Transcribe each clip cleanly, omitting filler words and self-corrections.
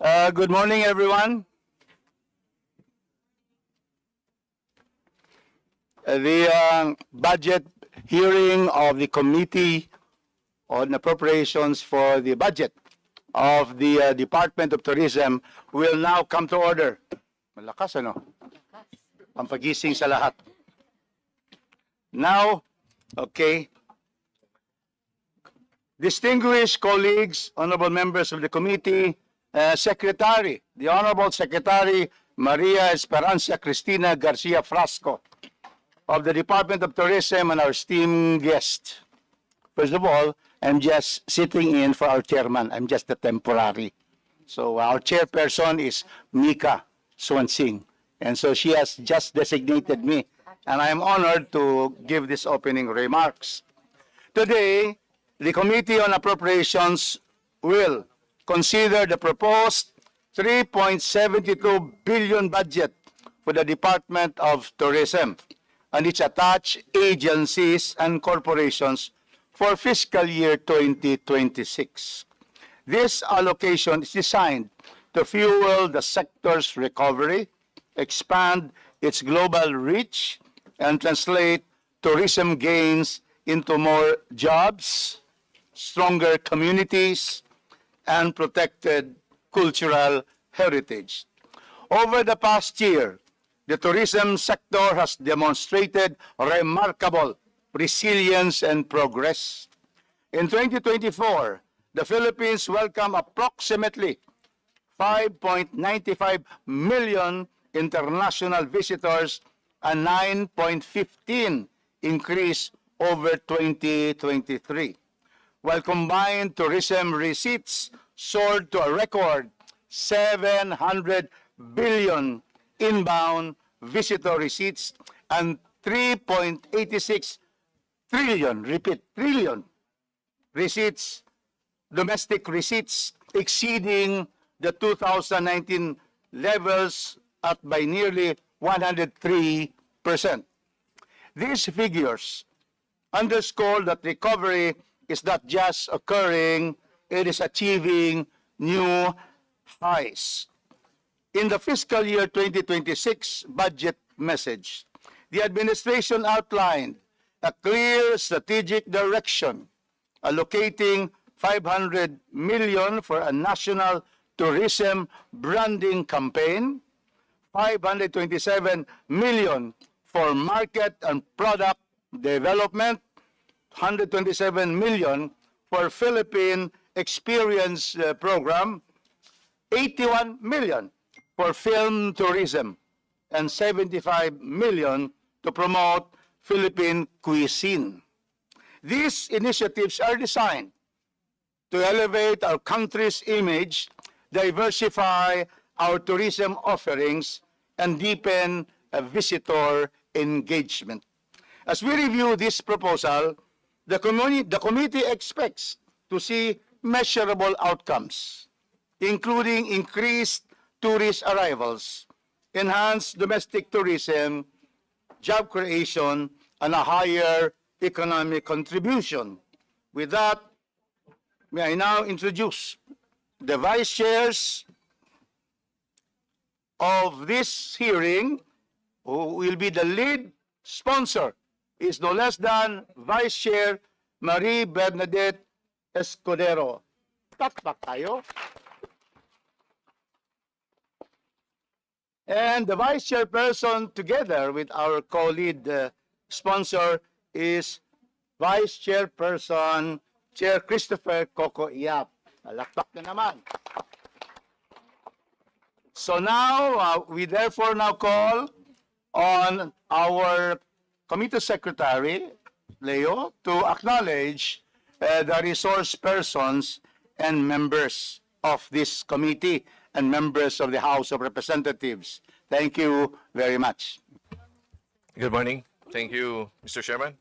Good morning, everyone. The budget hearing of the Committee on Appropriations for the budget of the Department of Tourism will now come to order. Malakas, ano? Pampagising sa lahat. Now, okay. Distinguished colleagues, honorable members of the committee, Secretary, the Honorable Secretary Maria Esperanza Cristina Garcia Frasco of the Department of Tourism, and our esteemed guest. First of all, I'm just sitting in for our chairman. I'm just the temporary. So our chairperson is Mika Swansing. And so she has just designated me. And I am honored to give these opening remarks. Today, the Committee on Appropriations will consider the proposed 3.72 billion budget for the Department of Tourism and its attached agencies and corporations for fiscal year 2026. This allocation is designed to fuel the sector's recovery, expand its global reach, and translate tourism gains into more jobs, stronger communities, and protected cultural heritage. Over the past year, the tourism sector has demonstrated remarkable resilience and progress. In 2024, the Philippines welcomed approximately 5.95 million international visitors, a 9.15 increase over 2023, while combined tourism receipts soared to a record 700 billion inbound visitor receipts and 3.86 trillion, repeat, trillion receipts, domestic receipts, exceeding the 2019 levels by nearly 103%. These figures underscore that recovery is not just occurring, it is achieving new highs. In the fiscal year 2026 budget message, the administration outlined a clear strategic direction, allocating 500 million for a national tourism branding campaign, 527 million for market and product development, 127 million for Philippine Experience Program, 81 million for film tourism, and 75 million to promote Philippine cuisine. These initiatives are designed to elevate our country's image, diversify our tourism offerings, and deepen visitor engagement. As we review this proposal, the committee expects to see measurable outcomes, including increased tourist arrivals, enhanced domestic tourism, job creation, and a higher economic contribution. With that, may I now introduce the vice chairs of this hearing, who will be the lead sponsor, is no less than Vice Chair Marie Bernadette Escudero. Takpak tayo. And the Vice Chairperson, together with our co-lead sponsor, is Vice Chairperson Chair Christopher Coco Iap. Lakpak na naman. So now, we therefore now call on our Committee Secretary, Leo, to acknowledge the resource persons and members of this committee and members of the House of Representatives. Thank you very much. Good morning. Thank you, Mr. Chairman.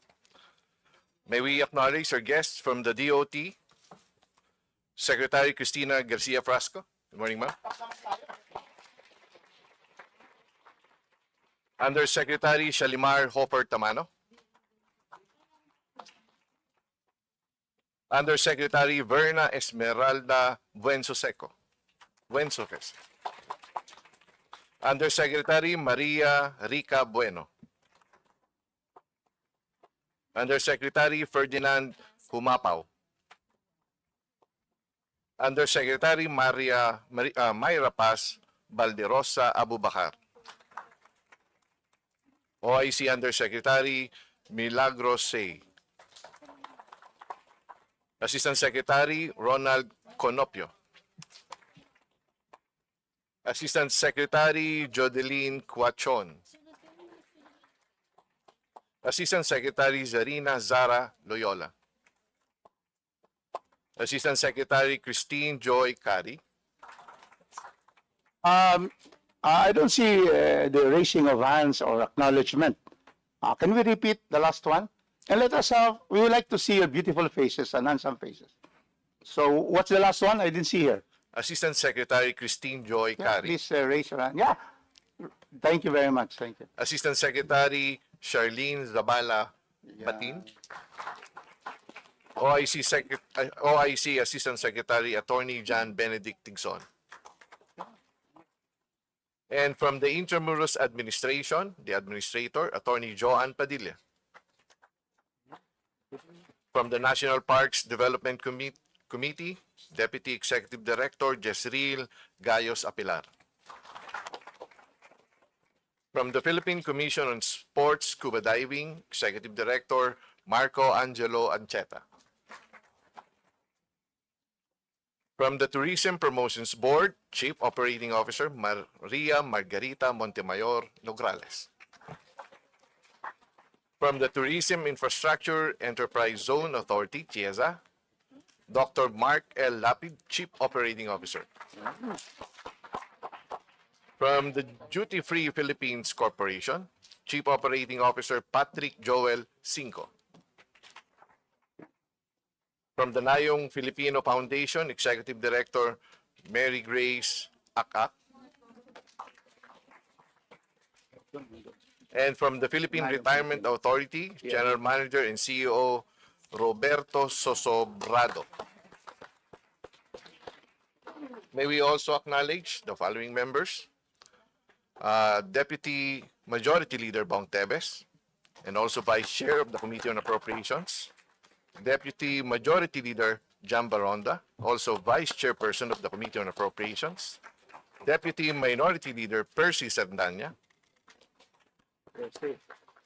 May we acknowledge our guests from the DOT, Secretary Cristina Garcia Frasco. Good morning, ma'am. Undersecretary Shalimar Hopper Tamano. Undersecretary Verna Esmeralda Buensoseco. Buensoques. Undersecretary Maria Rica Bueno. Undersecretary Ferdinand Humapaw. Undersecretary Mayra Paz Balderosa Abubakar. OIC Undersecretary Milagros Say. Assistant Secretary Ronald Conopio. Assistant Secretary Jodeline Cuachon. Assistant Secretary Zarina Zara Loyola. Assistant Secretary Christine Joy Cari. I don't see the raising of hands or acknowledgement. Can we repeat the last one? And let us we would like to see your beautiful faces and handsome faces. So what's the last one? I didn't see here. Assistant Secretary Christine Joy Yeah, Cari. please raise your hand. Yeah. Thank you very much. Thank you. Assistant Secretary Charlene Zabala Batin. OIC Assistant Secretary Attorney John Benedict Tigson. And from the Intramuros Administration, the Administrator, Attorney Joan Padilla. From the National Parks Development Committee, Deputy Executive Director Jezreel Gayos Apilar. From the Philippine Commission on Sports Scuba Diving, Executive Director Marco Angelo Ancheta. From the Tourism Promotions Board, Chief Operating Officer Maria Margarita Montemayor Nograles. From the Tourism Infrastructure Enterprise Zone Authority, CIEZA, Dr. Mark L. Lapid, Chief Operating Officer. From the Duty Free Philippines Corporation, Chief Operating Officer Patrick Joel Cinco. From the Nayong Filipino Foundation, Executive Director Mary Grace Akak. And from the Philippine Retirement Authority, General Manager and CEO Roberto Sosobrado. May we also acknowledge the following members. Deputy Majority Leader Bong Tebes, and also Vice Chair of the Committee on Appropriations. Deputy Majority Leader Jan Baronda, also Vice Chairperson of the Committee on Appropriations. Deputy Minority Leader Percy Sardanya.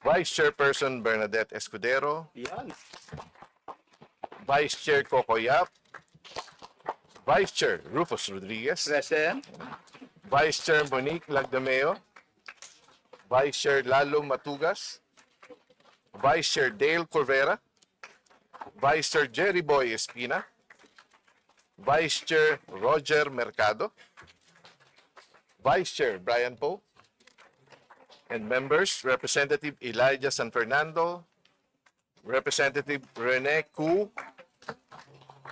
Vice Chairperson Bernadette Escudero. Vice Chair Coco Yap. Vice Chair Rufus Rodriguez. Present. Vice Chair Monique Lagdameo. Vice Chair Lalo Matugas. Vice Chair Dale Corvera. Vice Chair Jerry Boy Espina. Vice Chair Roger Mercado. Vice Chair Brian Poe. And members, Representative Elijah San Fernando, Representative Rene Cu,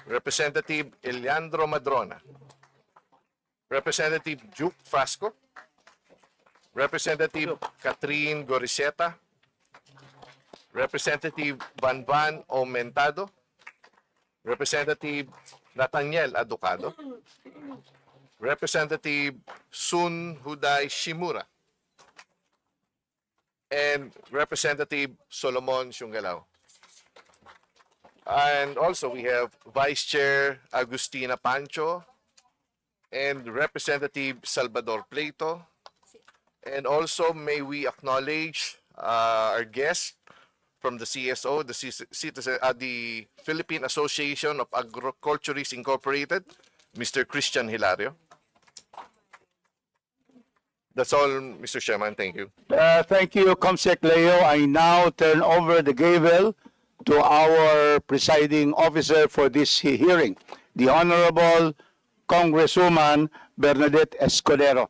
Representative Eliandro Madrona, Representative Duke Frasco, Representative Catherine Goriseta, Representative Van Aumentado, Representative Nathaniel Aducado, Representative Sun Huday Shimura, and Representative Solomon Shungalao. And also we have Vice Chair Agustina Pancho and Representative Salvador Plato. And also may we acknowledge our guest from the CSO, the Philippine Association of Agriculturists Incorporated, Mr. Christian Hilario. That's all, Mr. Chairman. Thank you. Thank you, Comsec Leo. I now turn over the gavel to our presiding officer for this hearing, the Honorable Congresswoman Bernadette Escudero.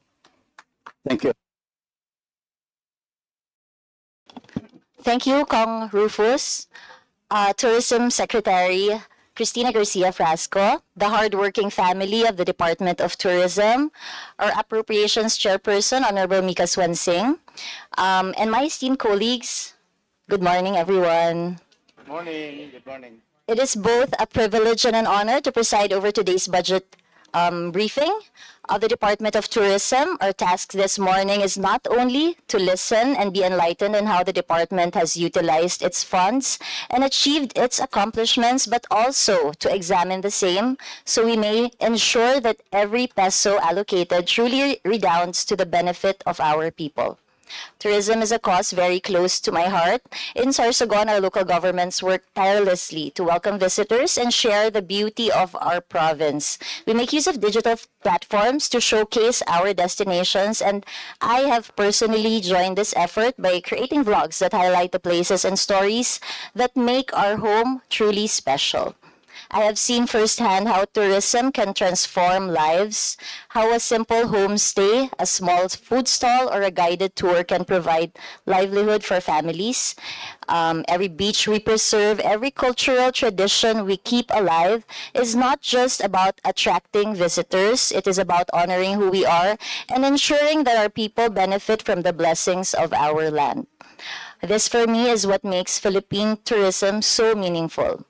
Thank you. Thank you, Kong Rufus. Tourism Secretary Cristina Garcia Frasco, the hardworking family of the Department of Tourism, our Appropriations Chairperson, Honorable Mika Swansing, and my esteemed colleagues, good morning, everyone. Good morning. Good morning. It is both a privilege and an honor to preside over today's budget briefing of the Department of Tourism. Our task this morning is not only to listen and be enlightened on how the department has utilized its funds and achieved its accomplishments, but also to examine the same so we may ensure that every peso allocated truly redounds to the benefit of our people. Tourism is a cause very close to my heart. In Sorsogon, our local governments work tirelessly to welcome visitors and share the beauty of our province. We make use of digital platforms to showcase our destinations, and I have personally joined this effort by creating vlogs that highlight the places and stories that make our home truly special. I have seen firsthand how tourism can transform lives, how a simple homestay, a small food stall, or a guided tour can provide livelihood for families. Every beach we preserve, every cultural tradition we keep alive is not just about attracting visitors. It is about honoring who we are and ensuring that our people benefit from the blessings of our land. This, for me, is what makes Philippine tourism so meaningful.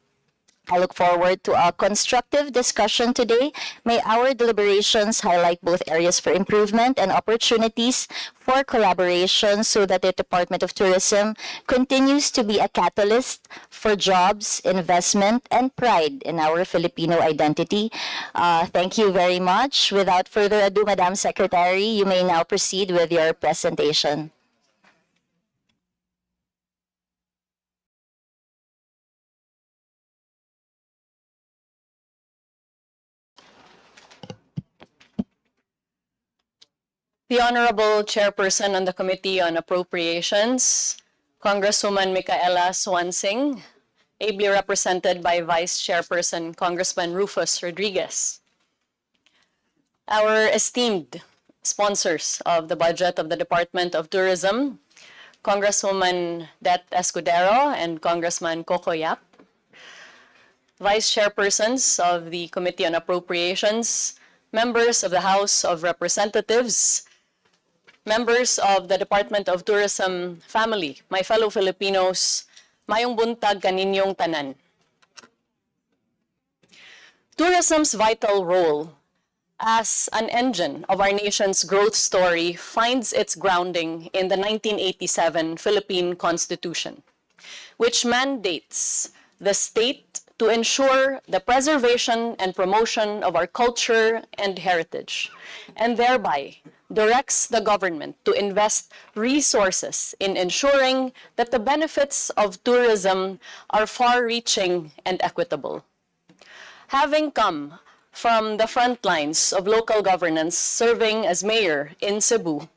I look forward to a constructive discussion today. May our deliberations highlight both areas for improvement and opportunities for collaboration so that the Department of Tourism continues to be a catalyst for jobs, investment, and pride in our Filipino identity. Thank you very much. Without further ado, Madam Secretary, you may now proceed with your presentation. The Honorable Chairperson on the Committee on Appropriations, Congresswoman Micaela Swansing, ably represented by Vice Chairperson Congressman Rufus Rodriguez. Our esteemed sponsors of the budget of the Department of Tourism, Congresswoman Det Escudero and Congressman Coco Yap, Vice Chairpersons of the Committee on Appropriations, members of the House of Representatives, members of the Department of Tourism family, my fellow Filipinos, mayong buntag kaninyong tanan. Tourism's vital role as an engine of our nation's growth story finds its grounding in the 1987 Philippine Constitution, which mandates the state to ensure the preservation and promotion of our culture and heritage, and thereby directs the government to invest resources in ensuring that the benefits of tourism are far-reaching and equitable. Having come from the front lines of local governance serving as mayor in Cebu,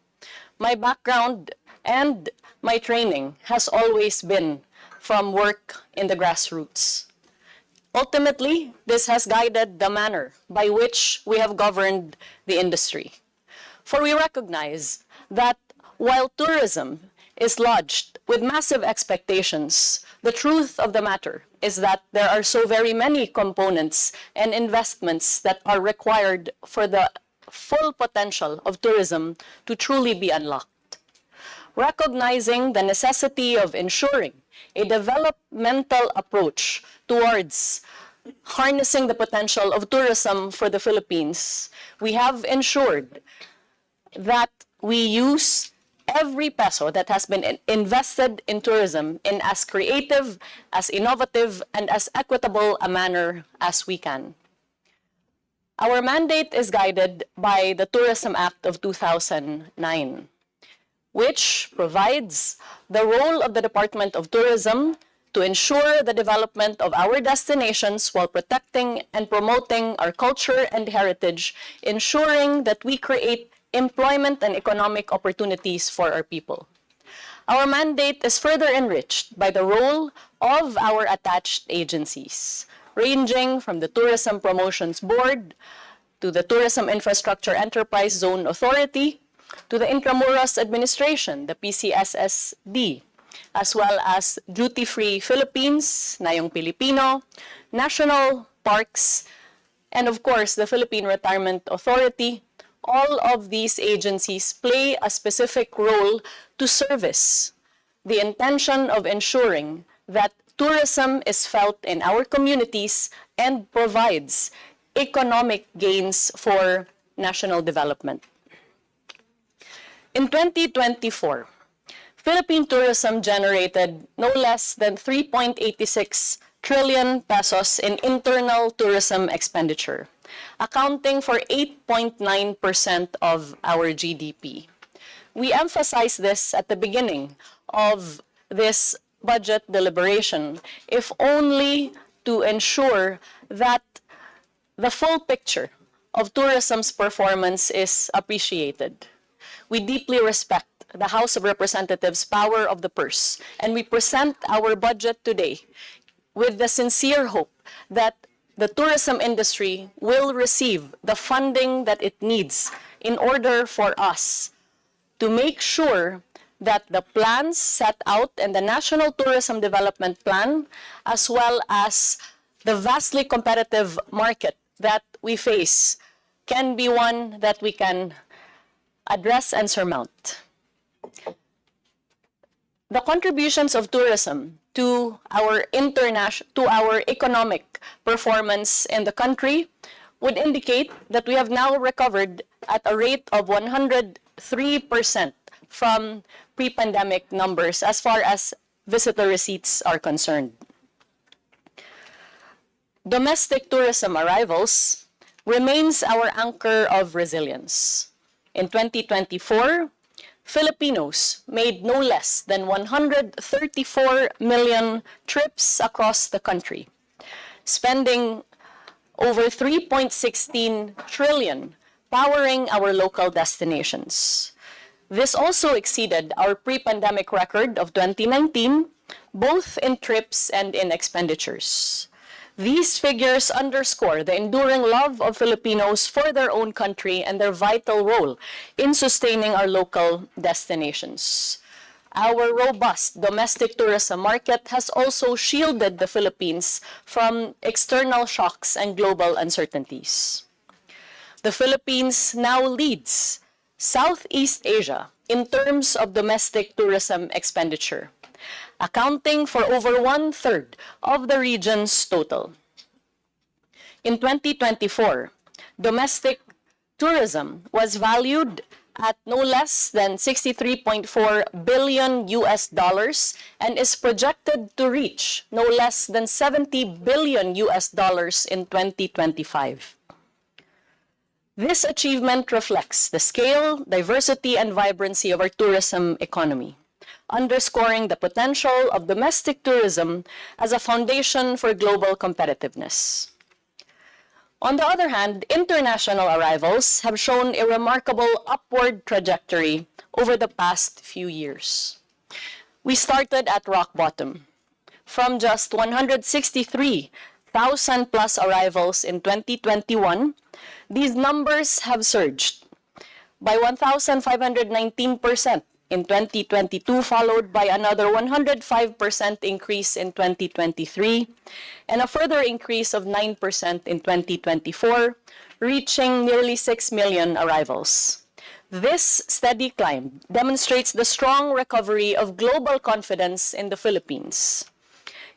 my background and my training has always been from work in the grassroots. Ultimately, this has guided the manner by which we have governed the industry. For we recognize that while tourism is lodged with massive expectations, the truth of the matter is that there are so very many components and investments that are required for the full potential of tourism to truly be unlocked. Recognizing the necessity of ensuring a developmental approach towards harnessing the potential of tourism for the Philippines, we have ensured that we use every peso that has been invested in tourism in as creative, as innovative, and as equitable a manner as we can. Our mandate is guided by the Tourism Act of 2009, which provides the role of the Department of Tourism to ensure the development of our destinations while protecting and promoting our culture and heritage, ensuring that we create employment and economic opportunities for our people. Our mandate is further enriched by the role of our attached agencies, ranging from the Tourism Promotions Board to the Tourism Infrastructure Enterprise Zone Authority to the Intramuros Administration, the PCSSD, as well as Duty Free Philippines, Nayong Pilipino, National Parks, and of course the Philippine Retirement Authority. All of these agencies play a specific role to service the intention of ensuring that tourism is felt in our communities and provides economic gains for national development. In 2024, Philippine tourism generated no less than 3.86 trillion pesos in internal tourism expenditure, accounting for 8.9% of our GDP. We emphasized this at the beginning of this budget deliberation, if only to ensure that the full picture of tourism's performance is appreciated. We deeply respect the House of Representatives' power of the purse, and we present our budget today with the sincere hope that the tourism industry will receive the funding that it needs in order for us to make sure that the plans set out in the National Tourism Development Plan, as well as the vastly competitive market that we face, can be one that we can address and surmount. The contributions of tourism to our economic performance in the country would indicate that we have now recovered at a rate of 103% from pre-pandemic numbers as far as visitor receipts are concerned. Domestic tourism arrivals remains our anchor of resilience. In 2024, Filipinos made no less than 134 million trips across the country, spending over 3.16 trillion powering our local destinations. This also exceeded our pre-pandemic record of 2019, both in trips and in expenditures. These figures underscore the enduring love of Filipinos for their own country and their vital role in sustaining our local destinations. Our robust domestic tourism market has also shielded the Philippines from external shocks and global uncertainties. The Philippines now leads Southeast Asia in terms of domestic tourism expenditure, accounting for over 1/3 of the region's total. In 2024, domestic tourism was valued at no less than $63.4 billion and is projected to reach no less than $70 billion in 2025. This achievement reflects the scale, diversity, and vibrancy of our tourism economy, underscoring the potential of domestic tourism as a foundation for global competitiveness. On the other hand, international arrivals have shown a remarkable upward trajectory over the past few years. We started at rock bottom, from just 163,000 plus arrivals in 2021. These numbers have surged by 1,519% in 2022, followed by another 105% increase in 2023, and a further increase of 9% in 2024, reaching nearly 6 million arrivals. This steady climb demonstrates the strong recovery of global confidence in the Philippines.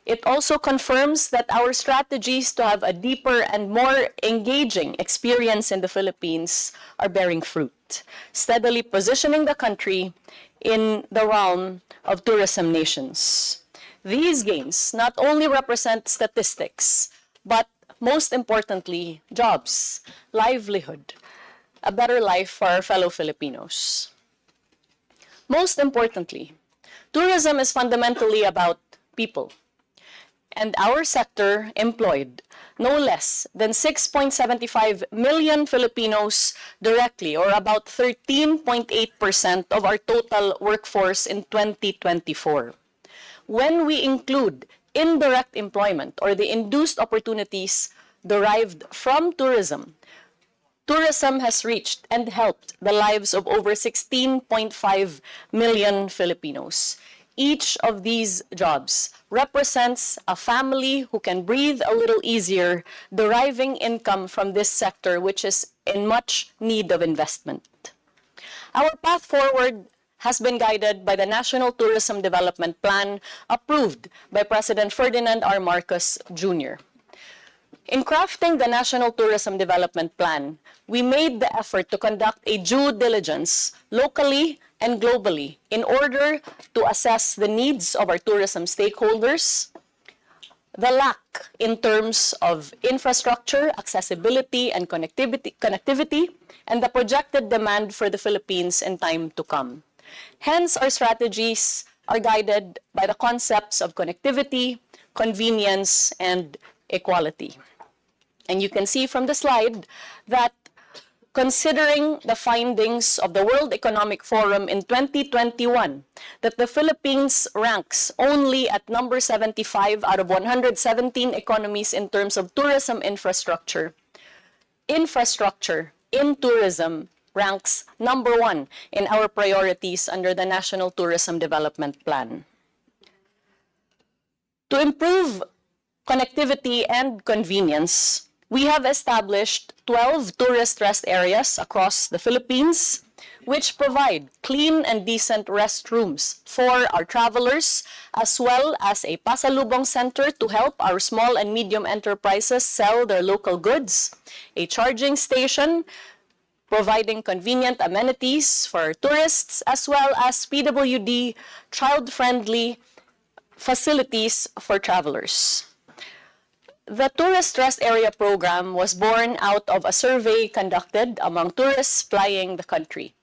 It also confirms that our strategies to have a deeper and more engaging experience in the Philippines are bearing fruit, steadily positioning the country in the realm of tourism nations. These gains not only represent statistics, but most importantly, jobs, livelihood, a better life for our fellow Filipinos. Most importantly, tourism is fundamentally about people. And our sector employed no less than 6.75 million Filipinos directly, or about 13.8% of our total workforce in 2024. When we include indirect employment or the induced opportunities derived from tourism, tourism has reached and helped the lives of over 16.5 million Filipinos. Each of these jobs represents a family who can breathe a little easier, deriving income from this sector, which is in much need of investment. Our path forward has been guided by the National Tourism Development Plan approved by President Ferdinand R. Marcos Jr. In crafting the National Tourism Development Plan, we made the effort to conduct a due diligence locally and globally in order to assess the needs of our tourism stakeholders, the lack in terms of infrastructure, accessibility, and connectivity, and the projected demand for the Philippines in time to come. Hence, our strategies are guided by the concepts of connectivity, convenience, and equality. And you can see from the slide that considering the findings of the World Economic Forum in 2021, that the Philippines ranks only at number 75 out of 117 economies in terms of tourism infrastructure. Infrastructure in tourism ranks number 1 in our priorities under the National Tourism Development Plan. To improve connectivity and convenience, we have established 12 tourist rest areas across the Philippines, which provide clean and decent restrooms for our travelers, as well as a pasalubong center to help our small and medium enterprises sell their local goods, a charging station providing convenient amenities for tourists, as well as PWD child-friendly facilities for travelers. The Tourist Rest Area program was born out of a survey conducted among tourists flying the country,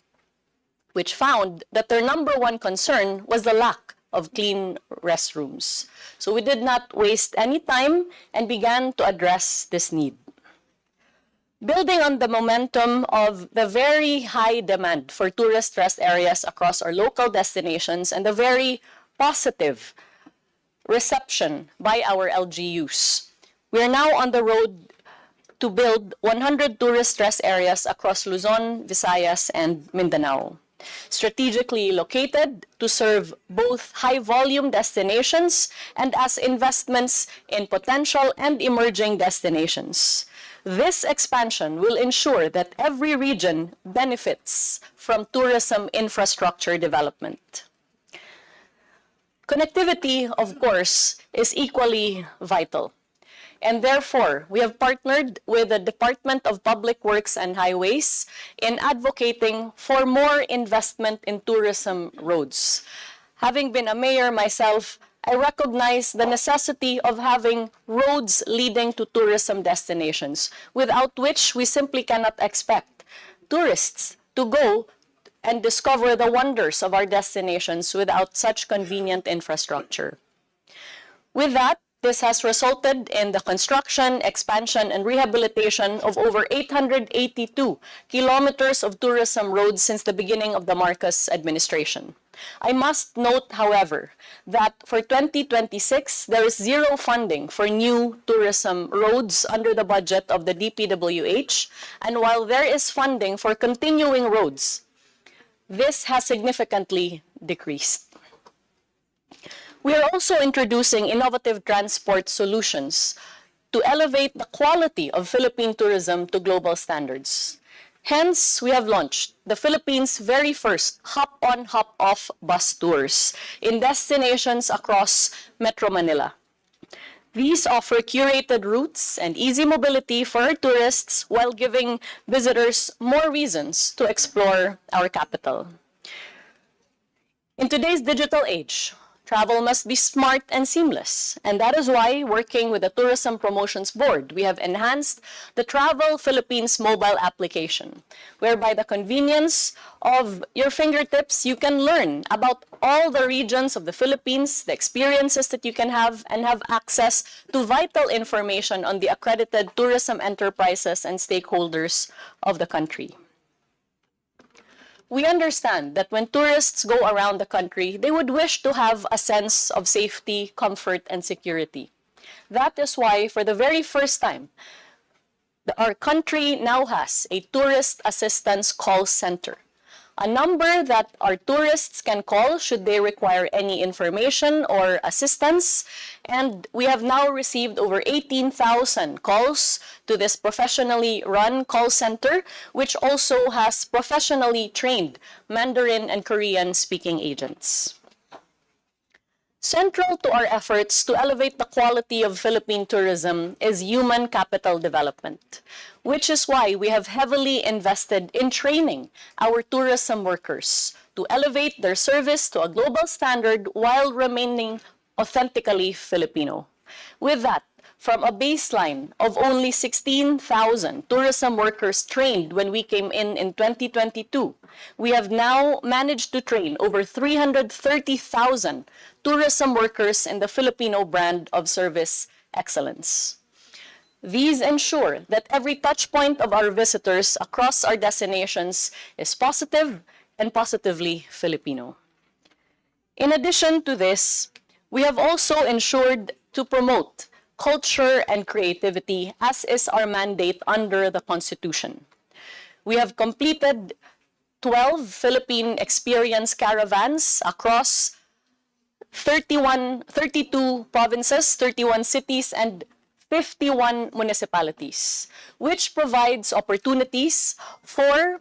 which found that their number 1 concern was the lack of clean restrooms. So we did not waste any time and began to address this need. Building on the momentum of the very high demand for tourist rest areas across our local destinations and the very positive reception by our LGUs, we are now on the road to build 100 tourist rest areas across Luzon, Visayas, and Mindanao, strategically located to serve both high-volume destinations and as investments in potential and emerging destinations. This expansion will ensure that every region benefits from tourism infrastructure development. Connectivity, of course, is equally vital. And therefore, we have partnered with the Department of Public Works and Highways in advocating for more investment in tourism roads. Having been a mayor myself, I recognize the necessity of having roads leading to tourism destinations, without which we simply cannot expect tourists to go and discover the wonders of our destinations without such convenient infrastructure. With that, this has resulted in the construction, expansion, and rehabilitation of over 882 kilometers of tourism roads since the beginning of the Marcos administration. I must note, however, that for 2026, there is zero funding for new tourism roads under the budget of the DPWH, and while there is funding for continuing roads, this has significantly decreased. We are also introducing innovative transport solutions to elevate the quality of Philippine tourism to global standards. Hence, we have launched the Philippines' very first hop-on, hop-off bus tours in destinations across Metro Manila. These offer curated routes and easy mobility for our tourists while giving visitors more reasons to explore our capital. In today's digital age, travel must be smart and seamless, and that is why, working with the Tourism Promotions Board, we have enhanced the Travel Philippines mobile application, whereby the convenience of your fingertips, you can learn about all the regions of the Philippines, the experiences that you can have, and have access to vital information on the accredited tourism enterprises and stakeholders of the country. We understand that when tourists go around the country, they would wish to have a sense of safety, comfort, and security. That is why, for the very first time, our country now has a tourist assistance call center, a number that our tourists can call should they require any information or assistance. And we have now received over 18,000 calls to this professionally run call center, which also has professionally trained Mandarin and Korean speaking agents. Central to our efforts to elevate the quality of Philippine tourism is human capital development, which is why we have heavily invested in training our tourism workers to elevate their service to a global standard while remaining authentically Filipino. With that, from a baseline of only 16,000 tourism workers trained when we came in 2022, we have now managed to train over 330,000 tourism workers in the Filipino brand of service excellence. These ensure that every touch point of our visitors across our destinations is positive and positively Filipino. In addition to this, we have also ensured to promote culture and creativity, as is our mandate under the Constitution. We have completed 12 Philippine experience caravans across 32 provinces, 31 cities, and 51 municipalities, which provides opportunities for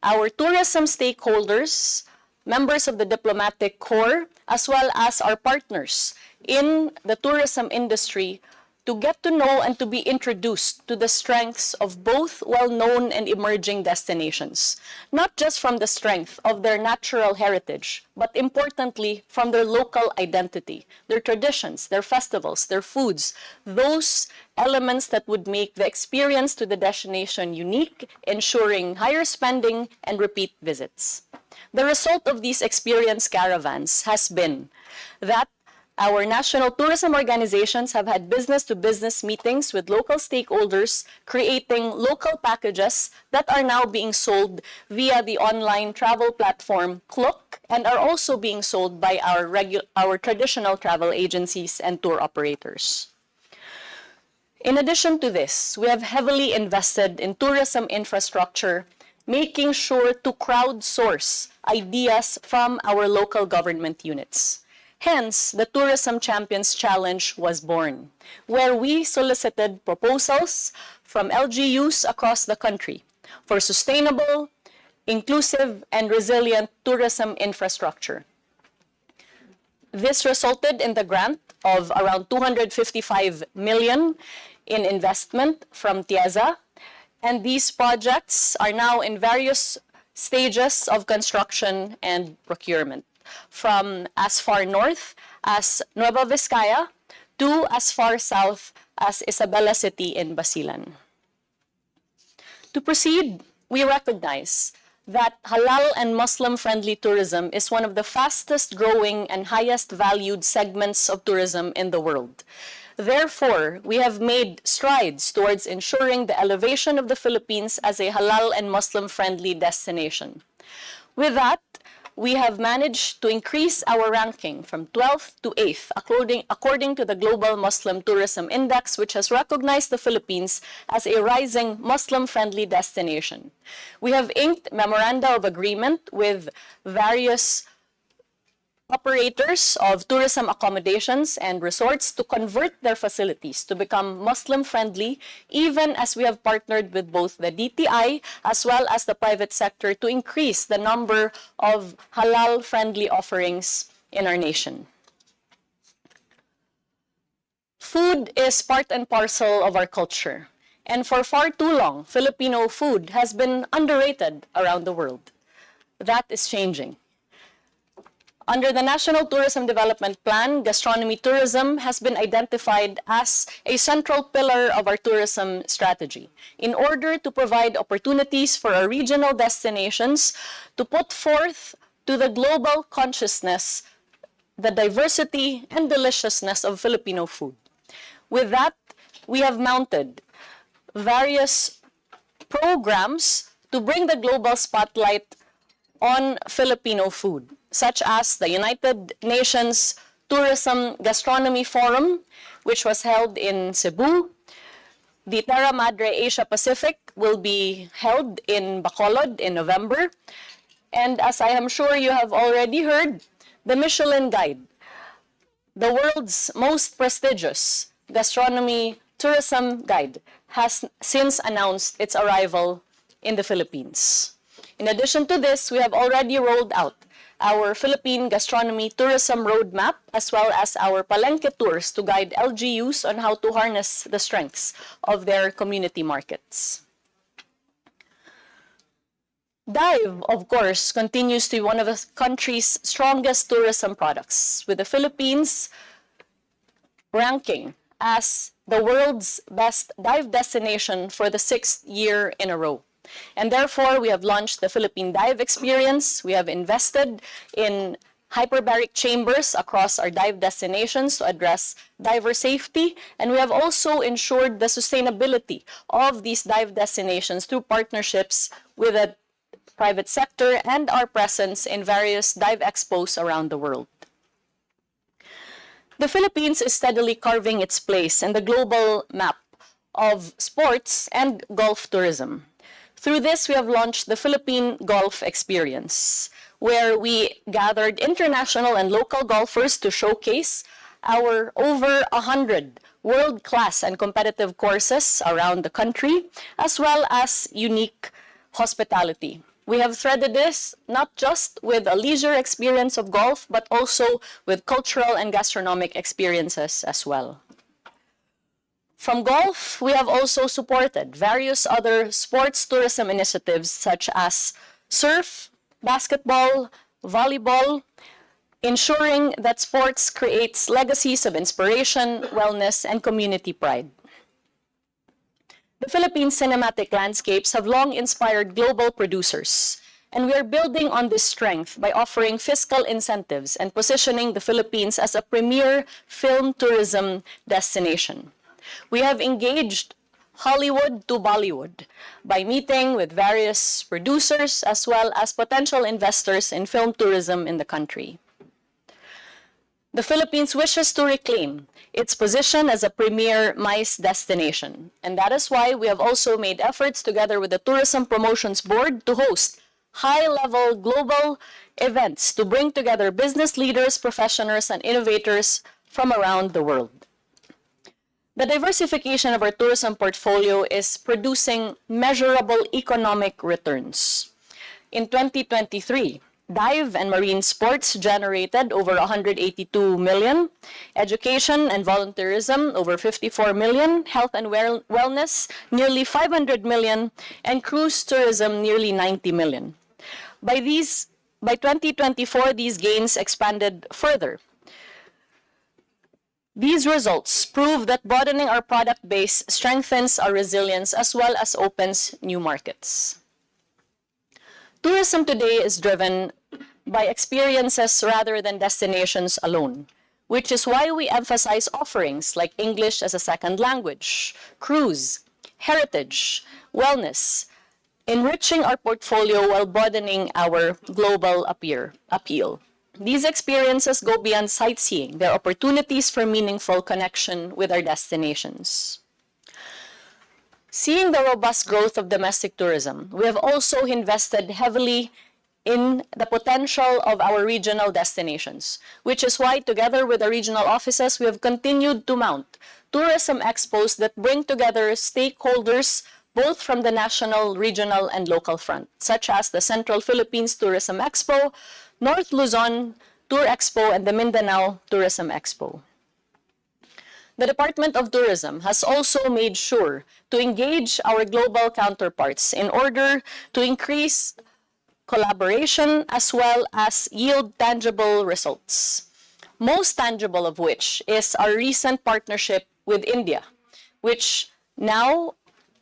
our tourism stakeholders, members of the diplomatic corps, as well as our partners in the tourism industry to get to know and to be introduced to the strengths of both well-known and emerging destinations, not just from the strength of their natural heritage, but importantly from their local identity, their traditions, their festivals, their foods, those elements that would make the experience to the destination unique, ensuring higher spending and repeat visits. The result of these experience caravans has been that our national tourism organizations have had business-to-business meetings with local stakeholders, creating local packages that are now being sold via the online travel platform Klook and are also being sold by our traditional travel agencies and tour operators. In addition to this, we have heavily invested in tourism infrastructure, making sure to crowdsource ideas from our local government units. Hence, the Tourism Champions Challenge was born, where we solicited proposals from LGUs across the country for sustainable, inclusive, and resilient tourism infrastructure. This resulted in the grant of around 255 million in investment from TIEZA, and these projects are now in various stages of construction and procurement, from as far north as Nueva Vizcaya to as far south as Isabela City in Basilan. To proceed, we recognize that halal and Muslim-friendly tourism is one of the fastest growing and highest valued segments of tourism in the world. Therefore, we have made strides towards ensuring the elevation of the Philippines as a halal and Muslim-friendly destination. With that, we have managed to increase our ranking from 12th to 8th, according to the Global Muslim Tourism Index, which has recognized the Philippines as a rising Muslim-friendly destination. We have inked memoranda of agreement with various operators of tourism accommodations and resorts to convert their facilities to become Muslim-friendly, even as we have partnered with both the DTI as well as the private sector to increase the number of halal-friendly offerings in our nation. Food is part and parcel of our culture, and for far too long, Filipino food has been underrated around the world. That is changing. Under the National Tourism Development Plan, gastronomy tourism has been identified as a central pillar of our tourism strategy in order to provide opportunities for our regional destinations to put forth to the global consciousness the diversity and deliciousness of Filipino food. With that, we have mounted various programs to bring the global spotlight on Filipino food, such as the United Nations Tourism Gastronomy Forum, which was held in Cebu. The Terra Madre Asia Pacific will be held in Bacolod in November. And as I am sure you have already heard, the Michelin Guide, the world's most prestigious gastronomy tourism guide, has since announced its arrival in the Philippines. In addition to this, we have already rolled out our Philippine Gastronomy Tourism Roadmap, as well as our Palenque tours to guide LGUs on how to harness the strengths of their community markets. Dive, of course, continues to be one of the country's strongest tourism products, with the Philippines ranking as the world's best dive destination for the 6th year in a row. And therefore, we have launched the Philippine Dive Experience. We have invested in hyperbaric chambers across our dive destinations to address diver safety. And we have also ensured the sustainability of these dive destinations through partnerships with the private sector and our presence in various dive expos around the world. The Philippines is steadily carving its place in the global map of sports and golf tourism. Through this, we have launched the Philippine Golf Experience, where we gathered international and local golfers to showcase our over 100 world-class and competitive courses around the country, as well as unique hospitality. We have threaded this not just with a leisure experience of golf, but also with cultural and gastronomic experiences as well. From golf, we have also supported various other sports tourism initiatives such as surf, basketball, volleyball, ensuring that sports creates legacies of inspiration, wellness, and community pride. The Philippine cinematic landscapes have long inspired global producers, and we are building on this strength by offering fiscal incentives and positioning the Philippines as a premier film tourism destination. We have engaged Hollywood to Bollywood by meeting with various producers as well as potential investors in film tourism in the country. The Philippines wishes to reclaim its position as a premier MICE destination, and that is why we have also made efforts together with the Tourism Promotions Board to host high-level global events to bring together business leaders, professionals, and innovators from around the world. The diversification of our tourism portfolio is producing measurable economic returns. In 2023, dive and marine sports generated over 182 million, education and volunteerism over 54 million, health and wellness nearly 500 million, and cruise tourism nearly 90 million. By 2024, these gains expanded further. These results prove that broadening our product base strengthens our resilience as well as opens new markets. Tourism today is driven by experiences rather than destinations alone, which is why we emphasize offerings like English as a second language, cruise, heritage, wellness, enriching our portfolio while broadening our global appeal. These experiences go beyond sightseeing. They're opportunities for meaningful connection with our destinations. Seeing the robust growth of domestic tourism, we have also invested heavily in the potential of our regional destinations, which is why, together with the regional offices, we have continued to mount tourism expos that bring together stakeholders both from the national, regional, and local front, such as the Central Philippines Tourism Expo, North Luzon Tour Expo, and the Mindanao Tourism Expo. The Department of Tourism has also made sure to engage our global counterparts in order to increase collaboration as well as yield tangible results. Most tangible of which is our recent partnership with India, which now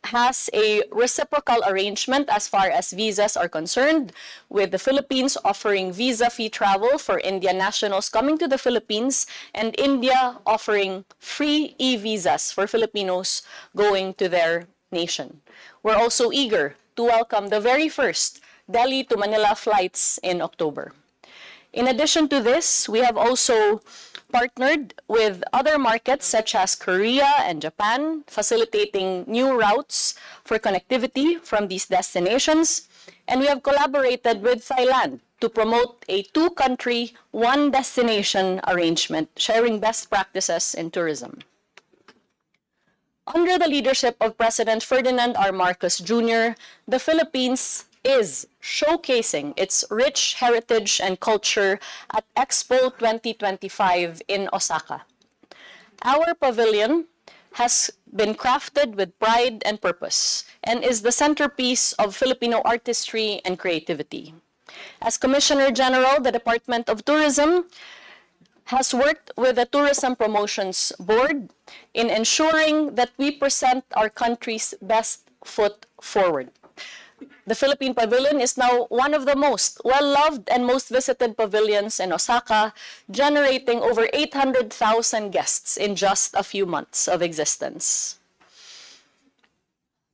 has a reciprocal arrangement as far as visas are concerned, with the Philippines offering visa-free travel for Indian nationals coming to the Philippines, and India offering free e-visas for Filipinos going to their nation. We're also eager to welcome the very first Delhi to Manila flights in October. In addition to this, we have also partnered with other markets such as Korea and Japan, facilitating new routes for connectivity from these destinations. And we have collaborated with Thailand to promote a two-country, one-destination arrangement, sharing best practices in tourism. Under the leadership of President Ferdinand R. Marcos Jr., the Philippines is showcasing its rich heritage and culture at Expo 2025 in Osaka. Our pavilion has been crafted with pride and purpose and is the centerpiece of Filipino artistry and creativity. As Commissioner General, the Department of Tourism has worked with the Tourism Promotions Board in ensuring that we present our country's best foot forward. The Philippine Pavilion is now one of the most well-loved and most visited pavilions in Osaka, generating over 800,000 guests in just a few months of existence.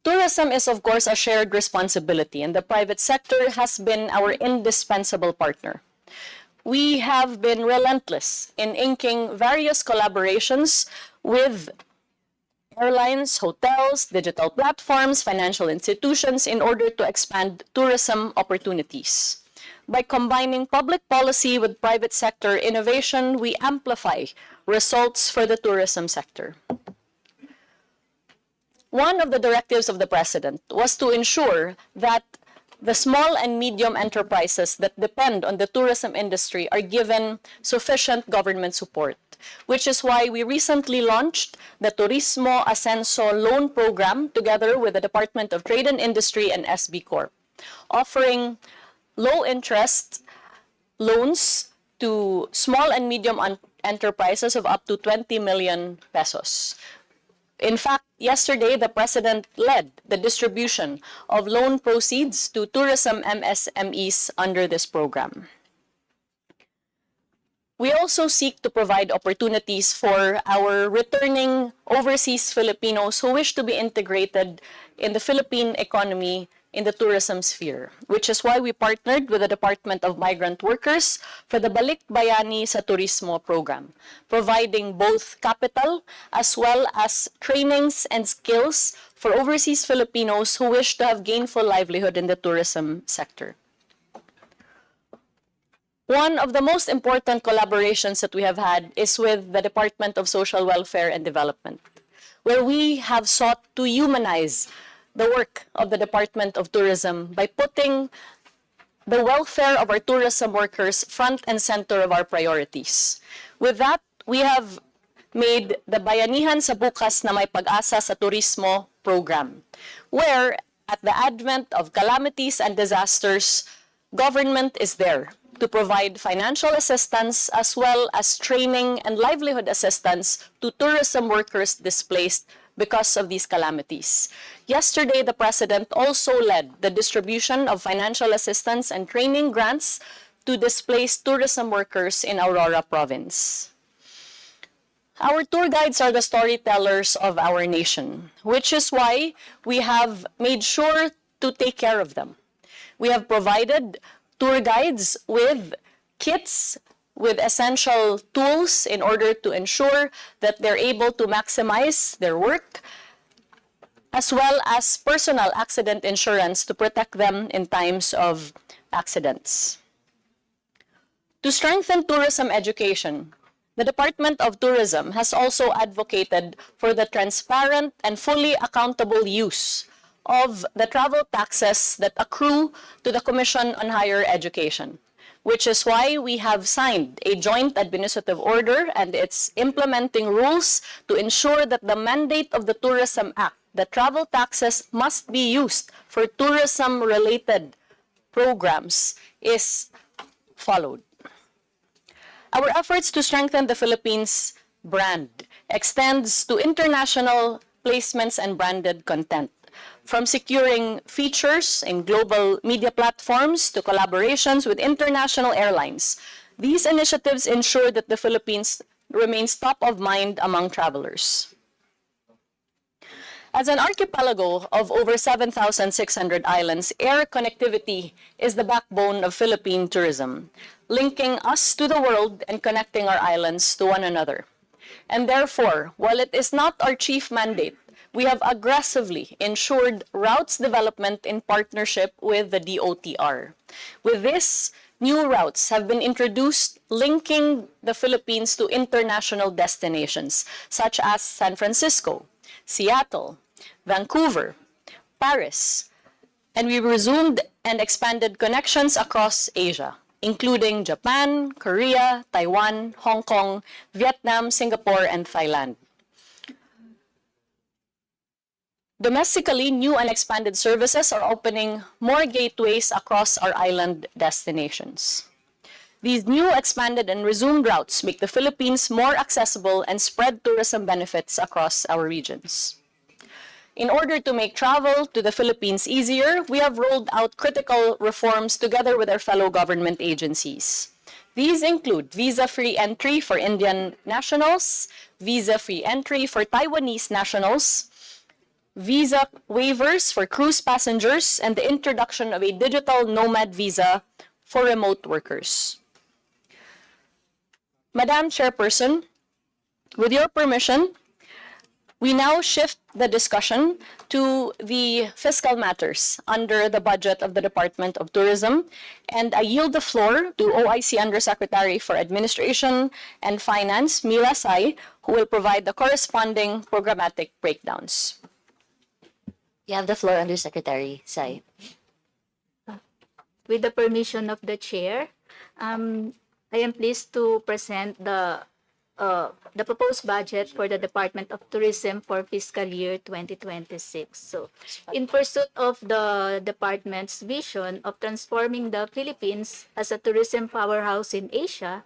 Tourism is, of course, a shared responsibility, and the private sector has been our indispensable partner. We have been relentless in inking various collaborations with airlines, hotels, digital platforms, financial institutions in order to expand tourism opportunities. By combining public policy with private sector innovation, we amplify results for the tourism sector. One of the directives of the President was to ensure that the small and medium enterprises that depend on the tourism industry are given sufficient government support, which is why we recently launched the Turismo Ascenso Loan Program together with the Department of Trade and Industry and SB Corp, offering low-interest loans to small and medium enterprises of up to 20 million pesos. In fact, yesterday, the President led the distribution of loan proceeds to tourism MSMEs under this program. We also seek to provide opportunities for our returning overseas Filipinos who wish to be integrated in the Philippine economy in the tourism sphere, which is why we partnered with the Department of Migrant Workers for the Balik Bayani sa Turismo program, providing both capital as well as trainings and skills for overseas Filipinos who wish to have gainful livelihood in the tourism sector. One of the most important collaborations that we have had is with the Department of Social Welfare and Development, where we have sought to humanize the work of the Department of Tourism by putting the welfare of our tourism workers front and center of our priorities. With that, we have made the Bayanihan sa Bukas na May Pag-asa sa Turismo program, where at the advent of calamities and disasters, government is there to provide financial assistance as well as training and livelihood assistance to tourism workers displaced because of these calamities. Yesterday, the President also led the distribution of financial assistance and training grants to displaced tourism workers in Aurora Province. Our tour guides are the storytellers of our nation, which is why we have made sure to take care of them. We have provided tour guides with kits with essential tools in order to ensure that they're able to maximize their work, as well as personal accident insurance to protect them in times of accidents. To strengthen tourism education, the Department of Tourism has also advocated for the transparent and fully accountable use of the travel taxes that accrue to the Commission on Higher Education, which is why we have signed a joint administrative order and its implementing rules to ensure that the mandate of the Tourism Act, that travel taxes must be used for tourism-related programs, is followed. Our efforts to strengthen the Philippines brand extends to international placements and branded content, from securing features in global media platforms to collaborations with international airlines. These initiatives ensure that the Philippines remains top of mind among travelers. As an archipelago of over 7,600 islands, air connectivity is the backbone of Philippine tourism, linking us to the world and connecting our islands to one another. And therefore, while it is not our chief mandate, we have aggressively ensured routes development in partnership with the DOTR. With this, new routes have been introduced linking the Philippines to international destinations such as San Francisco, Seattle, Vancouver, Paris, and we resumed and expanded connections across Asia, including Japan, Korea, Taiwan, Hong Kong, Vietnam, Singapore, and Thailand. Domestically, new and expanded services are opening more gateways across our island destinations. These new, expanded, and resumed routes make the Philippines more accessible and spread tourism benefits across our regions. In order to make travel to the Philippines easier, we have rolled out critical reforms together with our fellow government agencies. These include visa-free entry for Indian nationals, visa-free entry for Taiwanese nationals, visa waivers for cruise passengers, and the introduction of a digital nomad visa for remote workers. Madam Chairperson, with your permission, we now shift the discussion to the fiscal matters under the budget of the Department of Tourism, and I yield the floor to OIC Undersecretary for Administration and Finance, Mila Sai, who will provide the corresponding programmatic breakdowns. You have the floor, Undersecretary Sai. With the permission of the chair, I am pleased to present the proposed budget for the Department of Tourism for fiscal year 2026. So, in pursuit of the department's vision of transforming the Philippines as a tourism powerhouse in Asia,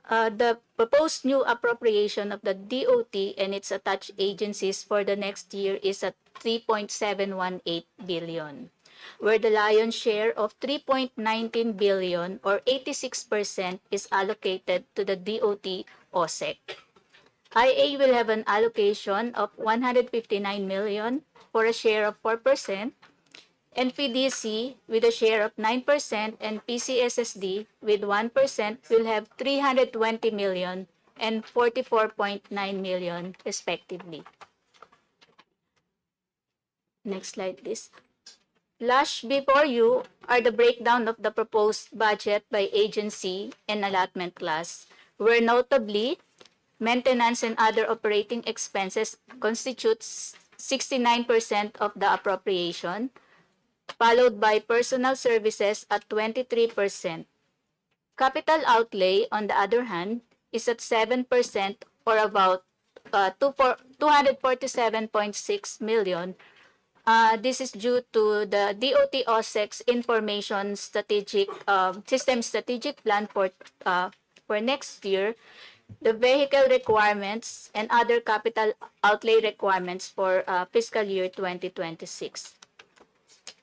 the proposed new appropriation of the DOT and its attached agencies for the next year is at 3.718 billion, where the lion's share of 3.19 billion or 86% is allocated to the DOT OSEC. IA will have an allocation of 159 million for a share of 4%, NPDC with a share of 9% and PCSSD with 1% will have 320 million and 44.9 million respectively. Next slide, please. Flash before you are the breakdown of the proposed budget by agency and allotment class, where notably, maintenance and other operating expenses constitutes 69% of the appropriation, followed by personal services at 23%. Capital outlay, on the other hand, is at 7% or about 247.6 million. This is due to the DOT OSEC's information strategic system strategic plan for next year, the vehicle requirements and other capital outlay requirements for fiscal year 2026.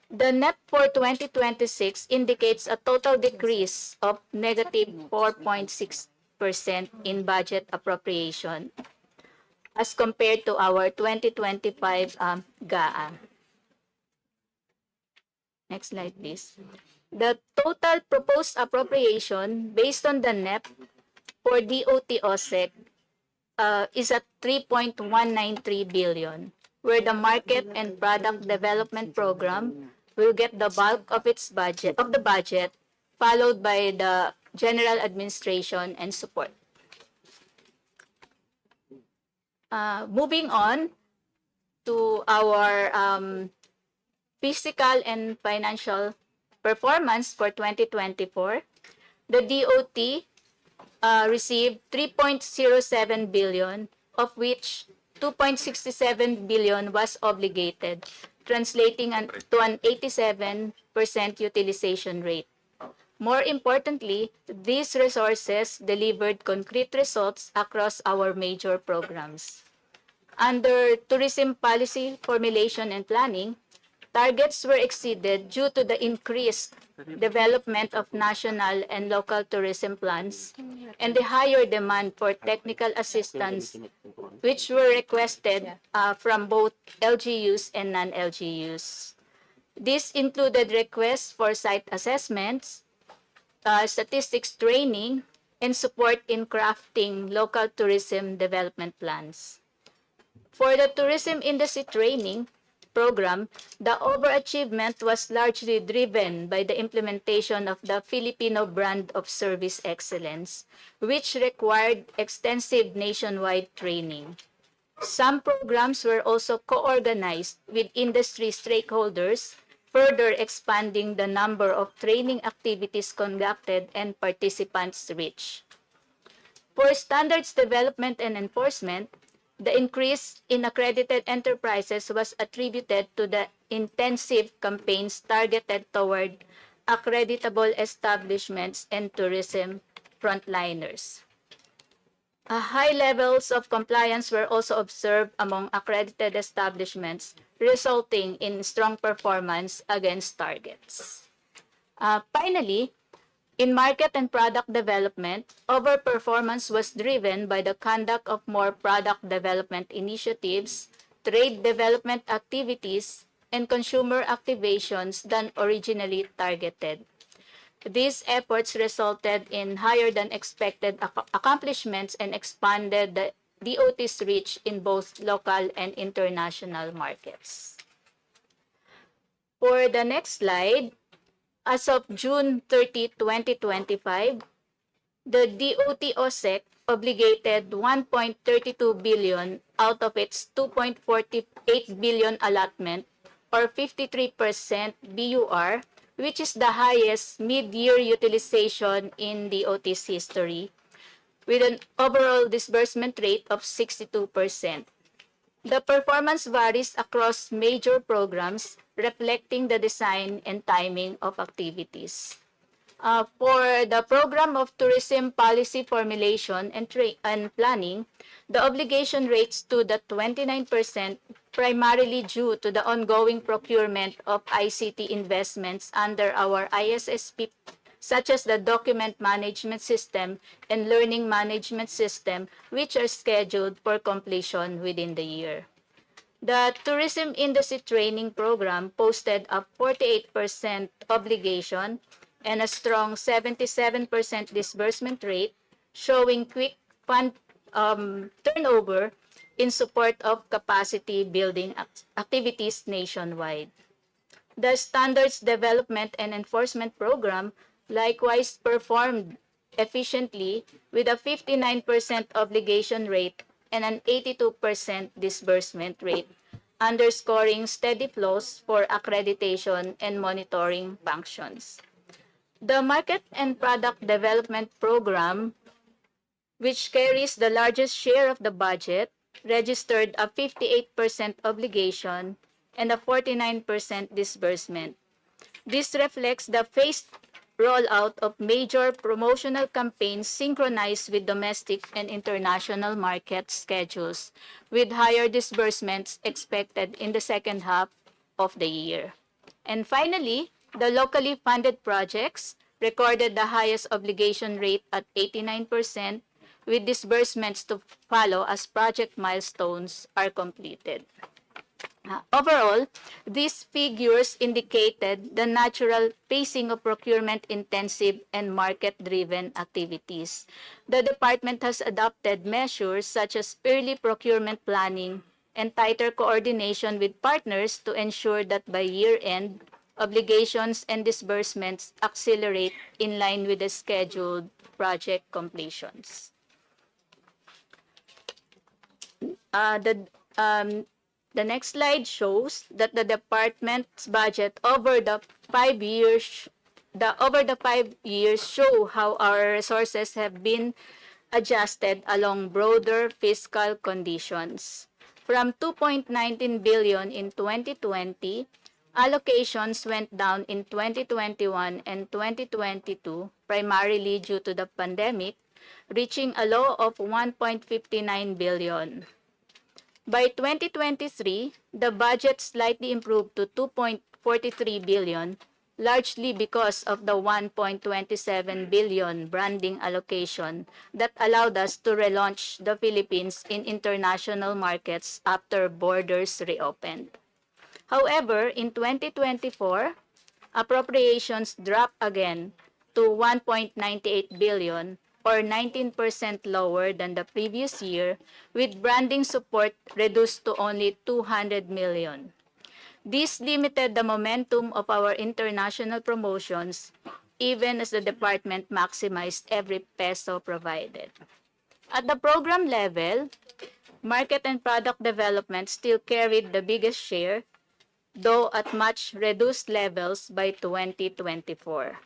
The net for 2026 indicates a total decrease of negative 4.6% in budget appropriation as compared to our 2025 GAA. Next slide, please. The total proposed appropriation based on the NEP for DOT OSEC is at 3.193 billion, where the Market and Product Development Program will get the bulk of its budget, followed by the General Administration and Support. Moving on to our fiscal and financial performance for 2024, the DOT received 3.07 billion, of which 2.67 billion was obligated, translating to an 87% utilization rate. More importantly, these resources delivered concrete results across our major programs. Under tourism policy formulation and planning, targets were exceeded due to the increased development of national and local tourism plans and the higher demand for technical assistance, which were requested from both LGUs and non-LGUs. This included requests for site assessments, statistics training, and support in crafting local tourism development plans. For the tourism industry training program, the overachievement was largely driven by the implementation of the Filipino brand of service excellence, which required extensive nationwide training. Some programs were also co-organized with industry stakeholders further expanding the number of training activities conducted and participants reached. For standards development and enforcement, the increase in accredited enterprises was attributed to the intensive campaigns targeted toward accreditable establishments and tourism frontliners. High levels of compliance were also observed among accredited establishments, resulting in strong performance against targets. Finally, in market and product development, overperformance was driven by the conduct of more product development initiatives, trade development activities, and consumer activations than originally targeted. These efforts resulted in higher than expected accomplishments and expanded the DOT's reach in both local and international markets. For the next slide, as of June 30, 2025, the DOT OSEC obligated 1.32 billion out of its 2.48 billion allotment, or 53% BUR, which is the highest mid-year utilization in DOT's history, with an overall disbursement rate of 62%. The performance varies across major programs, reflecting the design and timing of activities. For the Program of Tourism Policy Formulation and Planning, the obligation rates stood at 29%, primarily due to the ongoing procurement of ICT investments under our ISSP, such as the Document Management System and Learning Management System, which are scheduled for completion within the year. The Tourism Industry Training Program posted a 48% obligation and a strong 77% disbursement rate, showing quick fund turnover in support of capacity building activities nationwide. The Standards Development and Enforcement Program likewise performed efficiently with a 59% obligation rate and an 82% disbursement rate, underscoring steady flows for accreditation and monitoring functions. The Market and Product Development Program, which carries the largest share of the budget, registered a 58% obligation and a 49% disbursement. This reflects the phased rollout of major promotional campaigns synchronized with domestic and international market schedules, with higher disbursements expected in the second half of the year. And finally, the locally funded projects recorded the highest obligation rate at 89%, with disbursements to follow as project milestones are completed. Overall, these figures indicated the natural pacing of procurement-intensive and market-driven activities. The department has adopted measures such as early procurement planning and tighter coordination with partners to ensure that by year-end, obligations and disbursements accelerate in line with the scheduled project completions. The next slide shows that the department's budget over the 5 years show how our resources have been adjusted along broader fiscal conditions. From 2.19 billion in 2020, allocations went down in 2021 and 2022, primarily due to the pandemic, reaching a low of 1.59 billion. By 2023, the budget slightly improved to 2.43 billion, largely because of the 1.27 billion branding allocation that allowed us to relaunch the Philippines in international markets after borders reopened. However, in 2024, appropriations dropped again to 1.98 billion, or 19% lower than the previous year, with branding support reduced to only 200 million. This limited the momentum of our international promotions, even as the department maximized every peso provided. At the program level, market and product development still carried the biggest share, though at much reduced levels by 2024.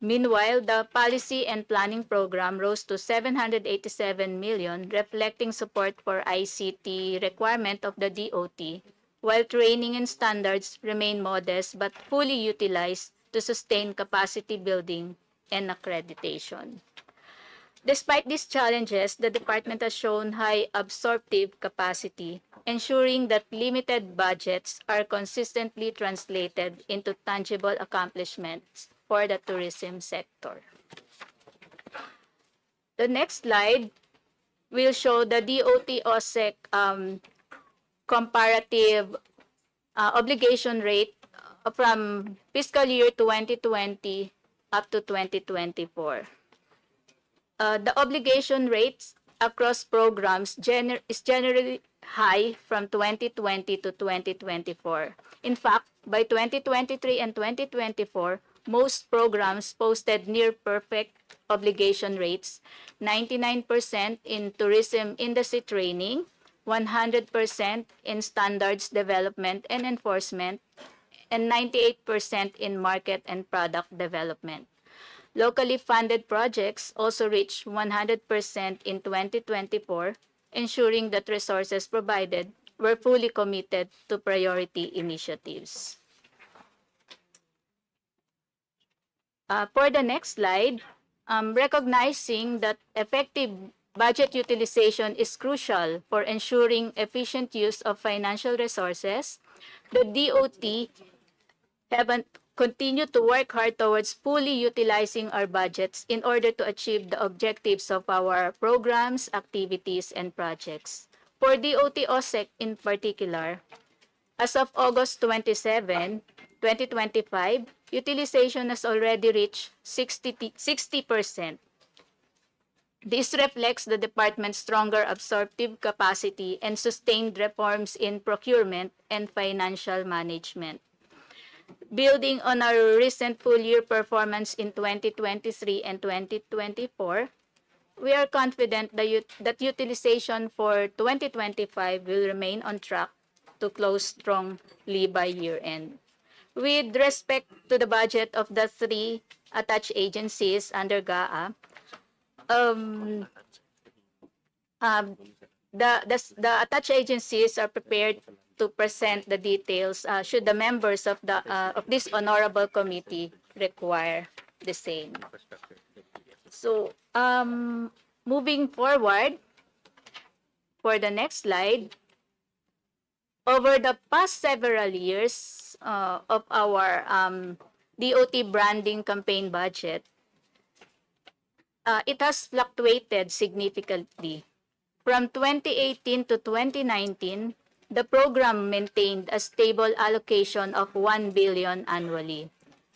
Meanwhile, the policy and planning program rose to 787 million, reflecting support for ICT requirement of the DOT, while training and standards remain modest but fully utilized to sustain capacity building and accreditation. Despite these challenges, the department has shown high absorptive capacity, ensuring that limited budgets are consistently translated into tangible accomplishments for the tourism sector. The next slide will show the DOT OSEC comparative obligation rate from fiscal year 2020 up to 2024. The obligation rates across programs is generally high from 2020 to 2024. In fact, by 2023 and 2024, most programs posted near perfect obligation rates, 99% in tourism industry training, 100% in standards development and enforcement, and 98% in market and product development. Locally funded projects also reached 100% in 2024, ensuring that resources provided were fully committed to priority initiatives. For the next slide, recognizing that effective budget utilization is crucial for ensuring efficient use of financial resources, the DOT have continued to work hard towards fully utilizing our budgets in order to achieve the objectives of our programs, activities, and projects. For DOT OSEC in particular, as of August 27, 2025, utilization has already reached 60%. This reflects the department's stronger absorptive capacity and sustained reforms in procurement and financial management. Building on our recent full-year performance in 2023 and 2024, we are confident that utilization for 2025 will remain on track to close strongly by year-end. With respect to the budget of the three attached agencies under GAA, the attached agencies are prepared to present the details should the members of this honorable committee require the same. So, moving forward, for the next slide, over the past several years of our DOT branding campaign budget, it has fluctuated significantly. From 2018 to 2019, the program maintained a stable allocation of 1 billion annually,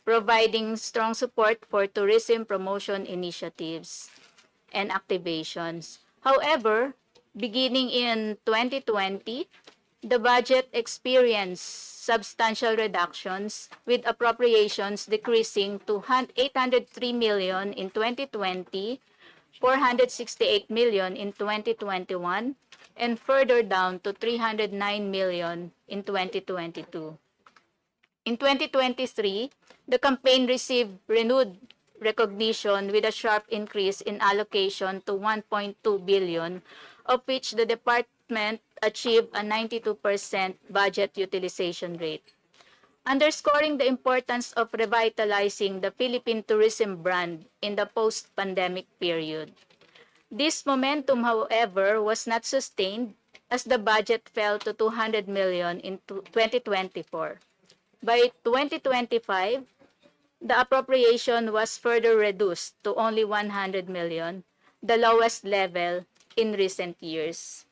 providing strong support for tourism promotion initiatives and activations. However, beginning in 2020, the budget experienced substantial reductions, with appropriations decreasing to 803 million in 2020, 468 million in 2021, and further down to 309 million in 2022. In 2023, the campaign received renewed recognition with a sharp increase in allocation to 1.2 billion, of which the department achieved a 92% budget utilization rate. Underscoring the importance of revitalizing the Philippine tourism brand in the post-pandemic period. This momentum, however, was not sustained as the budget fell to 200 million in 2024. By 2025, the appropriation was further reduced to only 100 million, the lowest level in recent years.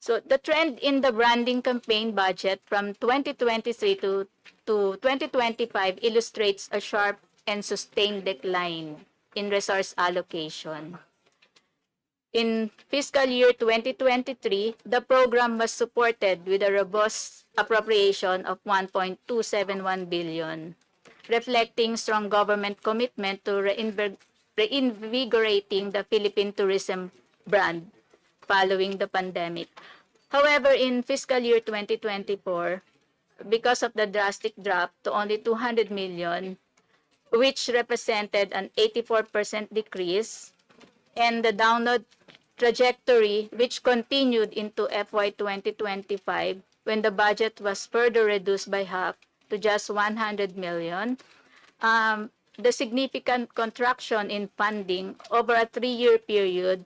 So the trend in the branding campaign budget from 2023 to 2025 illustrates a sharp and sustained decline in resource allocation. In fiscal year 2023, the program was supported with a robust appropriation of 1.271 billion, reflecting strong government commitment to reinvigorating the Philippine tourism brand following the pandemic. However, in fiscal year 2024, because of the drastic drop to only 200 million, which represented an 84% decrease, and the downward trajectory which continued into FY 2025 when the budget was further reduced by half to just 100 million. The significant contraction in funding over a 3-year period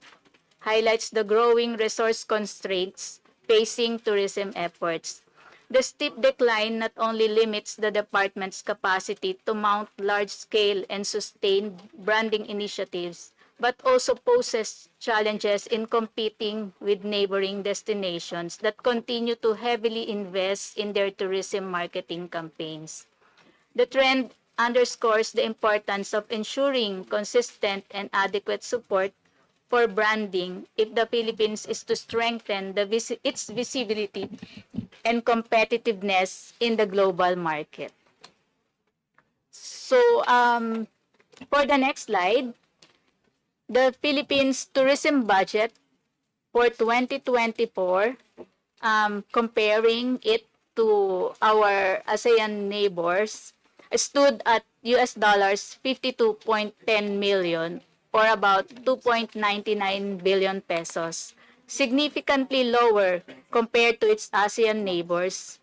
highlights the growing resource constraints facing tourism efforts. The steep decline not only limits the department's capacity to mount large-scale and sustained branding initiatives, but also poses challenges in competing with neighboring destinations that continue to heavily invest in their tourism marketing campaigns. The trend underscores the importance of ensuring consistent and adequate support for branding if the Philippines is to strengthen its visibility and competitiveness in the global market. So, for the next slide, the Philippines tourism budget for 2024, comparing it to our ASEAN neighbors, stood at US dollars 52.10 million, or about 2.99 billion pesos, significantly lower compared to its ASEAN neighbors.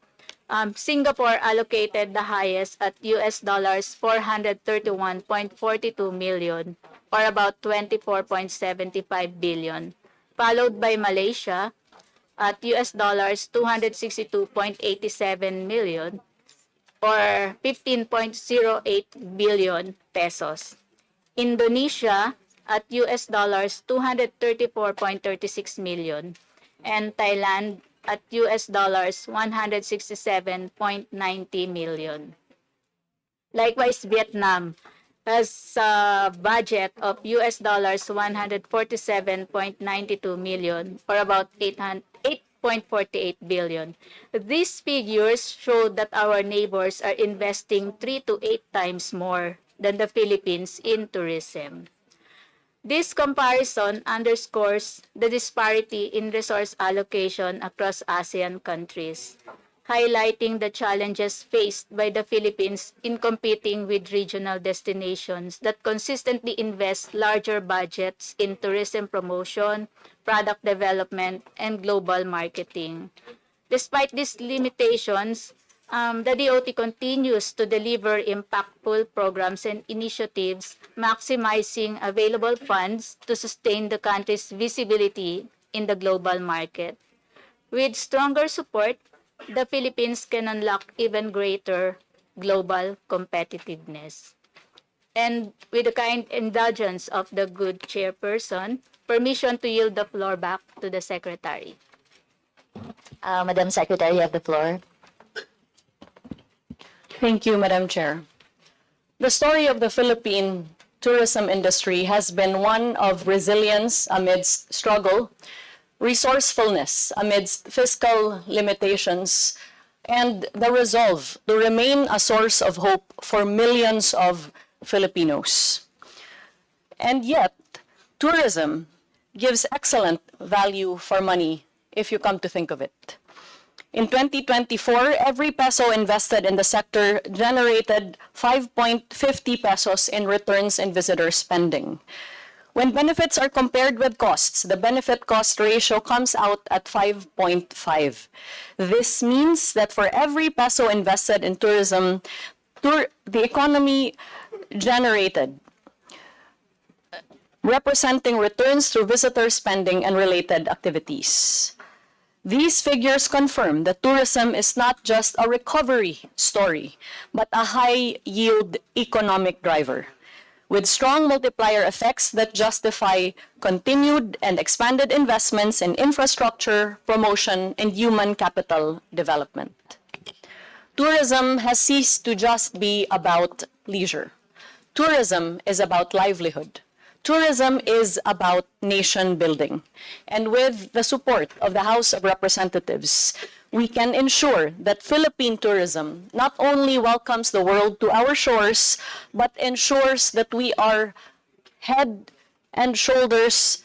Singapore allocated the highest at US dollars 431.42 million, or about 24.75 billion, followed by Malaysia at US dollars 262.87 million, or 15.08 billion pesos. Indonesia at US dollars 234.36 million, and Thailand at US dollars 167.90 million. Likewise, Vietnam has a budget of US dollars 147.92 million, or about 8.48 billion. These figures show that our neighbors are investing 3 to 8 times more than the Philippines in tourism. This comparison underscores the disparity in resource allocation across ASEAN countries, highlighting the challenges faced by the Philippines in competing with regional destinations that consistently invest larger budgets in tourism promotion, product development, and global marketing. Despite these limitations, the DOT continues to deliver impactful programs and initiatives, maximizing available funds to sustain the country's visibility in the global market. With stronger support, the Philippines can unlock even greater global competitiveness. And with the kind indulgence of the good chairperson, permission to yield the floor back to the Secretary. Madam Secretary, you have the floor. Thank you, Madam Chair. The story of the Philippine tourism industry has been one of resilience amidst struggle, resourcefulness amidst fiscal limitations, and the resolve to remain a source of hope for millions of Filipinos. And yet, tourism gives excellent value for money if you come to think of it. In 2024, every peso invested in the sector generated 5.50 pesos in returns in visitor spending. When benefits are compared with costs, the benefit-cost ratio comes out at 5.5. This means that for every peso invested in tourism, the economy generated, representing returns through visitor spending and related activities. These figures confirm that tourism is not just a recovery story, but a high-yield economic driver, with strong multiplier effects that justify continued and expanded investments in infrastructure, promotion, and human capital development. Tourism has ceased to just be about leisure. Tourism is about livelihood. Tourism is about nation building. And with the support of the House of Representatives, we can ensure that Philippine tourism not only welcomes the world to our shores, but ensures that we are head and shoulders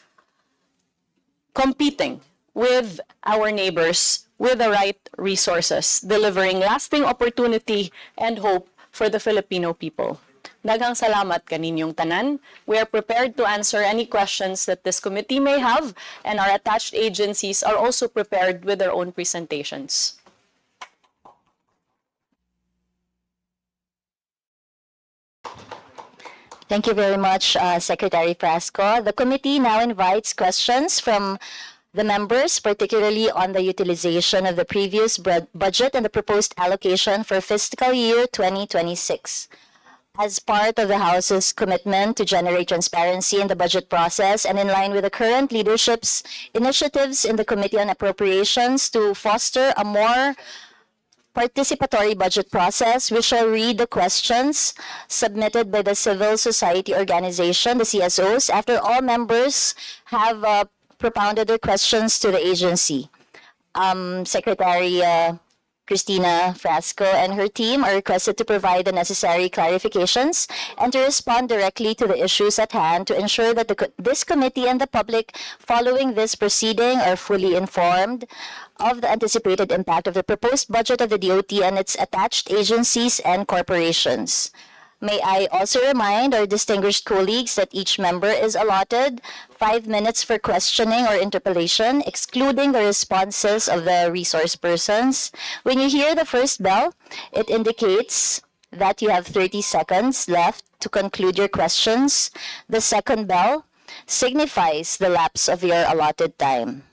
competing with our neighbors with the right resources, delivering lasting opportunity and hope for the Filipino people. Daghang salamat kaninyong tanan. We are prepared to answer any questions that this committee may have, and our attached agencies are also prepared with their own presentations. Thank you very much, Secretary Frasco. The committee now invites questions from the members, particularly on the utilization of the previous budget and the proposed allocation for fiscal year 2026. As part of the House's commitment to generate transparency in the budget process and in line with the current leadership's initiatives in the Committee on Appropriations to foster a more participatory budget process, we shall read the questions submitted by the civil society organization, the CSOs, after all members have propounded their questions to the agency. Secretary Cristina Frasco and her team are requested to provide the necessary clarifications and to respond directly to the issues at hand to ensure that this committee and the public following this proceeding are fully informed of the anticipated impact of the proposed budget of the DOT and its attached agencies and corporations. May I also remind our distinguished colleagues that each member is allotted 5 minutes for questioning or interpellation, excluding the responses of the resource persons. When you hear the first bell, it indicates that you have 30 seconds left to conclude your questions. The second bell signifies the lapse of your allotted time.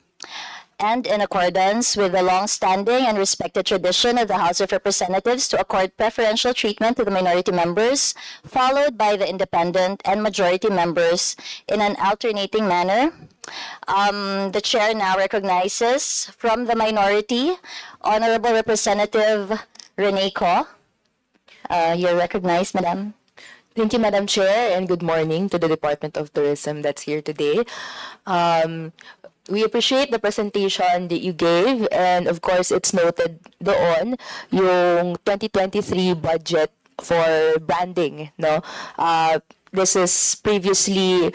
And in accordance with the long-standing and respected tradition of the House of Representatives to accord preferential treatment to the minority members, followed by the independent and majority members in an alternating manner, the chair now recognizes from the minority, Honorable Representative Rene Co. You're recognized, Madam. Thank you, Madam Chair, and good morning to the Department of Tourism that's here today. We appreciate the presentation that you gave, and of course, it's noted doon yung 2023 budget for branding, no? This is previously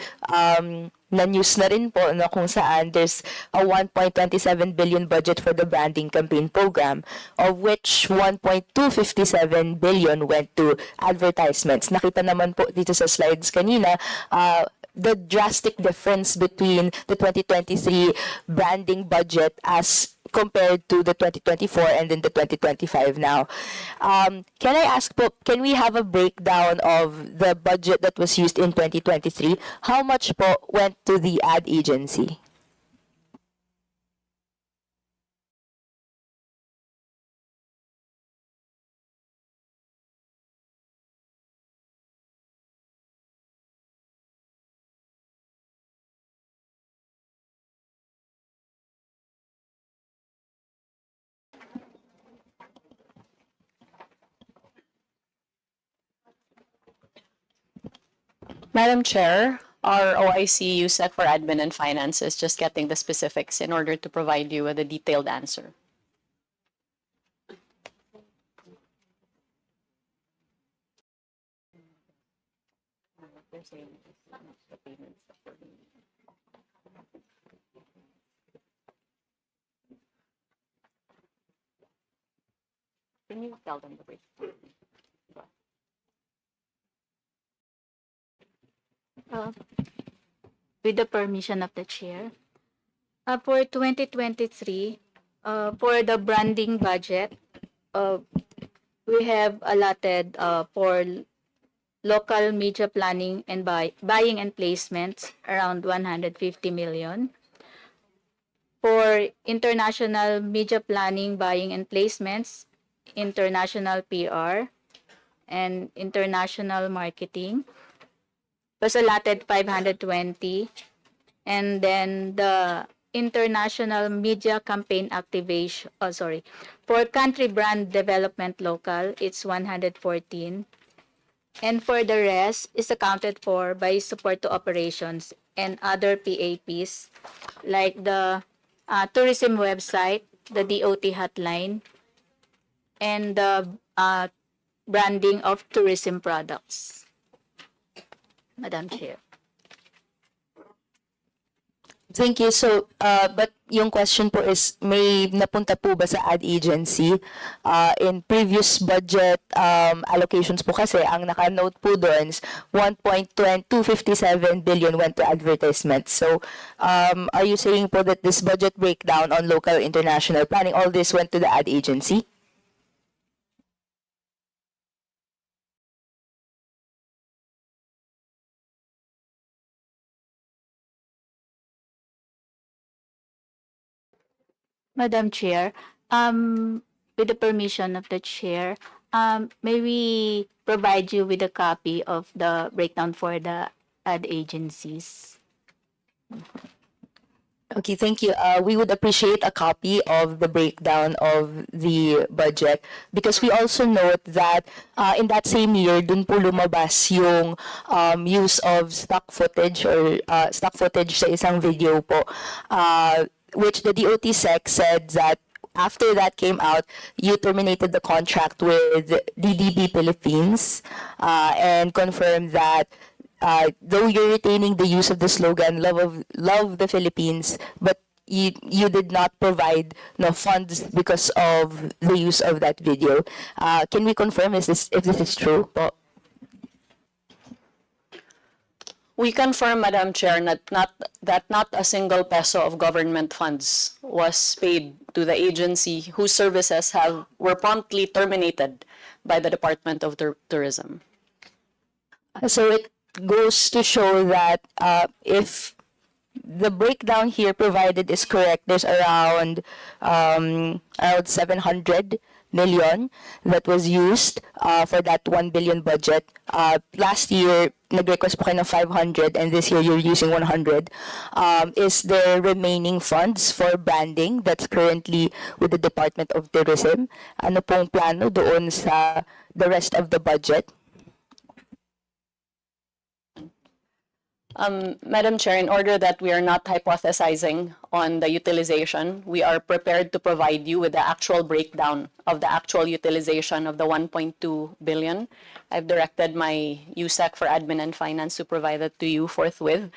na-news na rin po, no, kung saan there's a 1.27 billion budget for the branding campaign program, of which 1.257 billion went to advertisements. Nakita naman po dito sa slides kanina, the drastic difference between the 2023 branding budget as compared to the 2024 and then the 2025 now. Can I ask po, can we have a breakdown of the budget that was used in 2023? How much po went to the ad agency? Madam Chair, our OIC you set for admin and finance is just getting the specifics in order to provide you with a detailed answer. Can you tell them the breakdown? With the permission of the chair. For 2023, for the branding budget, we have allotted for local media planning and buying and placements around 150 million. For international media planning, buying and placements, international PR, and international marketing was allotted 520. And then the international media campaign activation, for country brand development local, it's 114. And for the rest is accounted for by support to operations and other PAPs like the tourism website, the DOT hotline, and the branding of tourism products. Madam Chair. Thank you. So, but yung question po is, may napunta po ba sa ad agency? In previous budget allocations po kasi, ang naka-note po doon is 1.257 billion went to advertisements. So, are you saying po that this budget breakdown on local international planning, all this went to the ad agency? Madam Chair, with the permission of the chair, may we provide you with a copy of the breakdown for the ad agencies? Okay, thank you. We would appreciate a copy of the breakdown of the budget because we also note that in that same year, dun po lumabas yung use of stock footage or stock footage sa isang video po, which the DOT Sec said that after that came out, you terminated the contract with DDB Philippines and confirmed that though you're retaining the use of the slogan "Love the Philippines," but you did not provide funds because of the use of that video. Can we confirm if this is true po? We confirm, Madam Chair, that not a single peso of government funds was paid to the agency whose services were promptly terminated by the Department of Tourism. So it goes to show that if the breakdown here provided is correct, there's around 700 million that was used for that 1 billion budget. Last year, nag-request po kayo ng 500 and this year you're using 100. Is there remaining funds for branding that's currently with the Department of Tourism? Ano pong plano doon sa the rest of the budget? Madam Chair, in order that we are not hypothesizing on the utilization, we are prepared to provide you with the actual breakdown of the actual utilization of the 1.2 billion. I've directed my USEC for Admin and Finance to provide that to you forthwith.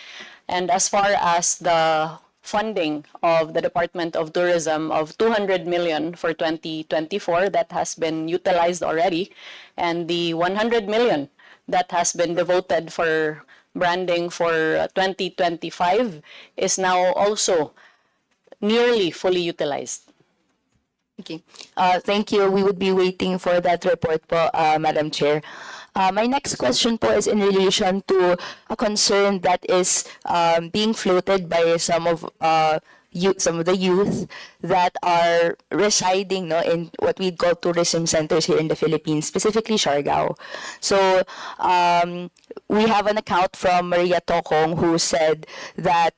And as far as the funding of the Department of Tourism of 200 million for 2024, that has been utilized already, and the 100 million that has been devoted for branding for 2025 is now also nearly fully utilized. Okay. Thank you. We would be waiting for that report po, Madam Chair. My next question po is in relation to a concern that is being floated by some of the youth that are residing in what we call tourism centers here in the Philippines, specifically Siargao. So we have an account from Maria Tokong who said that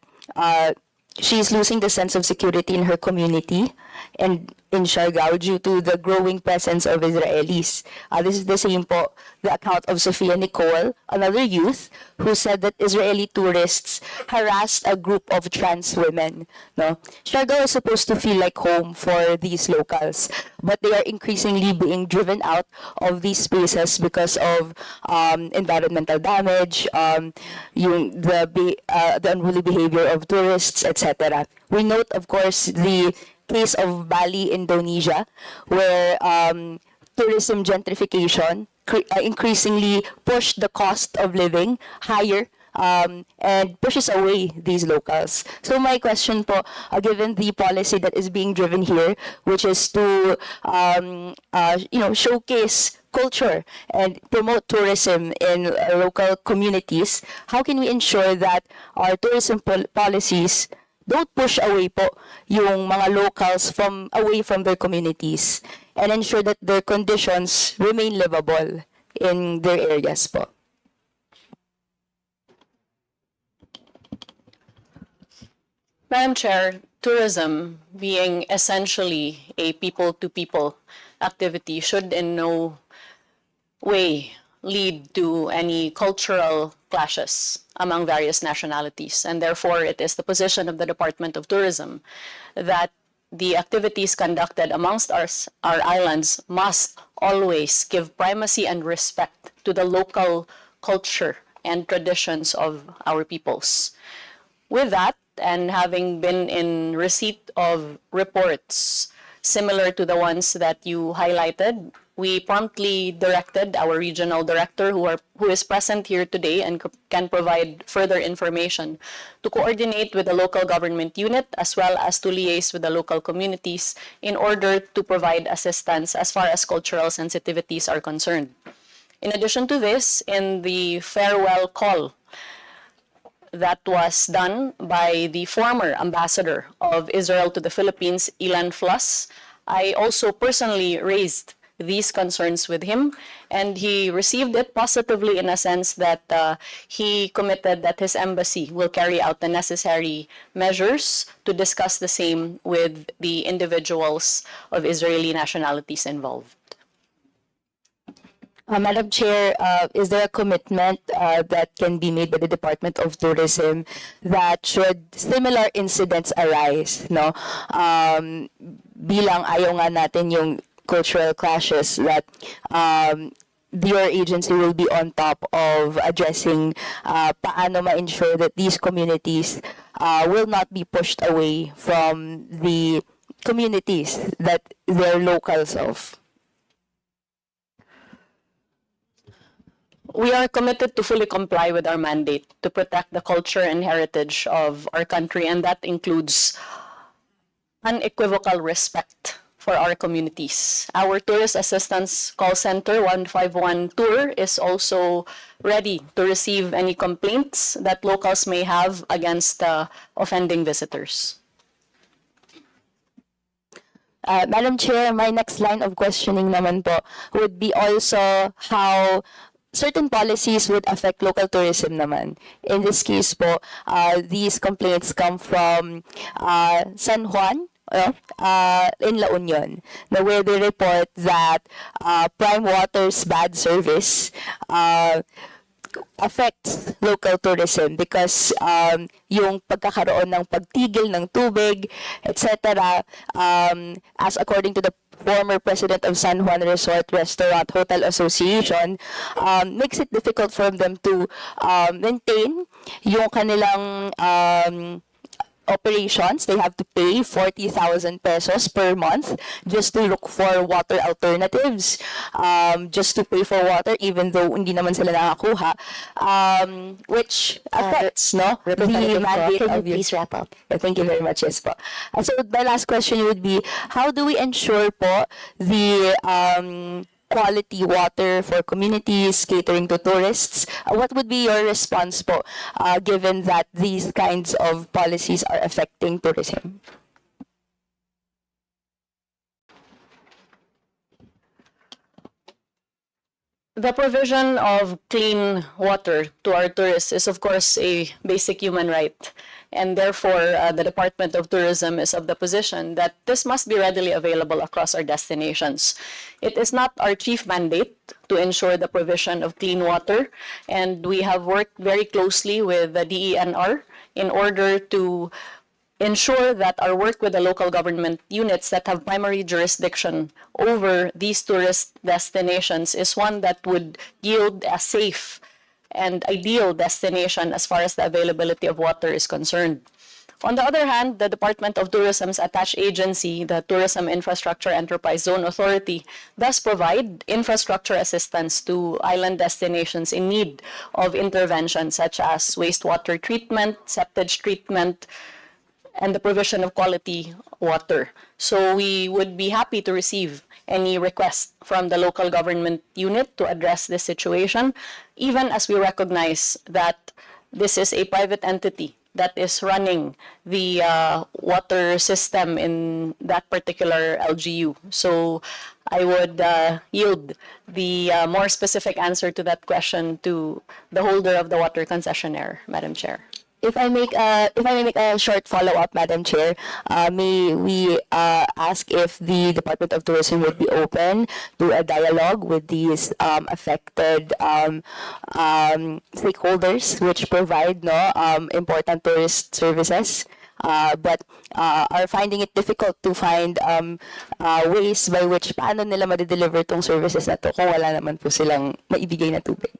she's losing the sense of security in her community and in Siargao due to the growing presence of Israelis. This is the same po, the account of Sophia Nicole, another youth, who said that Israeli tourists harassed a group of trans women. No? Siargao is supposed to feel like home for these locals, but they are increasingly being driven out of these spaces because of environmental damage, the unruly behavior of tourists, etc. We note, of course, the case of Bali, Indonesia, where tourism gentrification increasingly pushed the cost of living higher and pushes away these locals. So my question po, given the policy that is being driven here, which is to showcase culture and promote tourism in local communities, how can we ensure that our tourism policies don't push away po yung mga locals away from their communities and ensure that their conditions remain livable in their areas po? Madam Chair, tourism being essentially a people-to-people activity should in no way lead to any cultural clashes among various nationalities. And therefore, it is the position of the Department of Tourism that the activities conducted amongst our islands must always give primacy and respect to the local culture and traditions of our peoples. With that, and having been in receipt of reports similar to the ones that you highlighted, we promptly directed our regional director, who is present here today and can provide further information, to coordinate with the local government unit as well as to liaise with the local communities in order to provide assistance as far as cultural sensitivities are concerned. In addition to this, in the farewell call that was done by the former ambassador of Israel to the Philippines, Ilan Fluss, I also personally raised these concerns with him, and he received it positively in a sense that he committed that his embassy will carry out the necessary measures to discuss the same with the individuals of Israeli nationalities involved. Madam Chair, is there a commitment that can be made by the Department of Tourism that should similar incidents arise, no? Bilang ayaw nga natin yung cultural clashes, that your agency will be on top of addressing paano ma-ensure that these communities will not be pushed away from the communities that they're locals of. We are committed to fully comply with our mandate to protect the culture and heritage of our country, and that includes unequivocal respect for our communities. Our Tourist Assistance Call Center 151 Tour is also ready to receive any complaints that locals may have against offending visitors. Madam Chair, my next line of questioning naman po would be also how certain policies would affect local tourism naman. In this case po, these complaints come from San Juan, in La Union, where they report that Prime Water's bad service affects local tourism because yung pagkakaroon ng pagtigil ng tubig, etc., as according to the former president of San Juan Resort Restaurant Hotel Association, makes it difficult for them to maintain yung kanilang operations. They have to pay 40,000 pesos per month just to look for water alternatives, just to pay for water even though hindi naman sila nakakuha, which affects the mandate Can of you please wrap up? Thank you very much. Yes po. So the last question would be, how do we ensure po the quality water for communities catering to tourists? What would be your response po, given that these kinds of policies are affecting tourism? The provision of clean water to our tourists is, of course, a basic human right. And therefore, the Department of Tourism is of the position that this must be readily available across our destinations. It is not our chief mandate to ensure the provision of clean water, and we have worked very closely with the DENR in order to ensure that our work with the local government units that have primary jurisdiction over these tourist destinations is one that would yield a safe and ideal destination as far as the availability of water is concerned. On the other hand, the Department of Tourism's attached agency, the Tourism Infrastructure Enterprise Zone Authority, does provide infrastructure assistance to island destinations in need of intervention such as wastewater treatment, septage treatment, and the provision of quality water. So we would be happy to receive any request from the local government unit to address this situation, even as we recognize that this is a private entity that is running the water system in that particular LGU. So I would yield the more specific answer to that question to the holder of the water concessionaire, Madam Chair. If I may make a short follow-up, Madam Chair, may we ask if the Department of Tourism would be open to a dialogue with these affected stakeholders which provide important tourist services, but are finding it difficult to find ways by which paano nila ma-deliver tong services na to kung wala naman po silang maibigay na tubig.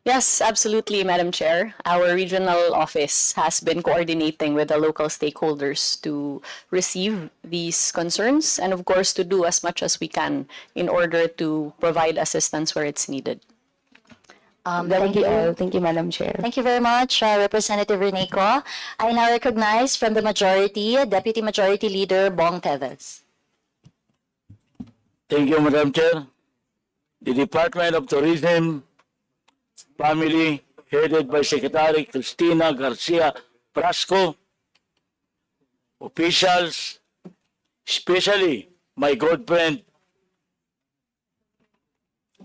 Yes, absolutely, Madam Chair. Our regional office has been coordinating with the local stakeholders to receive these concerns and, of course, to do as much as we can in order to provide assistance where it's needed. That would Thank be all. you. Thank you, Madam Chair. Thank you very much, Representative Reneco. I now recognize from the majority, Deputy Majority Leader Bong Teves. Thank you, Madam Chair. The Department of Tourism Family, headed by Secretary Cristina Garcia Frasco, officials, especially my good friend,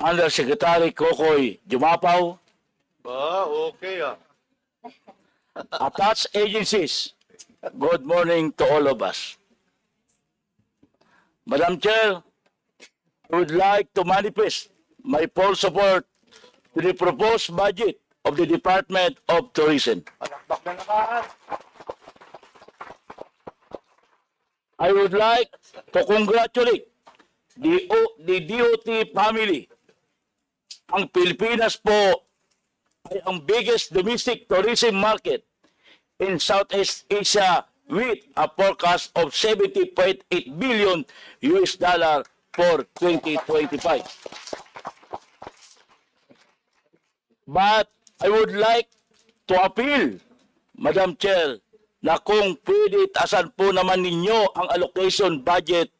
Undersecretary Kokoy Jumapaw, Okay. attached agencies, good morning to all of us. Madam Chair, I would like to manifest my full support to the proposed budget of the Department of Tourism. I would like to congratulate the DOT family. Ang Pilipinas po ay ang biggest domestic tourism market in Southeast Asia with a forecast of $70.8 billion for 2025. But I would like to appeal, Madam Chair, na kung pwede tasan po naman ninyo ang allocation budget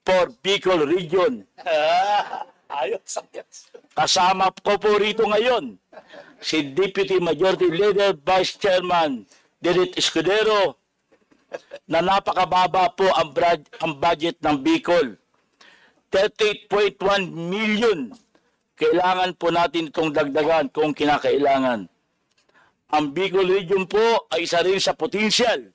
for Bicol Region. Ayos. Kasama ko po rito ngayon si Deputy Majority Leader Vice Chairman Dirit Escudero na napakababa po ang budget ng Bicol. 38.1 million. Kailangan po natin itong dagdagan kung kinakailangan. Ang Bicol Region po ay isa rin sa potential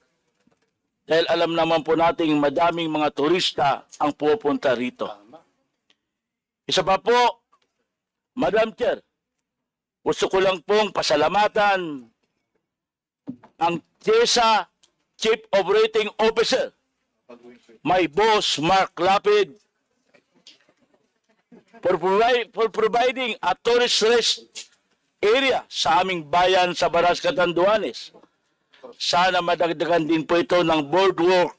dahil alam naman po nating madaming mga turista ang pupunta rito. Isa pa po, Madam Chair, gusto ko lang pong pasalamatan ang TESA Chief Operating Officer, my boss Mark Lapid, for providing a tourist rest area sa aming bayan sa Baras Catanduanes. Sana madagdagan din po ito ng boardwalk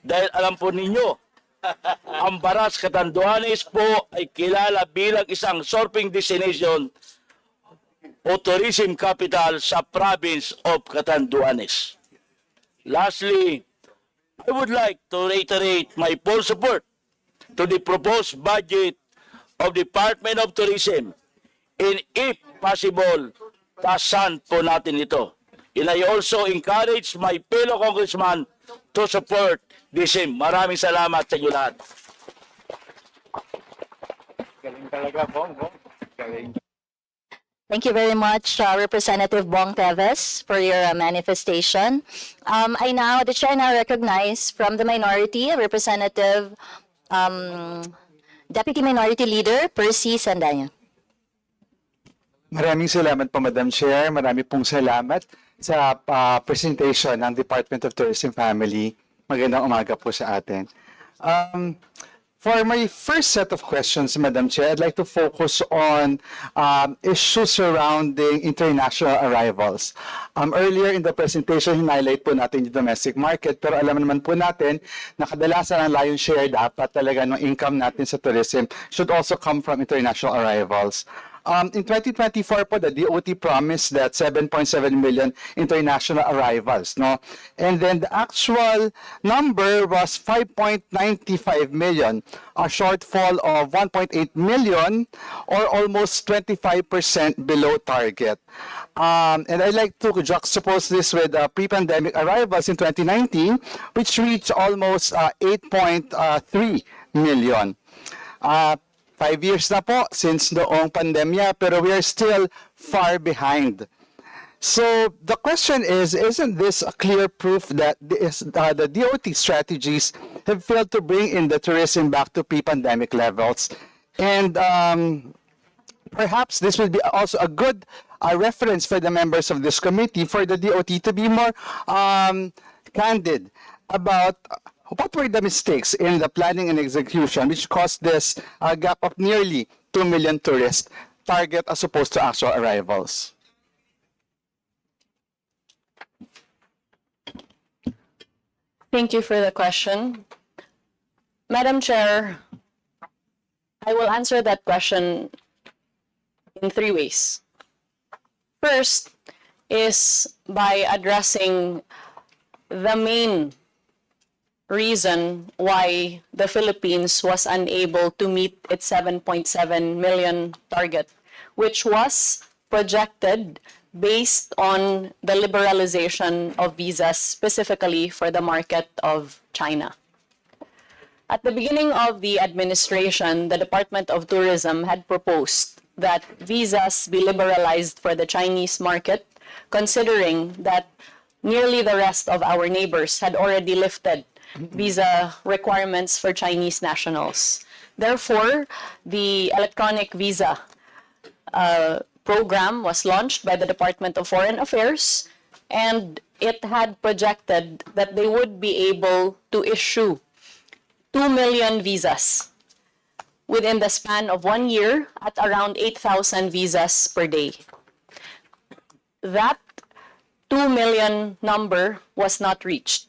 dahil alam po ninyo, ang Baras Catanduanes po ay kilala bilang isang surfing destination o tourism capital sa province of Catanduanes. Lastly, I would like to reiterate my full support to the proposed budget of Department of Tourism and if possible, tasan po natin ito. And I also encourage my fellow congressman to support the same. Maraming salamat sa inyo lahat. Galing talaga, Bong. Galing. Thank you very much, Representative Bong Teves, for your manifestation. The chair now recognize from the minority, Representative Deputy Minority Leader Percy Sandanya. Maraming salamat po, Madam Chair. Marami pong salamat sa presentation ng Department of Tourism Family. Magandang umaga po sa atin. For my first set of questions, Madam Chair, I'd like to focus on issues surrounding international arrivals. Earlier in the presentation, highlight po natin yung domestic market, pero alam naman po natin na kadalasan ang lion's share dapat talaga ng income natin sa tourism should also come from international arrivals. In 2024 po, the DOT promised that 7.7 million international arrivals, no? And then the actual number was 5.95 million, a shortfall of 1.8 million or almost 25% below target. And I'd like to juxtapose this with pre-pandemic arrivals in 2019, which reached almost 8.3 million. 5 years na po since noong pandemya, pero we are still far behind. So the question is, isn't this a clear proof that the DOT strategies have failed to bring in the tourism back to pre-pandemic levels? And perhaps this will be also a good reference for the members of this committee for the DOT to be more candid about what were the mistakes in the planning and execution which caused this gap of nearly 2 million tourists target as opposed to actual arrivals? Thank you for the question. Madam Chair, I will answer that question in three ways. First is by addressing the main reason why the Philippines was unable to meet its 7.7 million target, which was projected based on the liberalization of visas specifically for the market of China. At the beginning of the administration, the Department of Tourism had proposed that visas be liberalized for the Chinese market, considering that nearly the rest of our neighbors had already lifted visa requirements for Chinese nationals. Therefore, the electronic visa program was launched by the Department of Foreign Affairs, and it had projected that they would be able to issue 2 million visas within the span of 1 year at around 8,000 visas per day. That 2 million number was not reached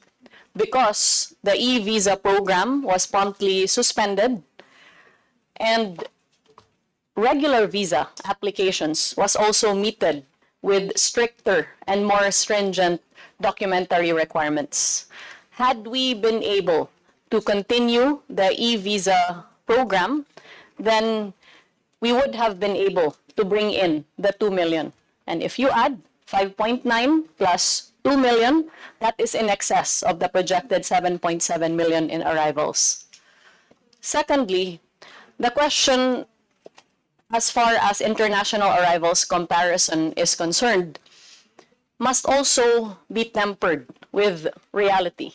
because the e-visa program was promptly suspended and regular visa applications was also meted with stricter and more stringent documentary requirements. Had we been able to continue the e-visa program, then we would have been able to bring in the 2 million. And if you add 5.9 plus 2 million, that is in excess of the projected 7.7 million in arrivals. Secondly, the question as far as international arrivals comparison is concerned must also be tempered with reality.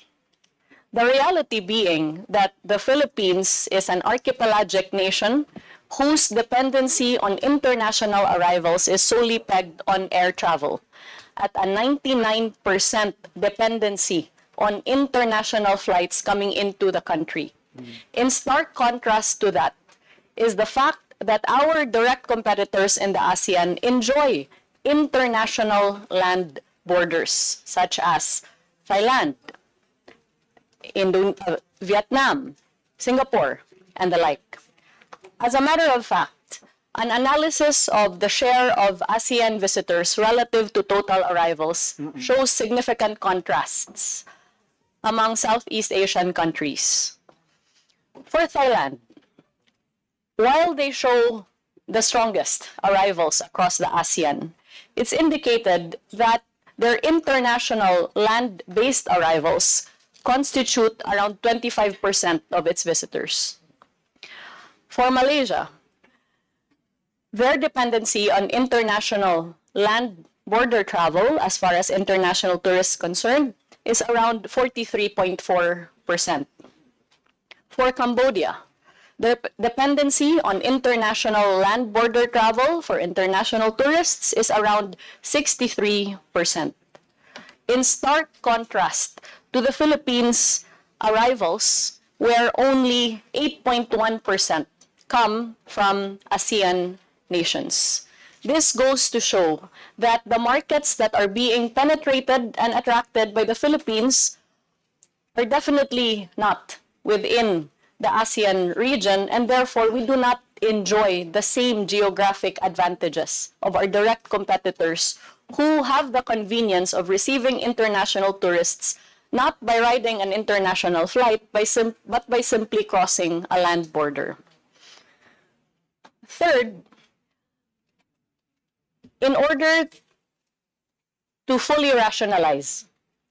The reality being that the Philippines is an archipelagic nation whose dependency on international arrivals is solely pegged on air travel, at a 99% dependency on international flights coming into the country. In stark contrast to that is the fact that our direct competitors in the ASEAN enjoy international land borders, such as Thailand, Vietnam, Singapore, and the like. As a matter of fact, an analysis of the share of ASEAN visitors relative to total arrivals shows significant contrasts among Southeast Asian countries. For Thailand, while they show the strongest arrivals across the ASEAN, it's indicated that their international land-based arrivals constitute around 25% of its visitors. For Malaysia, their dependency on international land border travel, as far as international tourists concerned, is around 43.4%. For Cambodia, their dependency on international land border travel for international tourists is around 63%. In stark contrast to the Philippines' arrivals, where only 8.1% come from ASEAN nations. This goes to show that the markets that are being penetrated and attracted by the Philippines are definitely not within the ASEAN region, and therefore we do not enjoy the same geographic advantages of our direct competitors who have the convenience of receiving international tourists not by riding an international flight, but by simply crossing a land border. Third, in order to fully rationalize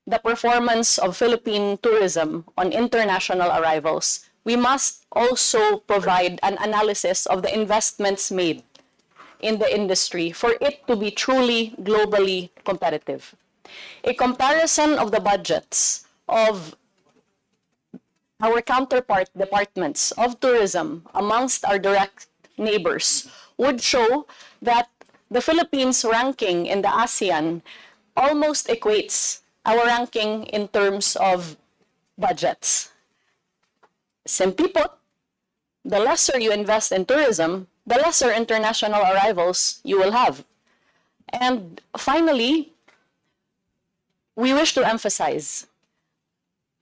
the performance of Philippine tourism on international arrivals, we must also provide an analysis of the investments made in the industry for it to be truly globally competitive. A comparison of the budgets of our counterpart departments of tourism amongst our direct neighbors would show that the Philippines' ranking in the ASEAN almost equates our ranking in terms of budgets. Simply put, the lesser you invest in tourism, the lesser international arrivals you will have. And finally, we wish to emphasize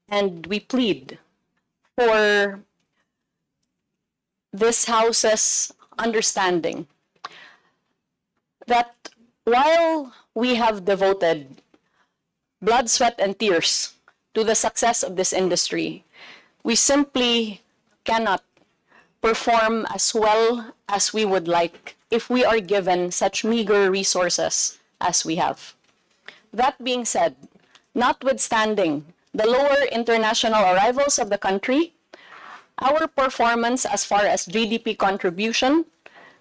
and we plead for this House's understanding that while we have devoted blood, sweat, and tears to the success of this industry, we simply cannot perform as well as we would like if we are given such meager resources as we have. That being said, notwithstanding the lower international arrivals of the country, our performance as far as GDP contribution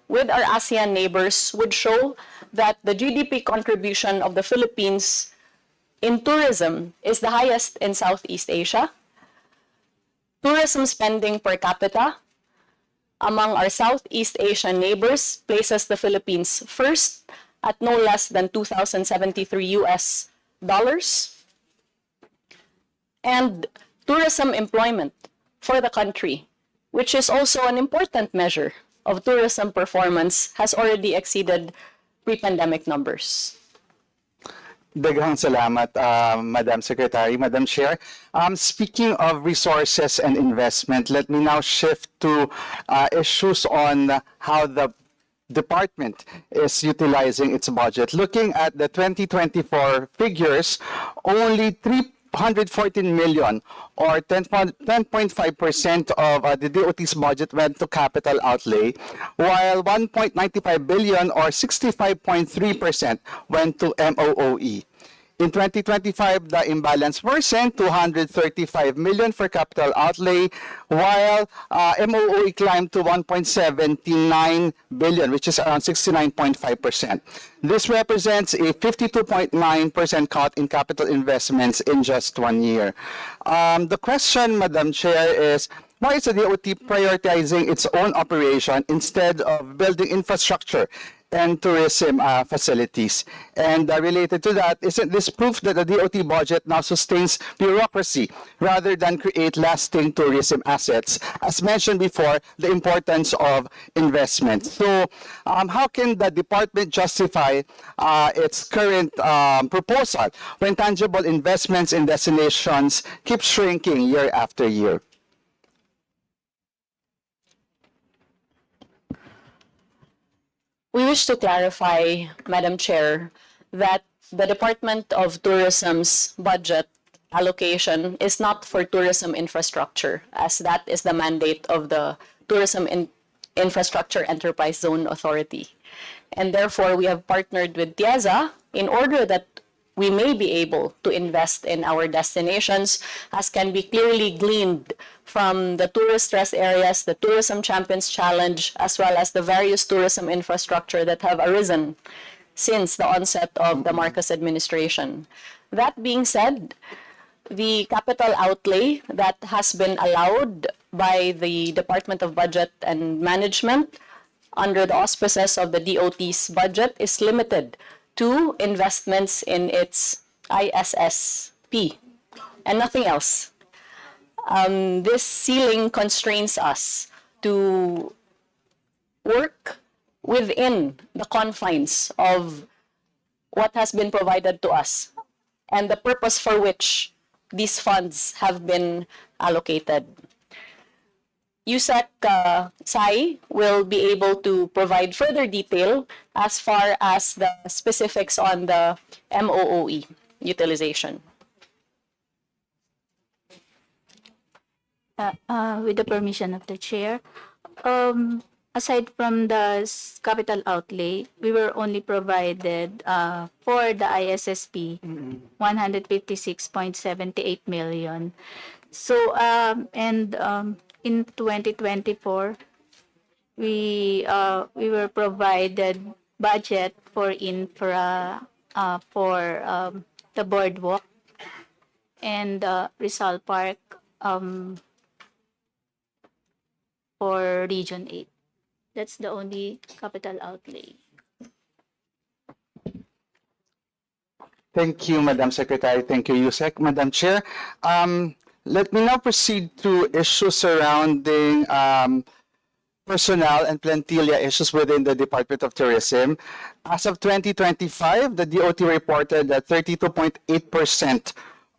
with our ASEAN neighbors would show that the GDP contribution of the Philippines in tourism is the highest in Southeast Asia. Tourism spending per capita among our Southeast Asian neighbors places the Philippines first at no less than $2,073 US. And tourism employment for the country, which is also an important measure of tourism performance, has already exceeded pre-pandemic numbers. Daghang salamat, Madam Secretary, Madam Chair. Speaking of resources and investment, let me now shift to issues on how the department is utilizing its budget. Looking at the 2024 figures, only 314 million or 10.5% of the DOT's budget went to capital outlay, while 1.95 billion or 65.3% went to MOOE. In 2025, the imbalance worsened, 235 million for capital outlay, while MOOE climbed to 1.79 billion, which is around 69.5%. This represents a 52.9% cut in capital investments in just 1 year. The question, Madam Chair, is why is the DOT prioritizing its own operation instead of building infrastructure and tourism facilities? And related to that, isn't this proof that the DOT budget now sustains bureaucracy rather than create lasting tourism assets? As mentioned before, the importance of investment. So how can the department justify its current proposal when tangible investments in destinations keep shrinking year after year? We wish to clarify, Madam Chair, that the Department of Tourism's budget allocation is not for tourism infrastructure, as that is the mandate of the Tourism Infrastructure Enterprise Zone Authority. And therefore, we have partnered with TIEZA in order that we may be able to invest in our destinations, as can be clearly gleaned from the tourist stress areas, the Tourism Champions Challenge, as well as the various tourism infrastructure that have arisen since the onset of the Marcos administration. That being said, the capital outlay that has been allowed by the Department of Budget and Management under the auspices of the DOT's budget is limited to investments in its ISSP and nothing else. This ceiling constrains us to work within the confines of what has been provided to us and the purpose for which these funds have been allocated. USEC Sai will be able to provide further detail as far as the specifics on the MOOE utilization. With the permission of the chair, aside from the capital outlay, we were only provided for the ISSP 156.78 million. So in 2024, we were provided budget for infra for the boardwalk and Rizal Park for Region 8. That's the only capital outlay. Thank you, Madam Secretary. Thank you, USEC. Madam Chair, let me now proceed to issues surrounding personnel and plantilla issues within the Department of Tourism. As of 2025, the DOT reported that 32.8%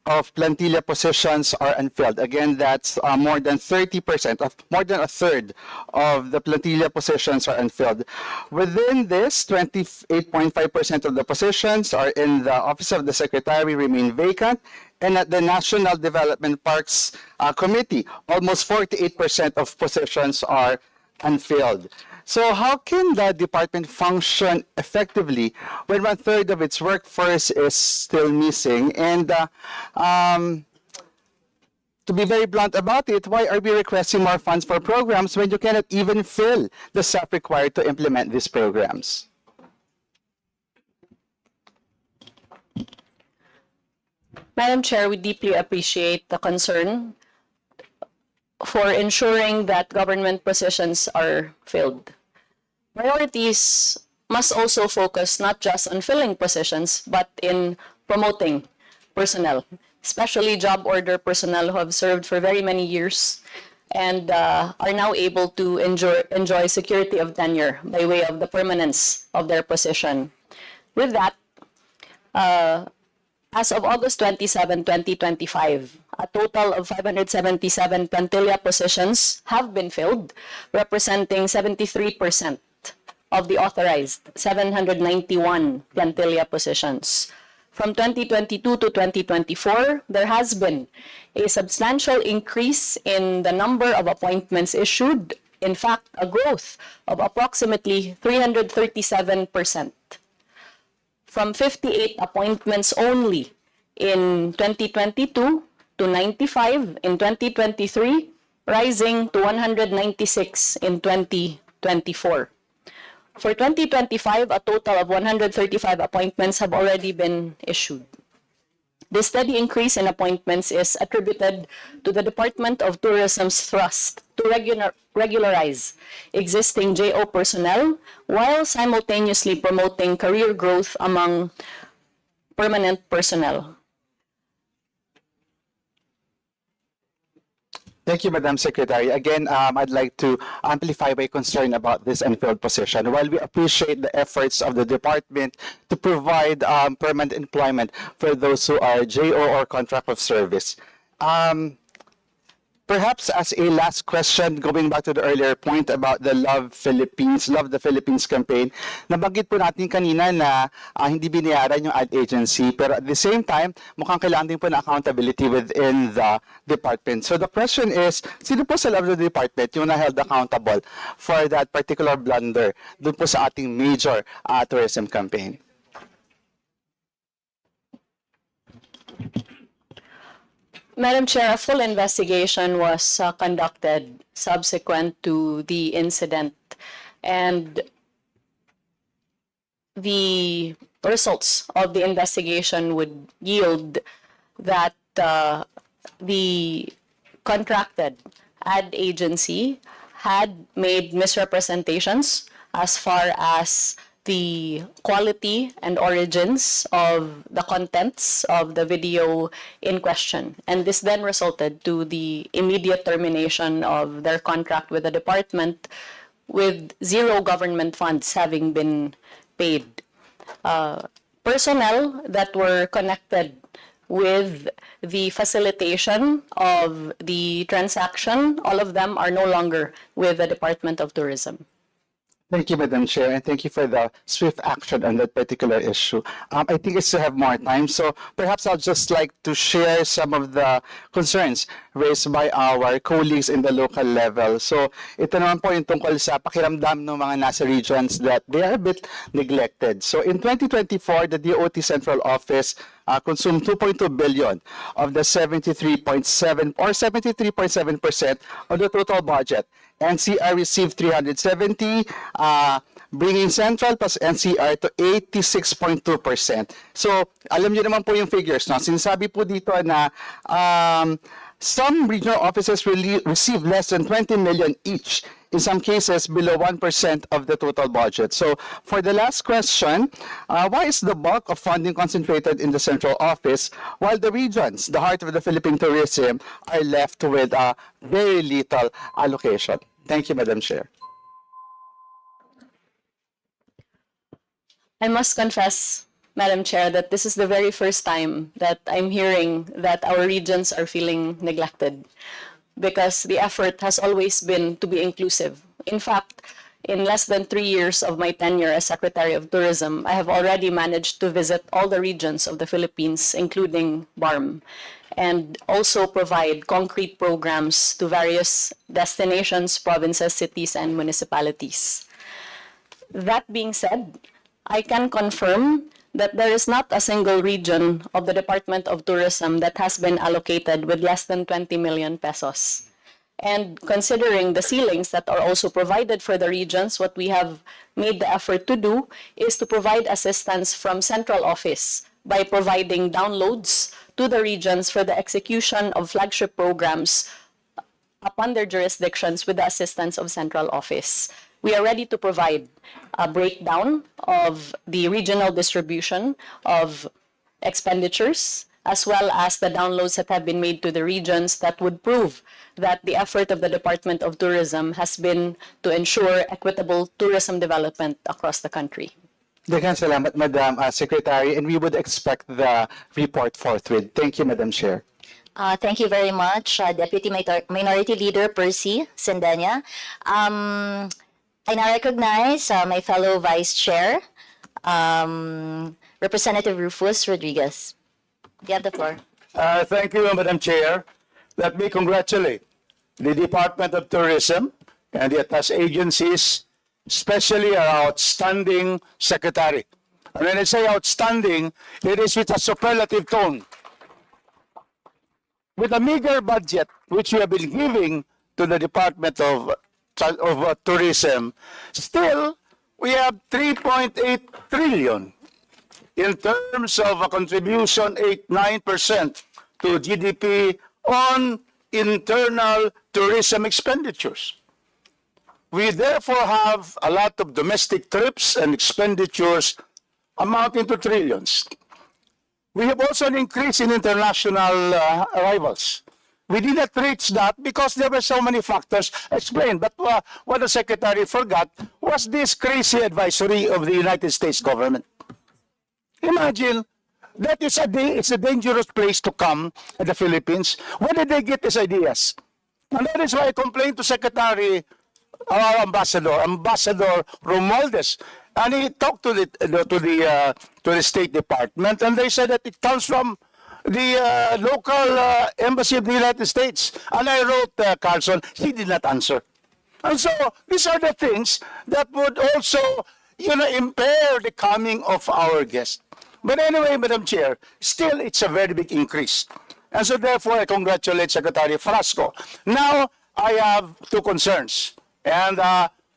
of plantilla positions are unfilled. Again, that's more than 30% of more than a third of the plantilla positions are unfilled. Within this, 28.5% of the positions are in the Office of the Secretary remain vacant, and at the National Development Parks Committee, almost 48% of positions are unfilled. So how can the department function effectively when one-third of its workforce is still missing? And to be very blunt about it, why are we requesting more funds for programs when you cannot even fill the staff required to implement these programs? Madam Chair, we deeply appreciate the concern for ensuring that government positions are filled. Priorities must also focus not just on filling positions, but in promoting personnel, especially job order personnel who have served for very many years and are now able to enjoy security of tenure by way of the permanence of their position. With that, as of August 27, 2025, a total of 577 plantilla positions have been filled, representing 73% of the authorized 791 plantilla positions. From 2022 to 2024, there has been a substantial increase in the number of appointments issued. In fact, a growth of approximately 337%. From 58 appointments only in 2022 to 95 in 2023, rising to 196 in 2024. For 2025, a total of 135 appointments have already been issued. This steady increase in appointments is attributed to the Department of Tourism's thrust to regularize existing JO personnel while simultaneously promoting career growth among permanent personnel. Thank you, Madam Secretary. Again, I'd like to amplify my concern about this unfilled position. While we appreciate the efforts of the department to provide permanent employment for those who are JO or contract of service, perhaps as a last question, going back to the earlier point about the Love the Philippines campaign, nabanggit po natin kanina na hindi binayaran yung ad agency, pero at the same time, mukhang kailangan din po na accountability within the department. So the question is, sino po sa loob ng department yung na-held accountable for that particular blunder doon po sa ating major tourism campaign? Madam Chair, a full investigation was conducted subsequent to the incident, and the results of the investigation would yield that the contracted ad agency had made misrepresentations as far as the quality and origins of the contents of the video in question. And this then resulted to the immediate termination of their contract with the department, with zero government funds having been paid. Personnel that were connected with the facilitation of the transaction, all of them are no longer with the Department of Tourism. Thank you, Madam Chair, and thank you for the swift action on that particular issue. I think I still have more time, so perhaps I'll just like to share some of the concerns raised by our colleagues in the local level. So ito naman po yung tungkol sa pakiramdam ng mga nasa regions that they are a bit neglected. So in 2024, the DOT Central Office consumed 2.2 billion of the 73.7% of the total budget. NCR received 370, bringing Central plus NCR to 86.2%. So, alam niyo naman po yung figures, no? Sinasabi po dito na some regional offices receive less than 20 million each, in some cases below 1% of the total budget. So, for the last question, why is the bulk of funding concentrated in the central office, while the regions, the heart of the Philippine tourism, are left with very little allocation? Thank you, Madam Chair. I must confess, Madam Chair, that this is the very first time that I'm hearing that our regions are feeling neglected, because the effort has always been to be inclusive. In fact, in less than 3 years of my tenure as Secretary of Tourism, I have already managed to visit all the regions of the Philippines, including BARM, and also provide concrete programs to various destinations, provinces, cities, and municipalities. That being said, I can confirm that there is not a single region of the Department of Tourism that has been allocated with less than 20 million pesos. And considering the ceilings that are also provided for the regions, what we have made the effort to do is to provide assistance from central office by providing downloads to the regions for the execution of flagship programs upon their jurisdictions with the assistance of central office. We are ready to provide a breakdown of the regional distribution of expenditures, as well as the downloads that have been made to the regions that would prove that the effort of the Department of Tourism has been to ensure equitable tourism development across the country. Daghang salamat, Madam Secretary, and we would expect the report forthwith. Thank you, Madam Chair. Thank you very much, Deputy Minority Leader Percy Sendanya. I now recognize my fellow Vice Chair, Representative Rufus Rodriguez. You have the floor. Thank you, Madam Chair. Let me congratulate the Department of Tourism and the attached agencies, especially our outstanding secretary. And when I say outstanding, it is with a superlative tone. With a meager budget, which we have been giving to the Department of Tourism, still we have 3.8 trillion in terms of a contribution, 8-9% to GDP on internal tourism expenditures. We therefore have a lot of domestic trips and expenditures amounting to trillions. We have also an increase in international arrivals. We did not reach that because there were so many factors explained. But what the Secretary forgot was this crazy advisory of the United States government. Imagine that it's a dangerous place to come in the Philippines. Where did they get these ideas? And that is why I complained to Secretary, our Ambassador Romualdez, and he talked to the State Department, and they said that it comes from the local embassy of the United States. And I wrote Carlson, he did not answer. And so these are the things that would also, impair the coming of our guests. But anyway, Madam Chair, still it's a very big increase. And so therefore, I congratulate Secretary Frasco. Now, I have two concerns. And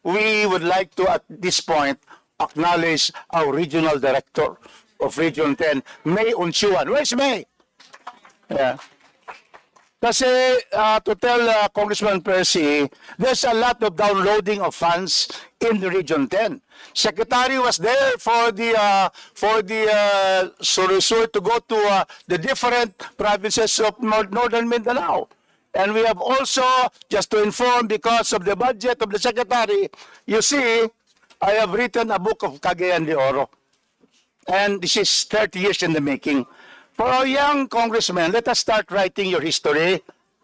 we would like to, at this point, acknowledge our regional director of Region 10, May Unchuan. Where's May? Yeah. Kasi to tell Congressman Percy, there's a lot of downloading of funds in the Region 10. Secretary was there for the resort to go to the different provinces of Northern Mindanao. And we have also, just to inform, because of the budget of the Secretary, you see, I have written a book of Cagayan de Oro. And this is 30 years in the making. For our young congressmen, let us start writing your history.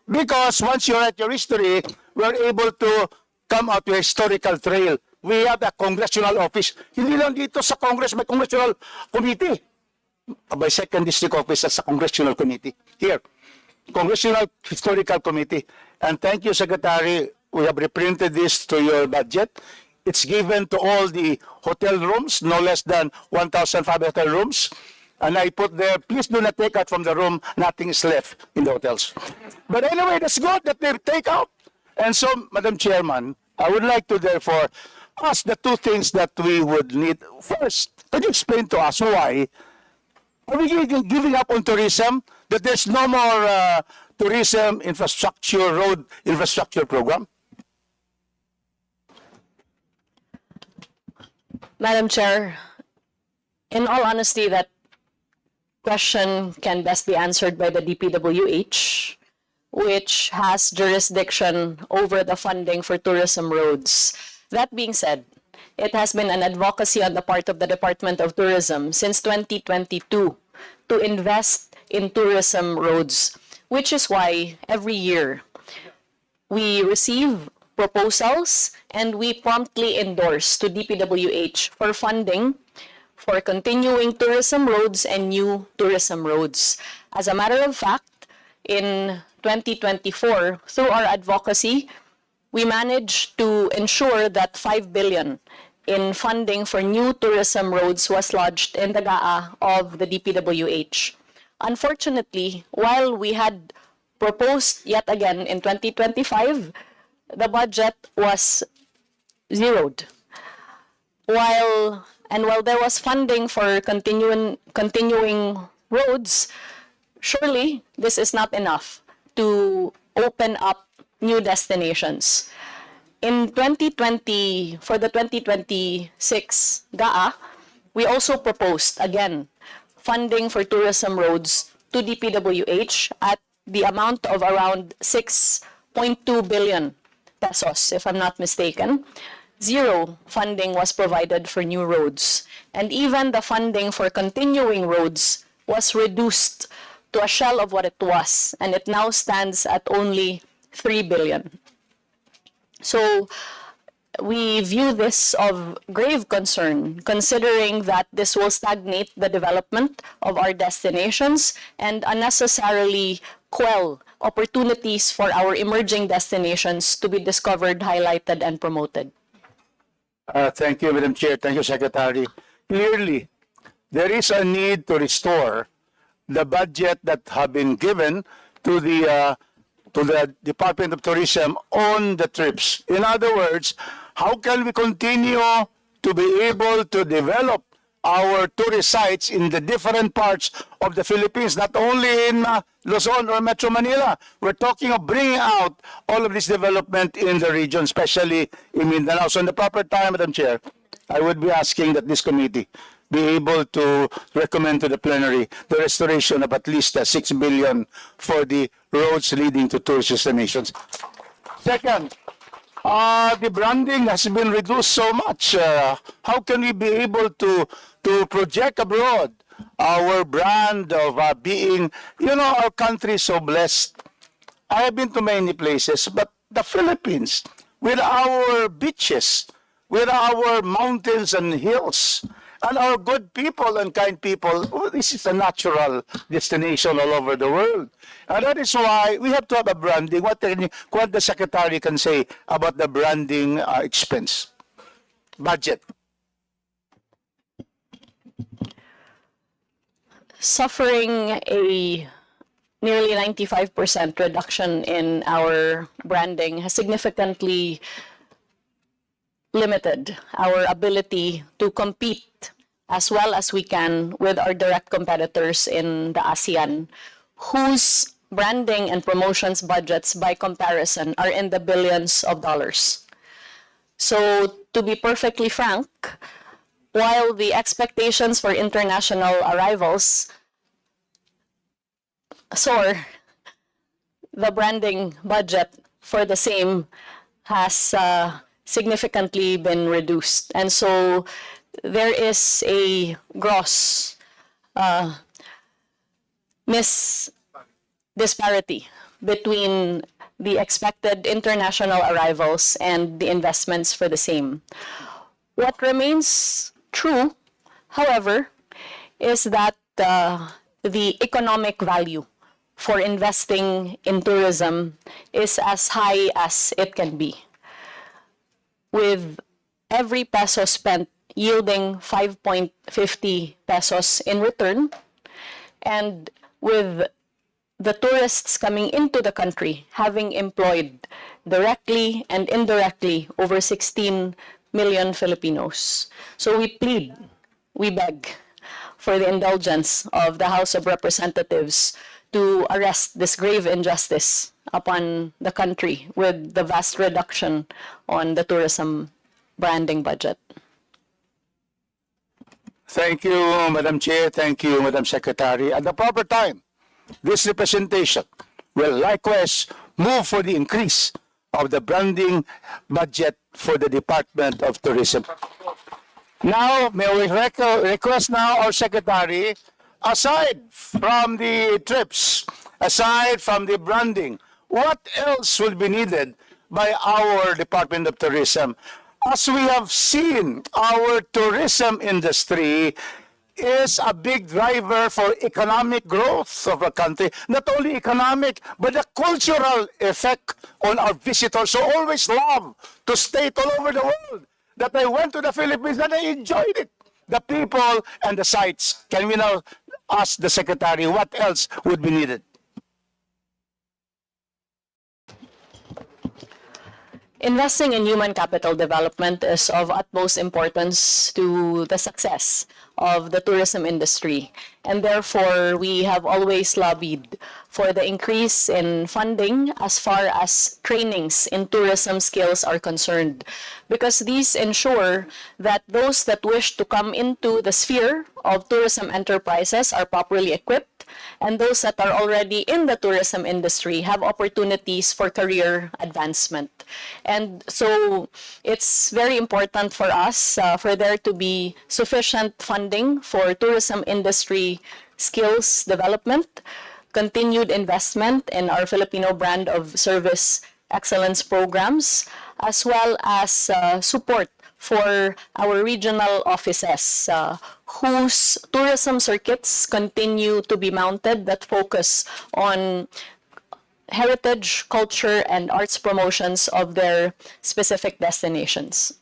Because once you write your history, we're able to come out with a historical trail. We have a congressional office. Hindi lang dito sa Congress, may congressional committee. By second district office, that's a congressional committee. Here, Congressional Historical Committee. And thank you, Secretary. We have reprinted this to your budget. It's given to all the hotel rooms, no less than 1,500 hotel rooms. And I put there, please do not take out from the room, nothing is left in the hotels. But anyway, that's good that they take out. And so, Madam Chairman, I would like to therefore ask the two things that we would need. First, could you explain to us why are we giving up on tourism, that there's no more tourism infrastructure, road infrastructure program? Madam Chair, in all honesty, that question can best be answered by the DPWH, which has jurisdiction over the funding for tourism roads. That being said, it has been an advocacy on the part of the Department of Tourism since 2022 to invest in tourism roads, which is why every year we receive proposals and we promptly endorse to DPWH for funding for continuing tourism roads and new tourism roads. As a matter of fact, in 2024, through our advocacy, we managed to ensure that 5 billion in funding for new tourism roads was lodged in the GAA of the DPWH. Unfortunately, while we had proposed yet again in 2025, the budget was zeroed. While there was funding for continuing roads, surely this is not enough to open up new destinations. In 2020, for the 2026 GAA, we also proposed, again, funding for tourism roads to DPWH at the amount of around 6.2 billion pesos, if I'm not mistaken. Zero funding was provided for new roads. And even the funding for continuing roads was reduced to a shell of what it was, and it now stands at only 3 billion. So we view this of grave concern, considering that this will stagnate the development of our destinations and unnecessarily quell opportunities for our emerging destinations to be discovered, highlighted, and promoted. Thank you, Madam Chair. Thank you, Secretary. Clearly, there is a need to restore the budget that have been given to the Department of Tourism on the trips. In other words, how can we continue to be able to develop our tourist sites in the different parts of the Philippines, not only in Luzon or Metro Manila? We're talking of bringing out all of this development in the region, especially in Mindanao. So in the proper time, Madam Chair, I would be asking that this committee be able to recommend to the plenary the restoration of at least 6 billion for the roads leading to tourist destinations. Second, the branding has been reduced so much. How can we be able to project abroad our brand of being, our country is so blessed. I have been to many places, but the Philippines, with our beaches, with our mountains and hills, and our good people and kind people, this is a natural destination all over the world. And that is why we have to have a branding. What the Secretary can say about the branding expense budget? Suffering a nearly 95% reduction in our branding has significantly limited our ability to compete as well as we can with our direct competitors in the ASEAN, whose branding and promotions budgets by comparison are in the billions of dollars. So to be perfectly frank, while the expectations for international arrivals soar, the branding budget for the same has significantly been reduced. And so there is a gross disparity between the expected international arrivals and the investments for the same. What remains true, however, is that the economic value for investing in tourism is as high as it can be, with every peso spent yielding 5.50 pesos in return, and with the tourists coming into the country having employed directly and indirectly over 16 million Filipinos. So we plead, we beg for the indulgence of the House of Representatives to arrest this grave injustice upon the country with the vast reduction on the tourism branding budget. Thank you, Madam Chair. Thank you, Madam Secretary. At the proper time, this representation will likewise move for the increase of the branding budget for the Department of Tourism. Now, may we request now our secretary, aside from the trips, aside from the branding, what else will be needed by our Department of Tourism? As we have seen, our tourism industry is a big driver for economic growth of a country. Not only economic, but the cultural effect on our visitors who always love to stay all over the world. That I went to the Philippines and I enjoyed it. The people and the sites. Can we now ask the secretary what else would be needed? Investing in human capital development is of utmost importance to the success of the tourism industry. And therefore, we have always lobbied for the increase in funding as far as trainings in tourism skills are concerned, because these ensure that those that wish to come into the sphere of tourism enterprises are properly equipped, and those that are already in the tourism industry have opportunities for career advancement. And so it's very important for us for there to be sufficient funding for tourism industry skills development, continued investment in our Filipino brand of service excellence programs, as well as support for our regional offices whose tourism circuits continue to be mounted that focus on heritage, culture, and arts promotions of their specific destinations.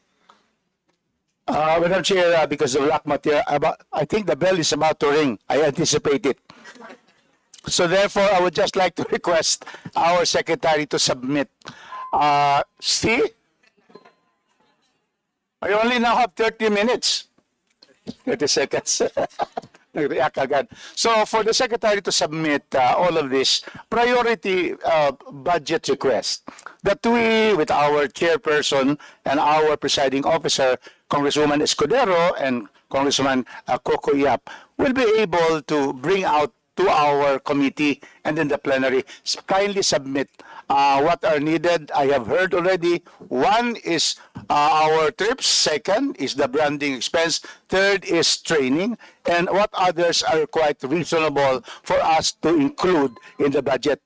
Madam Chair, because of lack material, I think the bell is about to ring. I anticipate it. So therefore, I would just like to request our secretary to submit. Steve? I only now have 30 minutes. 30 seconds. Nag-react agad. So for the secretary to submit all of this priority budget request that we, with our chairperson and our presiding officer, Congresswoman Escudero and Congressman Coco Yap, will be able to bring out to our committee and then the plenary. Kindly submit what are needed. I have heard already. One is our trips. Second is the branding expense. Third is training. And what others are quite reasonable for us to include in the budget.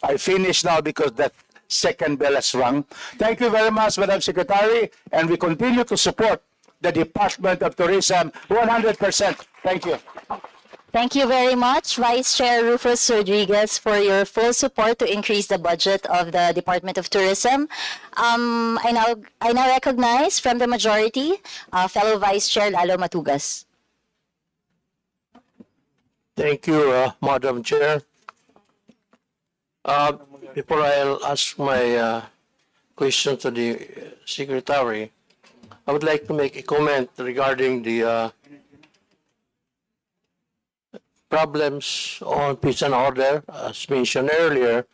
I finish now because that second bell has rung. Thank you very much, Madam Secretary. And we continue to support the Department of Tourism 100%. Thank you. Thank you very much, Vice Chair Rufus Rodriguez, for your full support to increase the budget of the Department of Tourism. I now recognize from the majority, fellow Vice Chair Lalo Matugas. Thank you, Madam Chair. Before I'll ask my question to the Secretary, I would like to make a comment regarding the problems on peace and order, as mentioned earlier,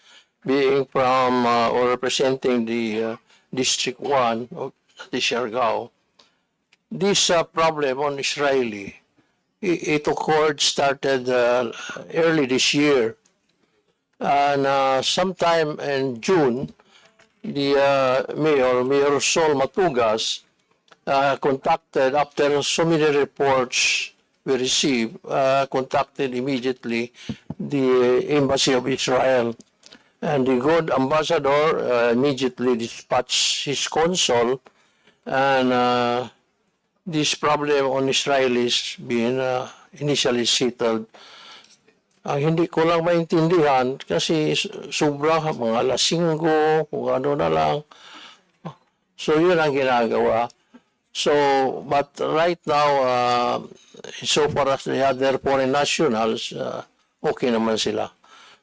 being from or representing the District 1 of the Siargao. This problem on Israeli, it started early this year. And sometime in June, the Mayor Sol Matugas, contacted, after so many reports we received, contacted immediately the Embassy of Israel. And the good ambassador immediately dispatched his consul, and this problem on Israel is being initially settled. Hindi ko lang maintindihan kasi sobra mga lasinggo, kung ano na lang. So yun ang ginagawa. So, but right now, so far as the other foreign nationals, okay naman sila.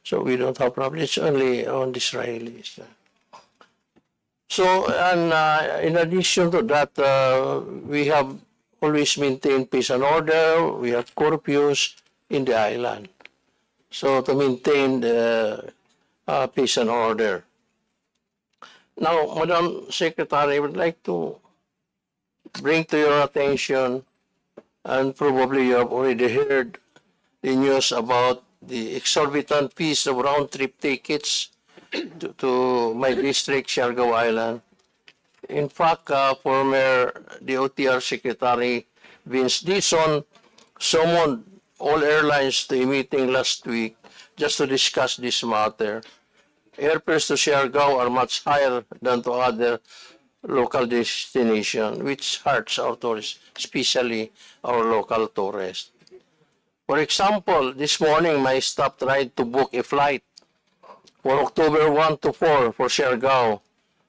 So we don't have problem. It's only on the Israelis. So, and in addition to that, we have always maintained peace and order. We have curfews in the island. So to maintain the peace and order. Now, Madam Secretary, I would like to bring to your attention, and probably you have already heard the news about the exorbitant fees of round-trip tickets to my district, Siargao Island. In fact, former DOTR Secretary Vince Dison summoned all airlines to a meeting last week just to discuss this matter. Airfares to Siargao are much higher than to other local destinations, which hurts our tourists, especially our local tourists. For example, this morning my staff tried to book a flight for October 1 to 4 for Siargao,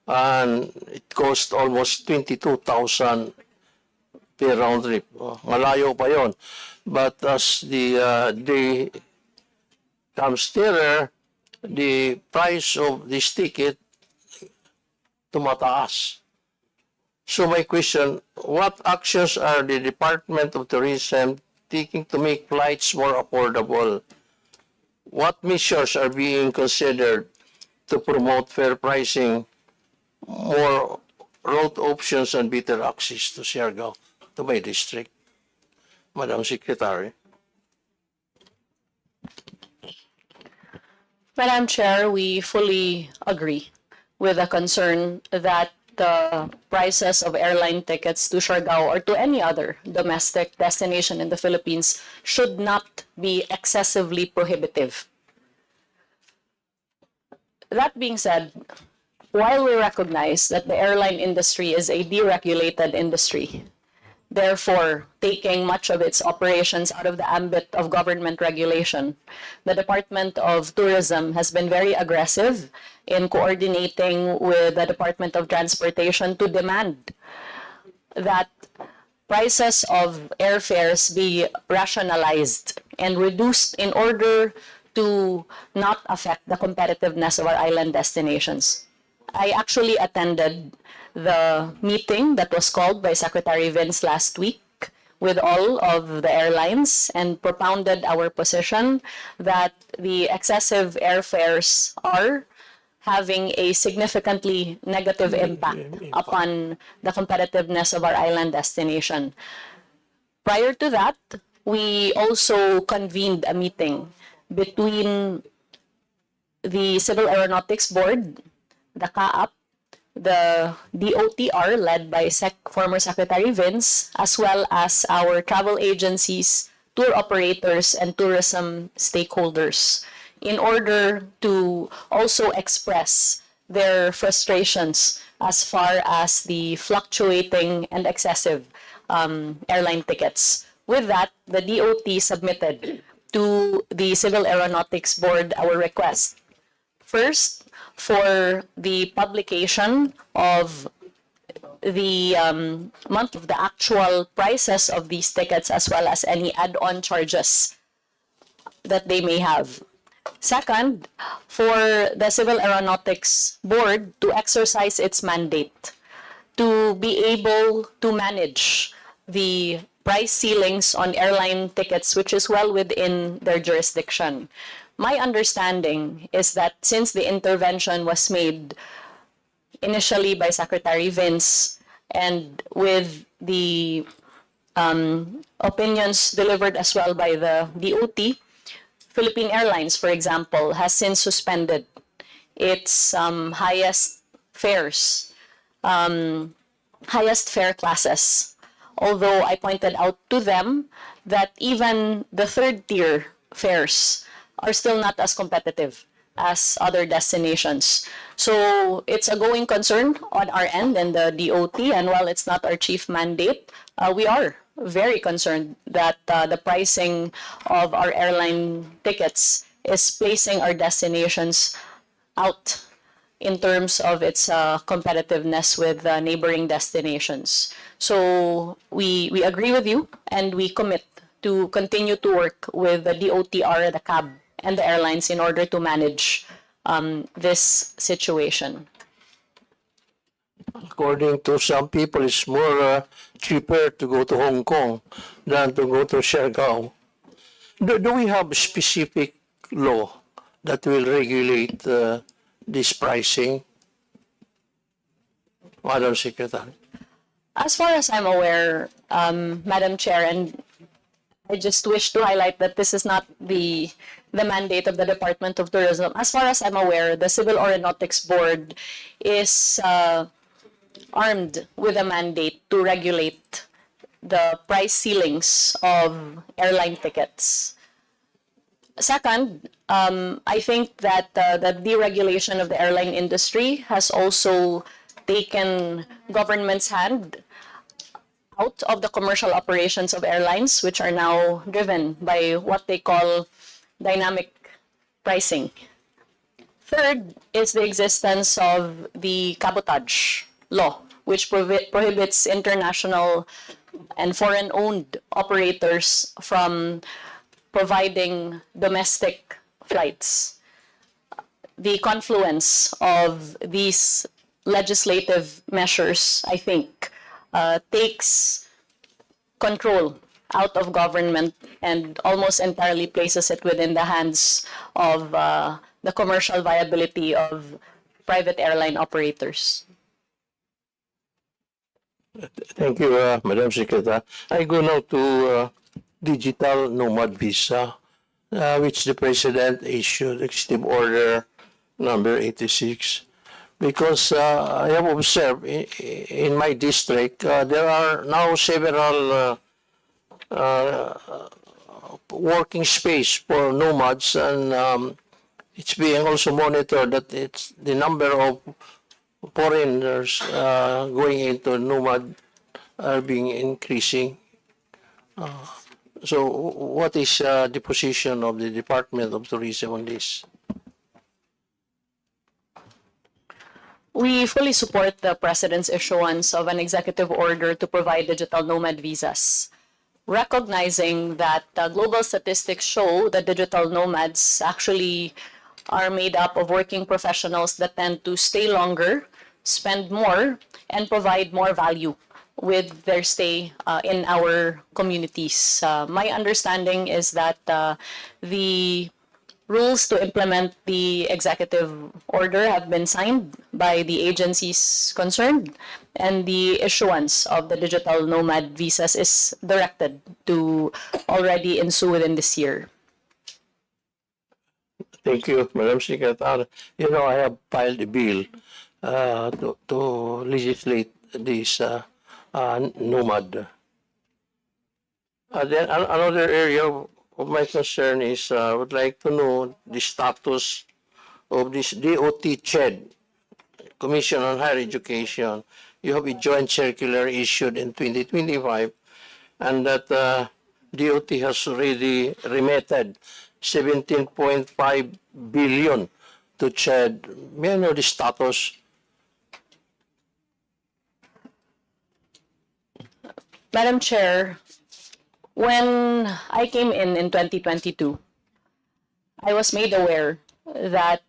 and it cost almost 22,000 per round trip. Malayo pa yon. But as the day comes nearer, the price of this ticket tumataas. So my question, what actions are the Department of Tourism taking to make flights more affordable? What measures are being considered to promote fair pricing, more road options, and better access to Siargao, to my district? Madam Secretary. Madam Chair, we fully agree with the concern that the prices of airline tickets to Siargao or to any other domestic destination in the Philippines should not be excessively prohibitive. That being said, while we recognize that the airline industry is a deregulated industry, therefore taking much of its operations out of the ambit of government regulation, the Department of Tourism has been very aggressive in coordinating with the Department of Transportation to demand that prices of airfares be rationalized and reduced in order to not affect the competitiveness of our island destinations. I actually attended the meeting that was called by Secretary Vince last week with all of the airlines and propounded our position that the excessive airfares are having a significantly negative impact upon the competitiveness of our island destination. Prior to that, we also convened a meeting between the Civil Aeronautics Board, the CAAP, the DOTR led by former Secretary Vince, as well as our travel agencies, tour operators, and tourism stakeholders, in order to also express their frustrations as far as the fluctuating and excessive airline tickets. With that, the DOT submitted to the Civil Aeronautics Board our request. First, for the publication of the month of the actual prices of these tickets, as well as any add-on charges that they may have. Second, for the Civil Aeronautics Board to exercise its mandate to be able to manage the price ceilings on airline tickets, which is well within their jurisdiction. My understanding is that since the intervention was made initially by Secretary Vince and with the opinions delivered as well by the DOT, Philippine Airlines, for example, has since suspended its highest fares, highest fare classes. Although I pointed out to them that even the third-tier fares are still not as competitive as other destinations. So it's a going concern on our end and the DOT, and while it's not our chief mandate, we are very concerned that the pricing of our airline tickets is placing our destinations out in terms of its competitiveness with neighboring destinations. So we agree with you, and we commit to continue to work with the DOTR, the CAB, and the airlines in order to manage this situation. According to some people, it's more cheaper to go to Hong Kong than to go to Siargao. Do we have a specific law that will regulate this pricing? Madam Secretary. As far as I'm aware, Madam Chair, and I just wish to highlight that this is not the mandate of the Department of Tourism. As far as I'm aware, the Civil Aeronautics Board is armed with a mandate to regulate the price ceilings of airline tickets. Second, I think that the deregulation of the airline industry has also taken government's hand out of the commercial operations of airlines, which are now driven by what they call dynamic pricing. Third is the existence of the cabotage law, which prohibits international and foreign-owned operators from providing domestic flights. The confluence of these legislative measures, I think, takes control out of government and almost entirely places it within the hands of the commercial viability of private airline operators. Thank you, Madam Secretary. I go now to digital nomad visa, which the President issued Executive Order number 86. Because I have observed in my district, there are now several working space for nomads, and it's being also monitored that it's the number of foreigners going into nomad are being increasing. So what is the position of the Department of Tourism on this? We fully support the President's issuance of an executive order to provide digital nomad visas, recognizing that global statistics show that digital nomads actually are made up of working professionals that tend to stay longer, spend more, and provide more value with their stay in our communities. My understanding is that the rules to implement the executive order have been signed by the agencies concerned, and the issuance of the digital nomad visas is directed to already ensue within this year. Thank you, Madam Secretary. You know, I have filed a bill to legislate this nomad. Then another area of my concern is I would like to know the status of this DOT CHED, Commission on Higher Education. You have a joint circular issued in 2025, and that DOT has already remitted 17.5 billion to CHED. May I know the status? Madam Chair, when I came in 2022, I was made aware that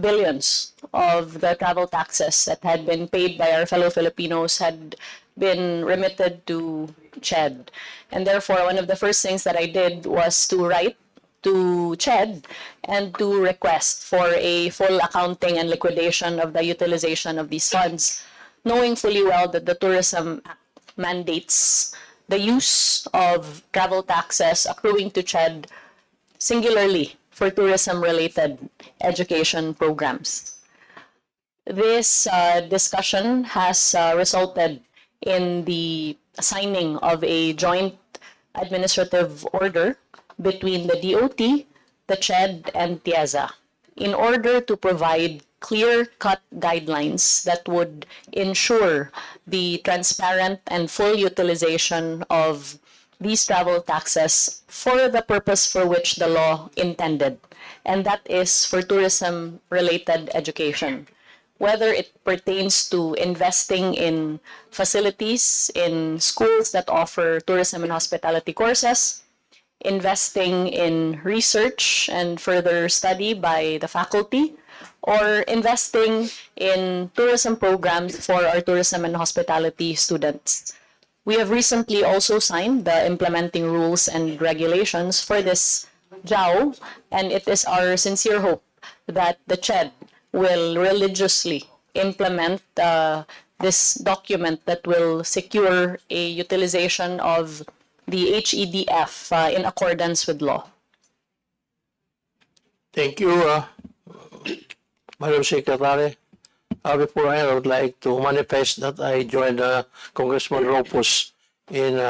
billions of the travel taxes that had been paid by our fellow Filipinos had been remitted to CHED. And therefore, one of the first things that I did was to write to CHED and to request for a full accounting and liquidation of the utilization of these funds, knowing fully well that the Tourism Act mandates the use of travel taxes accruing to CHED singularly for tourism-related education programs. This discussion has resulted in the signing of a joint administrative order between the DOT, the CHED, and TIEZA in order to provide clear-cut guidelines that would ensure the transparent and full utilization of these travel taxes for the purpose for which the law intended, and that is for tourism-related education. Whether it pertains to investing in facilities, in schools that offer tourism and hospitality courses, investing in research and further study by the faculty, or investing in tourism programs for our tourism and hospitality students. We have recently also signed the implementing rules and regulations for this JAO, and it is our sincere hope that the CHED will religiously implement this document that will secure a utilization of the HEDF in accordance with law. Thank you, Madam Secretary. Before I would like to manifest that I joined Congressman Ropus in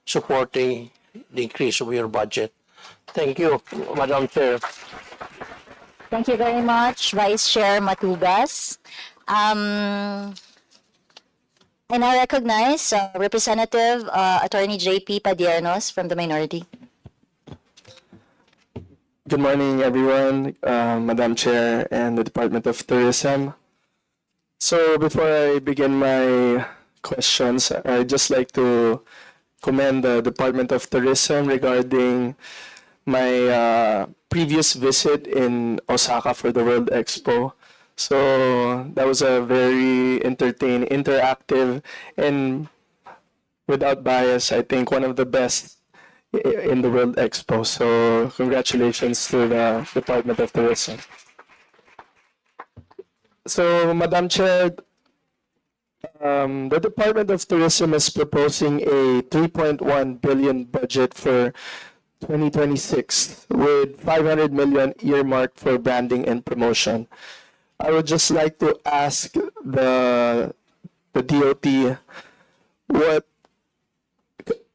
supporting the increase of your budget. Thank you, Madam Chair. Thank you very much, Vice Chair Matugas. I now recognize Representative Attorney J.P. Padiernos from the minority. Good morning, everyone, Madam Chair and the Department of Tourism. So before I begin my questions, I'd just like to commend the Department of Tourism regarding my previous visit in Osaka for the World Expo. So that was a very entertaining, interactive, and without bias, I think one of the best in the World Expo. So congratulations to the Department of Tourism. So, Madam Chair, the Department of Tourism is proposing a 3.1 billion budget for 2026 with 500 million earmarked for branding and promotion. I would just like to ask the DOT what,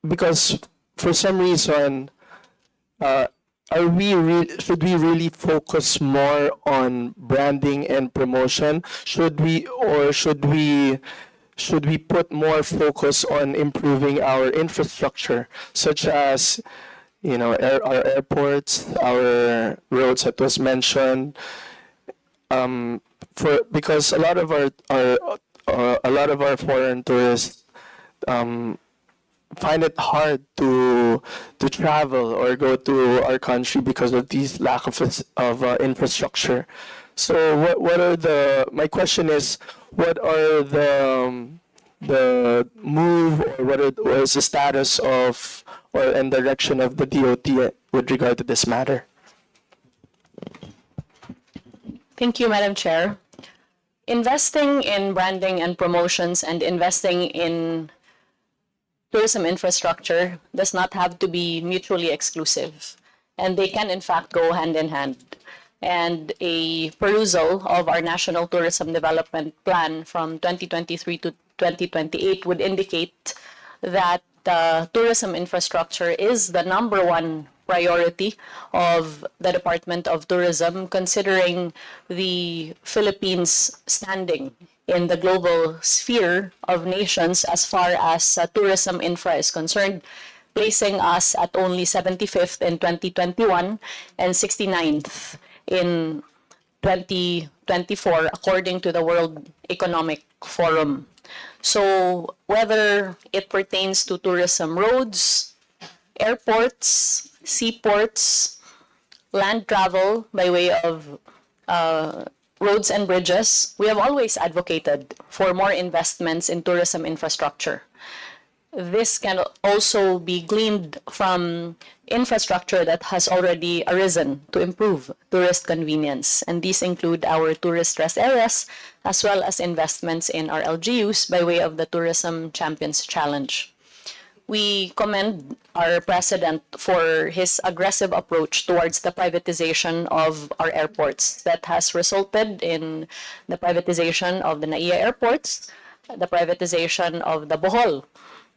because for some reason, should we really focus more on branding and promotion? Should we put more focus on improving our infrastructure, such as, you know, our airports, our roads that was mentioned? Because a lot of our foreign tourists find it hard to travel or go to our country because of these lack of infrastructure. So my question is, what are the move, or what is the status of and direction of the DOT with regard to this matter? Thank you, Madam Chair. Investing in branding and promotions and investing in tourism infrastructure does not have to be mutually exclusive, and they can in fact go hand in hand. And a perusal of our National Tourism Development Plan from 2023 to 2028 would indicate that tourism infrastructure is the #1 priority of the Department of Tourism, considering the Philippines' standing in the global sphere of nations as far as tourism infra is concerned, placing us at only 75th in 2021 and 69th in 2024, according to the World Economic Forum. So whether it pertains to tourism roads, airports, seaports, land travel by way of roads and bridges, we have always advocated for more investments in tourism infrastructure. This can also be gleaned from infrastructure that has already arisen to improve tourist convenience, and these include our tourist rest areas as well as investments in our LGUs by way of the Tourism Champions Challenge. We commend our president for his aggressive approach towards the privatization of our airports that has resulted in the privatization of the NAIA airports, the privatization of the Bohol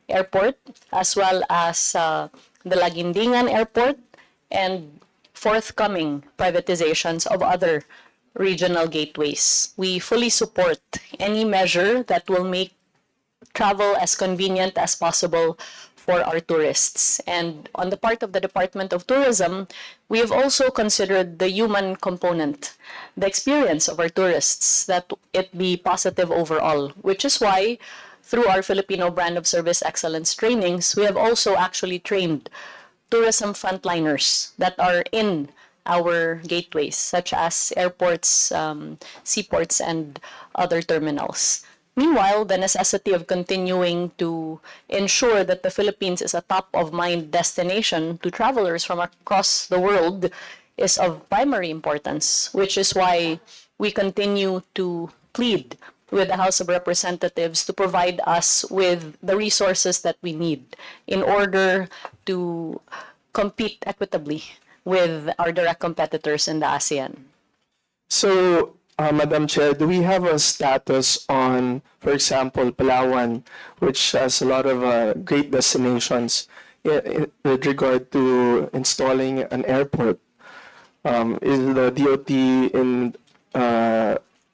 Airport, as well as the Laguindingan Airport, and forthcoming privatizations of other regional gateways. We fully support any measure that will make travel as convenient as possible for our tourists. And on the part of the Department of Tourism, we have also considered the human component, the experience of our tourists, that it be positive overall, which is why through our Filipino Brand of Service Excellence trainings, we have also actually trained tourism frontliners that are in our gateways, such as airports, seaports, and other terminals. Meanwhile, the necessity of continuing to ensure that the Philippines is a top-of-mind destination to travelers from across the world is of primary importance, which is why we continue to plead with the House of Representatives to provide us with the resources that we need in order to compete equitably with our direct competitors in the ASEAN. So, Madam Chair, do we have a status on, for example, Palawan, which has a lot of great destinations with regard to installing an airport? Is the DOT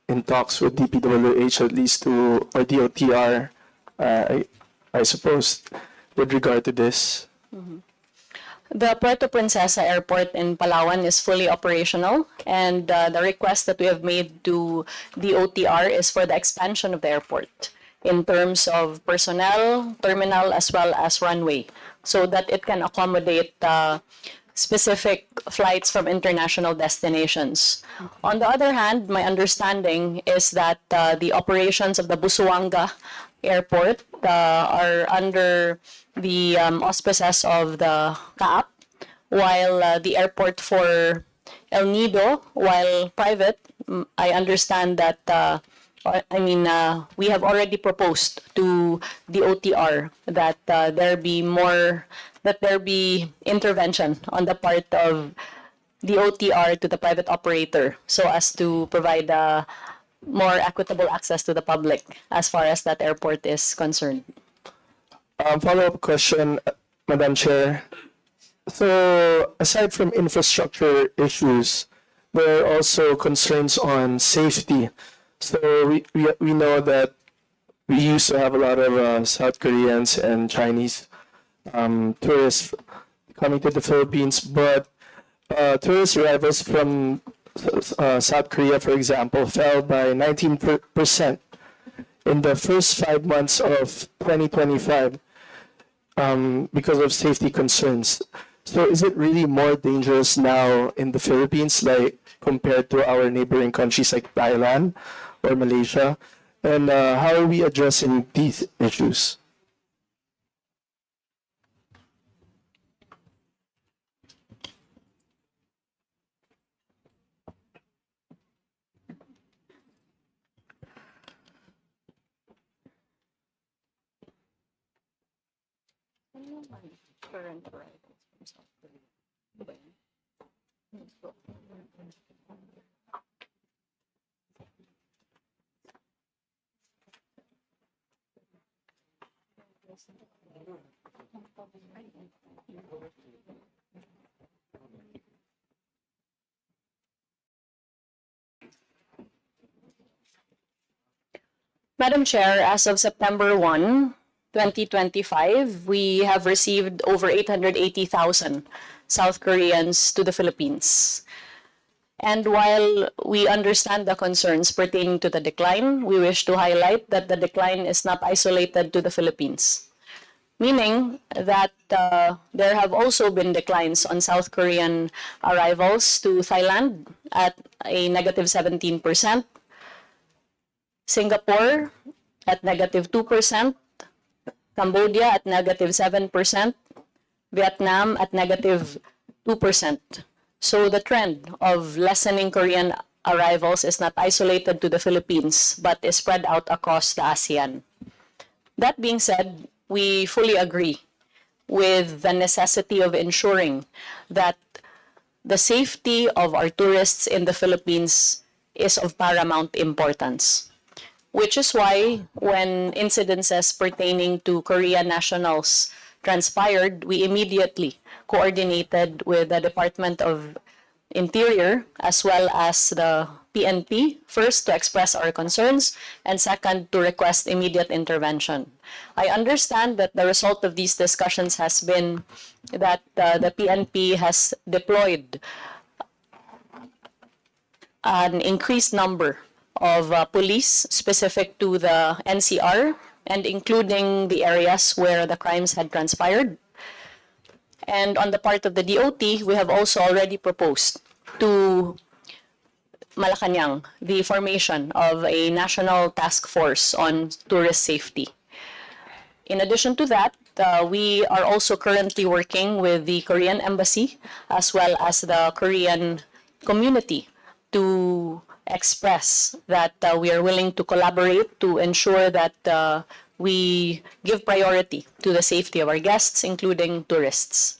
in talks with DPWH at least to, or DOTR, I suppose, with regard to this? The Puerto Princesa Airport in Palawan is fully operational, and the request that we have made to DOTR is for the expansion of the airport in terms of personnel, terminal, as well as runway, so that it can accommodate specific flights from international destinations. On the other hand, my understanding is that the operations of the Busuanga Airport are under the auspices of the CAAP, while the airport for El Nido, while private, I understand that, we have already proposed to the OTR that there be intervention on the part of the OTR to the private operator so as to provide more equitable access to the public as far as that airport is concerned. Follow-up question, Madam Chair. So, aside from infrastructure issues, there are also concerns on safety. So, we know that we used to have a lot of South Koreans and Chinese tourists coming to the Philippines, but tourist arrivals from South Korea, for example, fell by 19% in the first 5 months of 2025 because of safety concerns. So is it really more dangerous now in the Philippines, like compared to our neighboring countries like Thailand or Malaysia? And how are we addressing these issues? Madam Chair, as of September 1, 2025, we have received over 880,000 South Koreans to the Philippines. And while we understand the concerns pertaining to the decline, we wish to highlight that the decline is not isolated to the Philippines, meaning that there have also been declines on South Korean arrivals to Thailand at a negative 17%, Singapore at negative 2%, Cambodia at negative 7%, Vietnam at negative 2%. So the trend of lessening Korean arrivals is not isolated to the Philippines, but is spread out across the ASEAN. That being said, we fully agree with the necessity of ensuring that the safety of our tourists in the Philippines is of paramount importance, which is why when incidences pertaining to Korean nationals transpired, we immediately coordinated with the Department of Interior as well as the PNP, first to express our concerns, and second to request immediate intervention. I understand that the result of these discussions has been that the PNP has deployed an increased number of police specific to the NCR and including the areas where the crimes had transpired. And on the part of the DOT, we have also already proposed to Malacanang the formation of a national task force on tourist safety. In addition to that, we are also currently working with the Korean Embassy as well as the Korean community to express that we are willing to collaborate to ensure that we give priority to the safety of our guests, including tourists.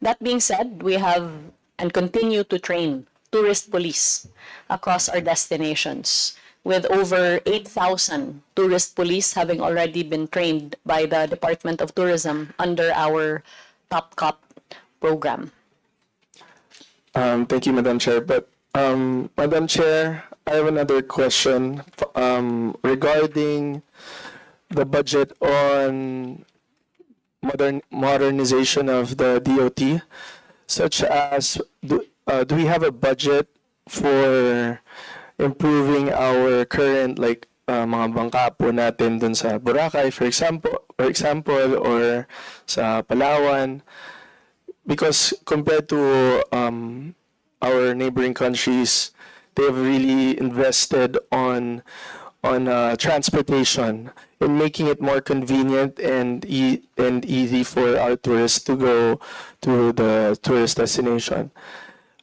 That being said, we have and continue to train tourist police across our destinations, with over 8,000 tourist police having already been trained by the Department of Tourism under our Top Cop program. Thank you, Madam Chair. But Madam Chair, I have another question regarding the budget on modernization of the DOT, such as do we have a budget for improving our current mga bangka po natin dun sa Boracay, for example, or sa Palawan? Because compared to our neighboring countries, they've really invested on transportation in making it more convenient and easy for our tourists to go to the tourist destination.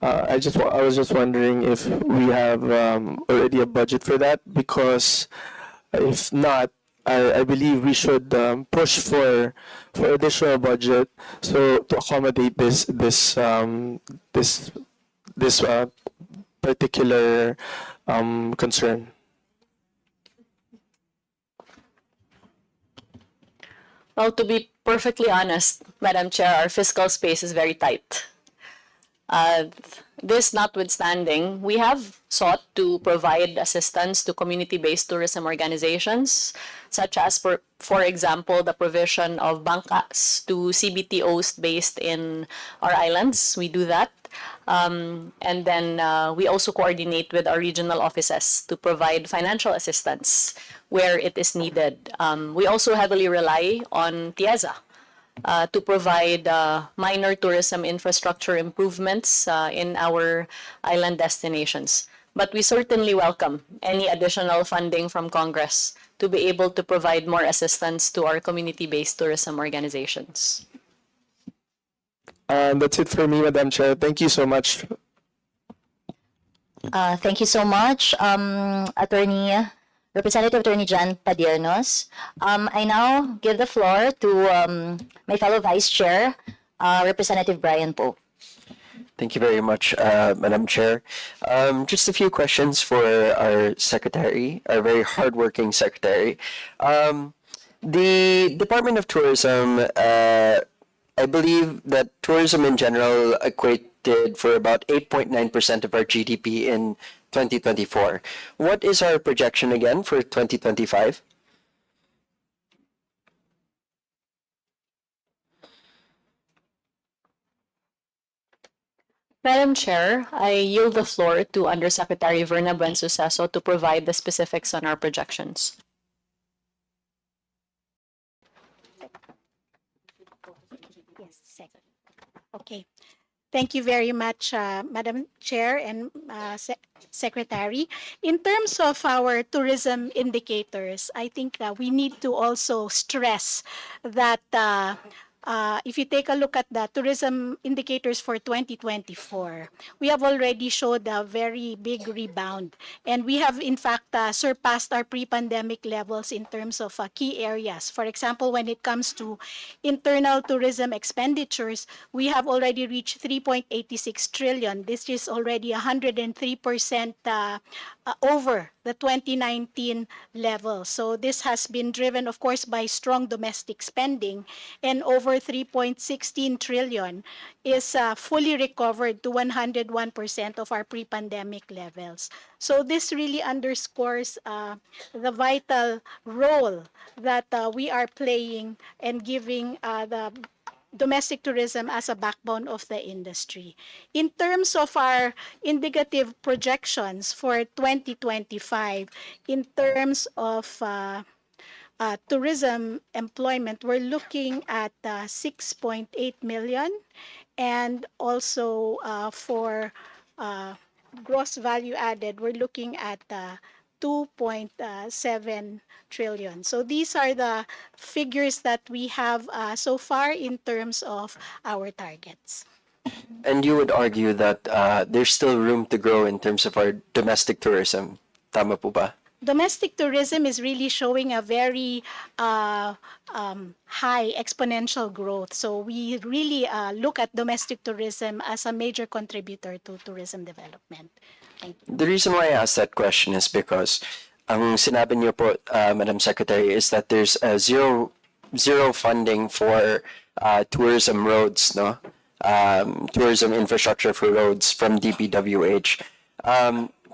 I was just wondering if we have already a budget for that, because if not, I believe we should push for additional budget so to accommodate this particular concern. Well, to be perfectly honest, Madam Chair, our fiscal space is very tight. This notwithstanding, we have sought to provide assistance to community-based tourism organizations, such as, for example, the provision of bangkas to CBTOs based in our islands. We do that. And then we also coordinate with our regional offices to provide financial assistance where it is needed. We also heavily rely on TIEZA to provide minor tourism infrastructure improvements in our island destinations. But we certainly welcome any additional funding from Congress to be able to provide more assistance to our community-based tourism organizations. That's it for me, Madam Chair. Thank you so much. Thank you so much, Representative Attorney John Padiernos. I now give the floor to my fellow Vice Chair, Representative Brian Poe. Thank you very much, Madam Chair. Just a few questions for our secretary, our very hardworking secretary. The Department of Tourism, I believe that tourism in general equated for about 8.9% of our GDP in 2024. What is our projection again for 2025? Madam Chair, I yield the floor to Undersecretary Verna Buensuceso to provide the specifics on our projections. Yes, okay. Thank you very much, Madam Chair and Secretary. In terms of our tourism indicators, I think we need to also stress that if you take a look at the tourism indicators for 2024, we have already showed a very big rebound. And we have, in fact, surpassed our pre-pandemic levels in terms of key areas. For example, when it comes to internal tourism expenditures, we have already reached 3.86 trillion. This is already 103% over the 2019 level. So this has been driven, of course, by strong domestic spending, and over 3.16 trillion is fully recovered to 101% of our pre-pandemic levels. So this really underscores the vital role that we are playing and giving the domestic tourism as a backbone of the industry. In terms of our indicative projections for 2025, in terms of tourism employment, we're looking at 6.8 million, and also for gross value added, we're looking at 2.7 trillion. So these are the figures that we have so far in terms of our targets. And you would argue that there's still room to grow in terms of our domestic tourism. Tama po ba? domestic tourism is really showing a very high exponential growth. So we really look at domestic tourism as a major contributor to tourism development. Thank you. The reason why I asked that question is because ang sinabi niyo po, Madam Secretary, is that there's zero funding for tourism roads, no? Tourism infrastructure for roads from DPWH.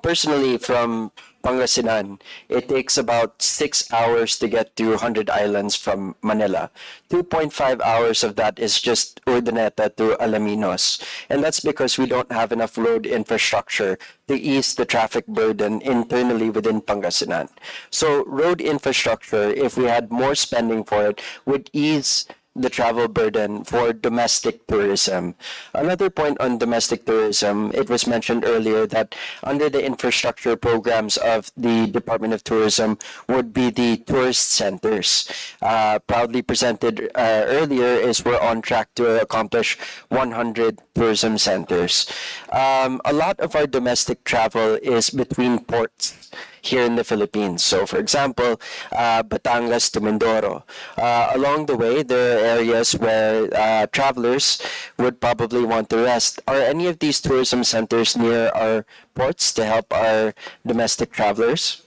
Personally, from Pangasinan, it takes about 6 hours to get to 100 Islands from Manila. 2.5 hours of that is just Urdaneta to Alaminos. And that's because we don't have enough road infrastructure to ease the traffic burden internally within Pangasinan. So road infrastructure, if we had more spending for it, would ease the travel burden for domestic tourism. Another point on domestic tourism, it was mentioned earlier that under the infrastructure programs of the Department of Tourism would be the tourist centers. Proudly presented earlier is we're on track to accomplish 100 tourism centers. A lot of our domestic travel is between ports here in the Philippines. So for example, Batangas to Mindoro. Along the way, there are areas where travelers would probably want to rest. Are any of these tourism centers near our ports to help our domestic travelers?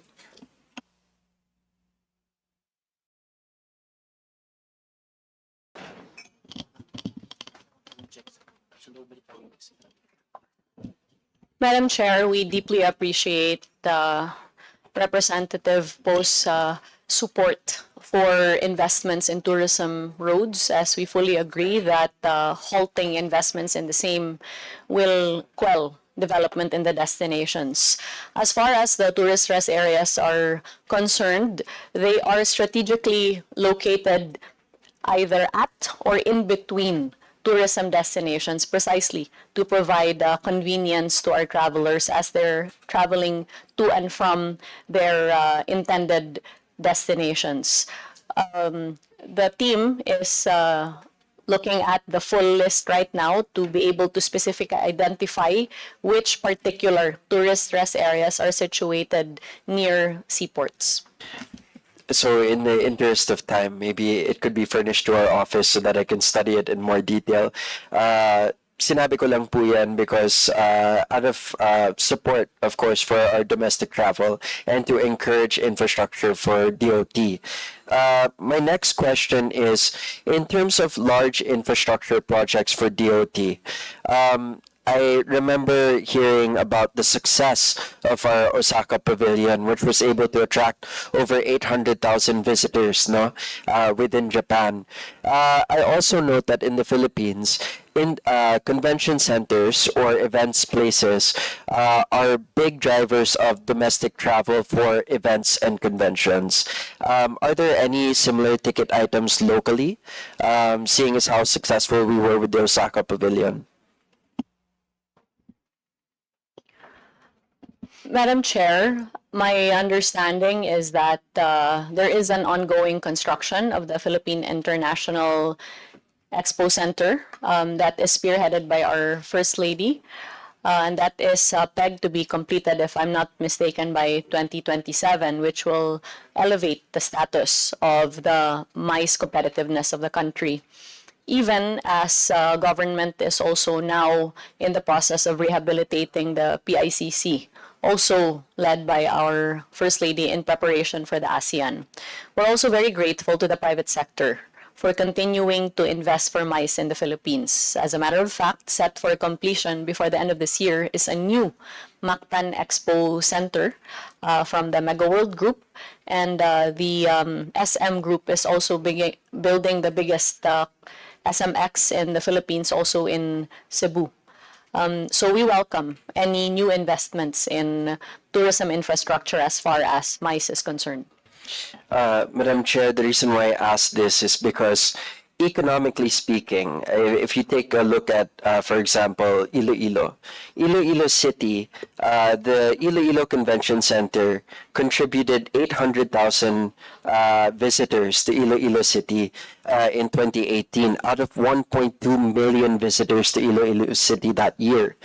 Madam Chair, we deeply appreciate the Representative Po's support for investments in tourism roads, as we fully agree that halting investments in the same will quell development in the destinations. As far as the tourist rest areas are concerned, they are strategically located either at or in between tourism destinations, precisely to provide convenience to our travelers as they're traveling to and from their intended destinations. The team is looking at the full list right now to be able to specifically identify which particular tourist rest areas are situated near seaports. So in the interest of time, maybe it could be furnished to our office so that I can study it in more detail. Sinabi ko lang po yan because out of support, of course, for our domestic travel and to encourage infrastructure for DOT. My next question is, in terms of large infrastructure projects for DOT, I remember hearing about the success of our Osaka Pavilion, which was able to attract over 800,000 visitors, no, within Japan. I also note that in the Philippines, in convention centers or events places are big drivers of domestic travel for events and conventions. Are there any similar ticket items locally, seeing as how successful we were with the Osaka Pavilion? Madam Chair, my understanding is that there is an ongoing construction of the Philippine International Expo Center that is spearheaded by our First Lady, and that is pegged to be completed, if I'm not mistaken, by 2027, which will elevate the status of the MICE competitiveness of the country. Even as government is also now in the process of rehabilitating the PICC, also led by our First Lady in preparation for the ASEAN. We're also very grateful to the private sector for continuing to invest for MICE in the Philippines. As a matter of fact, set for completion before the end of this year is a new Mactan Expo Center from the Mega World Group, and the SM Group is also building the biggest SMX in the Philippines, also in Cebu. So we welcome any new investments in tourism infrastructure as far as MICE is concerned. Madam Chair, the reason why I asked this is because economically speaking, if you take a look at, for example, Iloilo City, the Iloilo Convention Center contributed 800,000 visitors to Iloilo City in 2018 out of 1.2 million visitors to Iloilo City that year.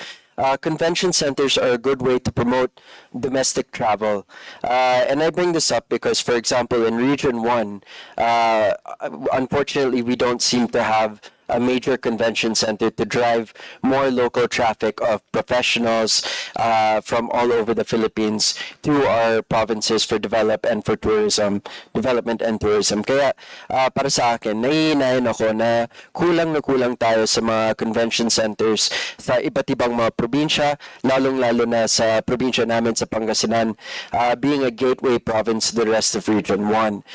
convention centers are a good way to promote domestic travel. And I bring this up because, for example, in Region 1, unfortunately, we don't seem to have a major convention center to drive more local traffic of professionals from all over the Philippines through our provinces for development and tourism. Kaya para sa akin, nahihinayin ako na kulang tayo sa mga convention centers sa iba't ibang mga probinsya, lalong-lalo na sa probinsya namin sa Pangasinan, being a gateway province to the rest of Region 1.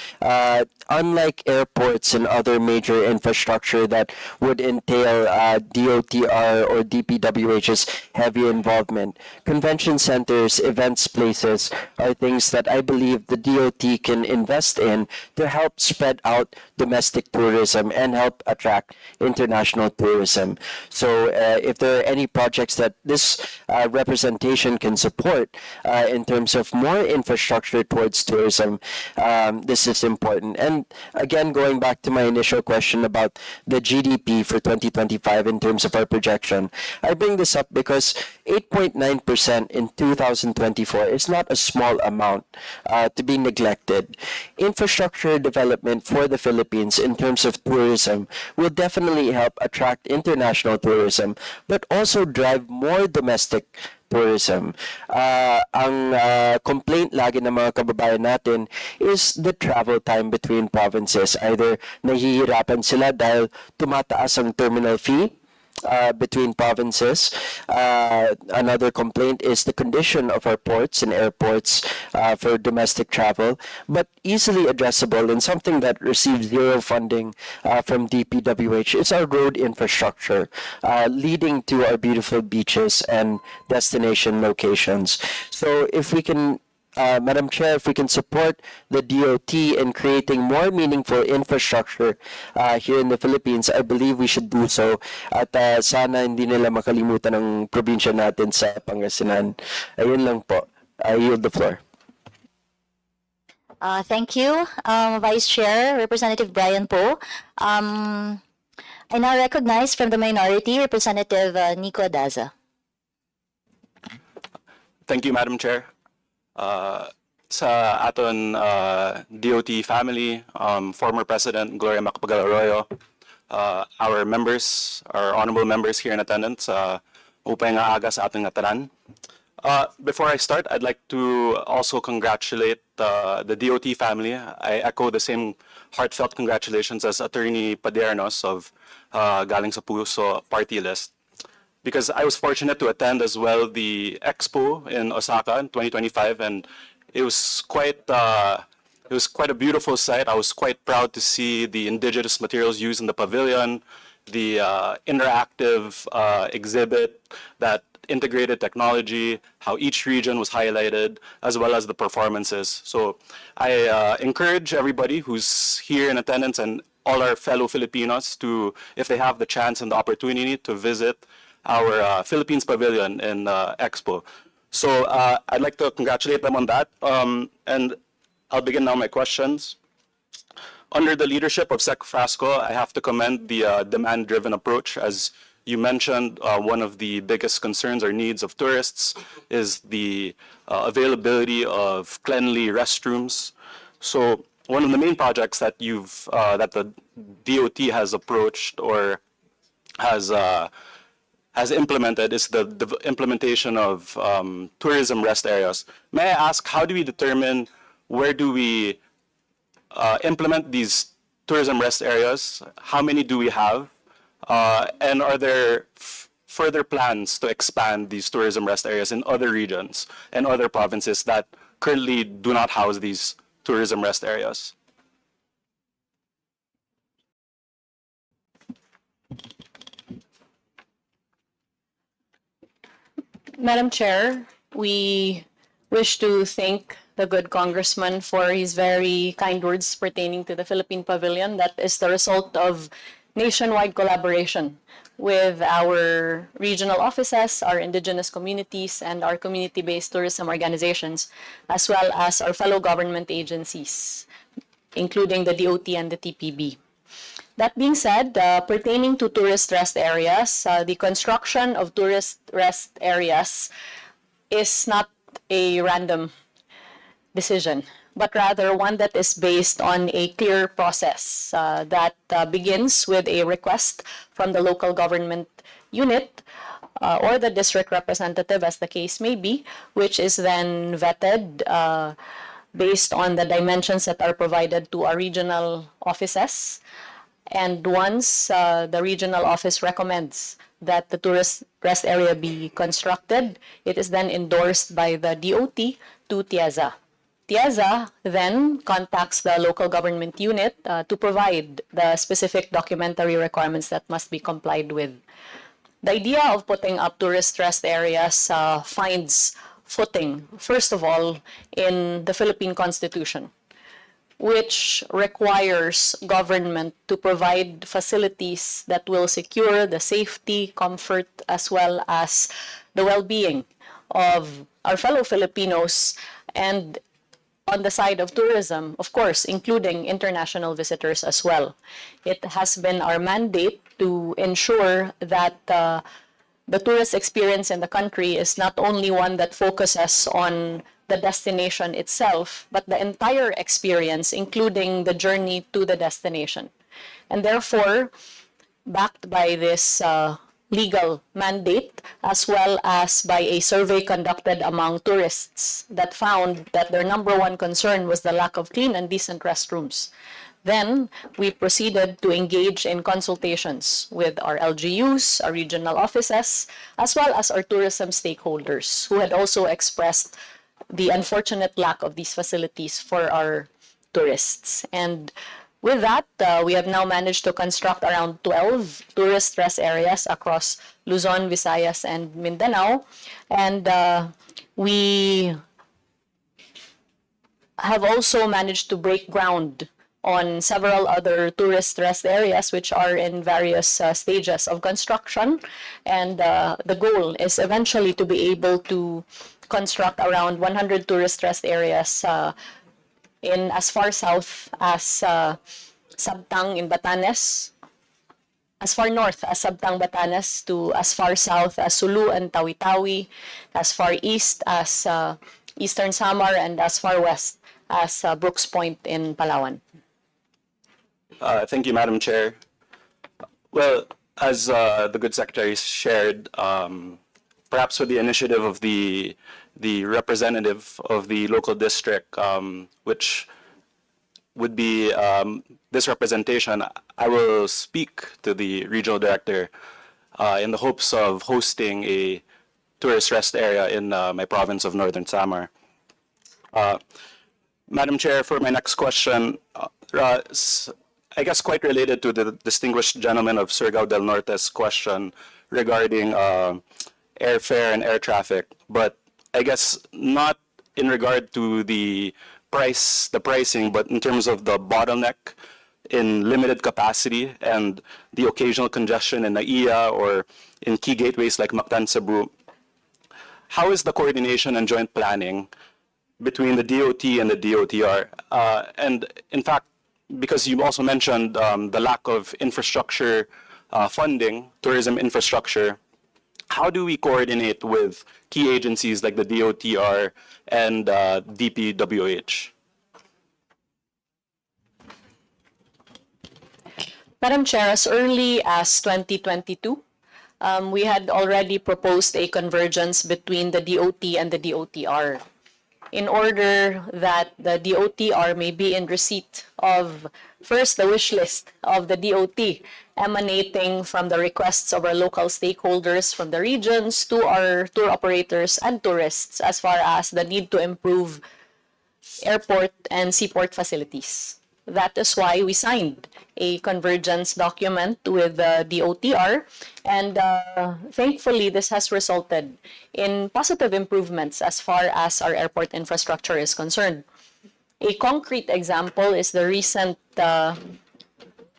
Unlike airports and other major infrastructure that would entail DOTR or DPWH's heavy involvement, convention centers, events places are things that I believe the DOT can invest in to help spread out domestic tourism and help attract international tourism. So if there are any projects that this representation can support in terms of more infrastructure towards tourism, this is important. And again, going back to my initial question about the GDP for 2025 in terms of our projection, I bring this up because 8.9% in 2024 is not a small amount to be neglected. Infrastructure development for the Philippines in terms of tourism will definitely help attract international tourism, but also drive more domestic tourism. Ang complaint lagi ng mga kababayan natin is the travel time between provinces. Either nahihirapan sila dahil tumataas ang terminal fee between provinces. Another complaint is the condition of our ports and airports for domestic travel, but easily addressable and something that receives zero funding from DPWH is our road infrastructure, leading to our beautiful beaches and destination locations. So if we can Madam Chair, if we can support the DOT in creating more meaningful infrastructure here in the Philippines, I believe we should do so. At sana hindi nila makalimutan ang probinsya natin sa Pangasinan. Ayun lang po. I yield the floor. Thank you, Vice Chair, Representative Brian Poe. I now recognize from the minority, Representative Nico Daza. Thank you, Madam Chair. Sa aton DOT family, former President Gloria Macapagal Arroyo, our members, our honorable members here in attendance, upay nga aga sa ating tanan. Before I start, I'd like to also congratulate the DOT family. I echo the same heartfelt congratulations as Attorney Padernos of Galing sa Puso party list, because I was fortunate to attend as well the expo in Osaka in 2025, and it was quite a beautiful sight. I was quite proud to see the indigenous materials used in the pavilion, the interactive exhibit that integrated technology, how each region was highlighted, as well as the performances. So I encourage everybody who's here in attendance and all our fellow Filipinos to, if they have the chance and the opportunity, to visit our Philippines Pavilion in Expo. So I'd like to congratulate them on that. And I'll begin now my questions. Under the leadership of Sec Frasco, I have to commend the demand-driven approach. As you mentioned, one of the biggest concerns or needs of tourists is the availability of cleanly restrooms. So one of the main projects that that the DOT has approached or has implemented is the implementation of tourism rest areas. May I ask, how do we determine where do we implement these tourism rest areas? How many do we have? And are there further plans to expand these tourism rest areas in other regions and other provinces that currently do not house these tourism rest areas? Madam Chair, we wish to thank the good congressman for his very kind words pertaining to the Philippine Pavilion. That is the result of nationwide collaboration with our regional offices, our indigenous communities, and our community-based tourism organizations, as well as our fellow government agencies, including the DOT and the TPB. That being said, pertaining to tourist rest areas, the construction of tourist rest areas is not a random decision, but rather one that is based on a clear process that begins with a request from the local government unit or the district representative, as the case may be, which is then vetted based on the dimensions that are provided to our regional offices. And once the regional office recommends that the tourist rest area be constructed, it is then endorsed by the DOT to TIAZA. TIAZA then contacts the local government unit to provide the specific documentary requirements that must be complied with. The idea of putting up tourist rest areas finds footing, first of all, in the Philippine Constitution, which requires government to provide facilities that will secure the safety, comfort, as well as the well-being of our fellow Filipinos, and on the side of tourism, of course, including international visitors as well. It has been our mandate to ensure that the tourist experience in the country is not only one that focuses on the destination itself, but the entire experience, including the journey to the destination. And therefore, backed by this legal mandate, as well as by a survey conducted among tourists that found that their number one concern was the lack of clean and decent restrooms. Then we proceeded to engage in consultations with our LGUs, our regional offices, as well as our tourism stakeholders, who had also expressed the unfortunate lack of these facilities for our tourists. And with that, we have now managed to construct around 12 tourist rest areas across Luzon, Visayas, and Mindanao. And we have also managed to break ground on several other tourist rest areas which are in various stages of construction. And the goal is eventually to be able to construct around 100 tourist rest areas in as far south as Sabtang in Batanes, as far north as Sabtang, Batanes, to as far south as Sulu and Tawi-Tawi, as far east as Eastern Samar, and as far west as Brooks Point in Palawan. Thank you, Madam Chair. Well, as the good secretary shared, perhaps with the initiative of the representative of the local district, which would be this representation, I will speak to the regional director in the hopes of hosting a tourist rest area in my province of Northern Samar. Madam Chair, for my next question, I guess quite related to the distinguished gentleman of Surigao del Norte's question regarding airfare and air traffic, but I guess not in regard to the pricing, but in terms of the bottleneck in limited capacity and the occasional congestion in NAIA or in key gateways like Mactan, Cebu. How is the coordination and joint planning between the DOT and the DOTR? And in fact, because you also mentioned the lack of infrastructure funding, tourism infrastructure, how do we coordinate with key agencies like the DOTR and DPWH? Madam Chair, as early as 2022, we had already proposed a convergence between the DOT and the DOTR in order that the DOTR may be in receipt of, first, the wish list of the DOT emanating from the requests of our local stakeholders from the regions to our tour operators and tourists as far as the need to improve airport and seaport facilities. That is why we signed a convergence document with the DOTR, and thankfully this has resulted in positive improvements as far as our airport infrastructure is concerned. A concrete example is the recent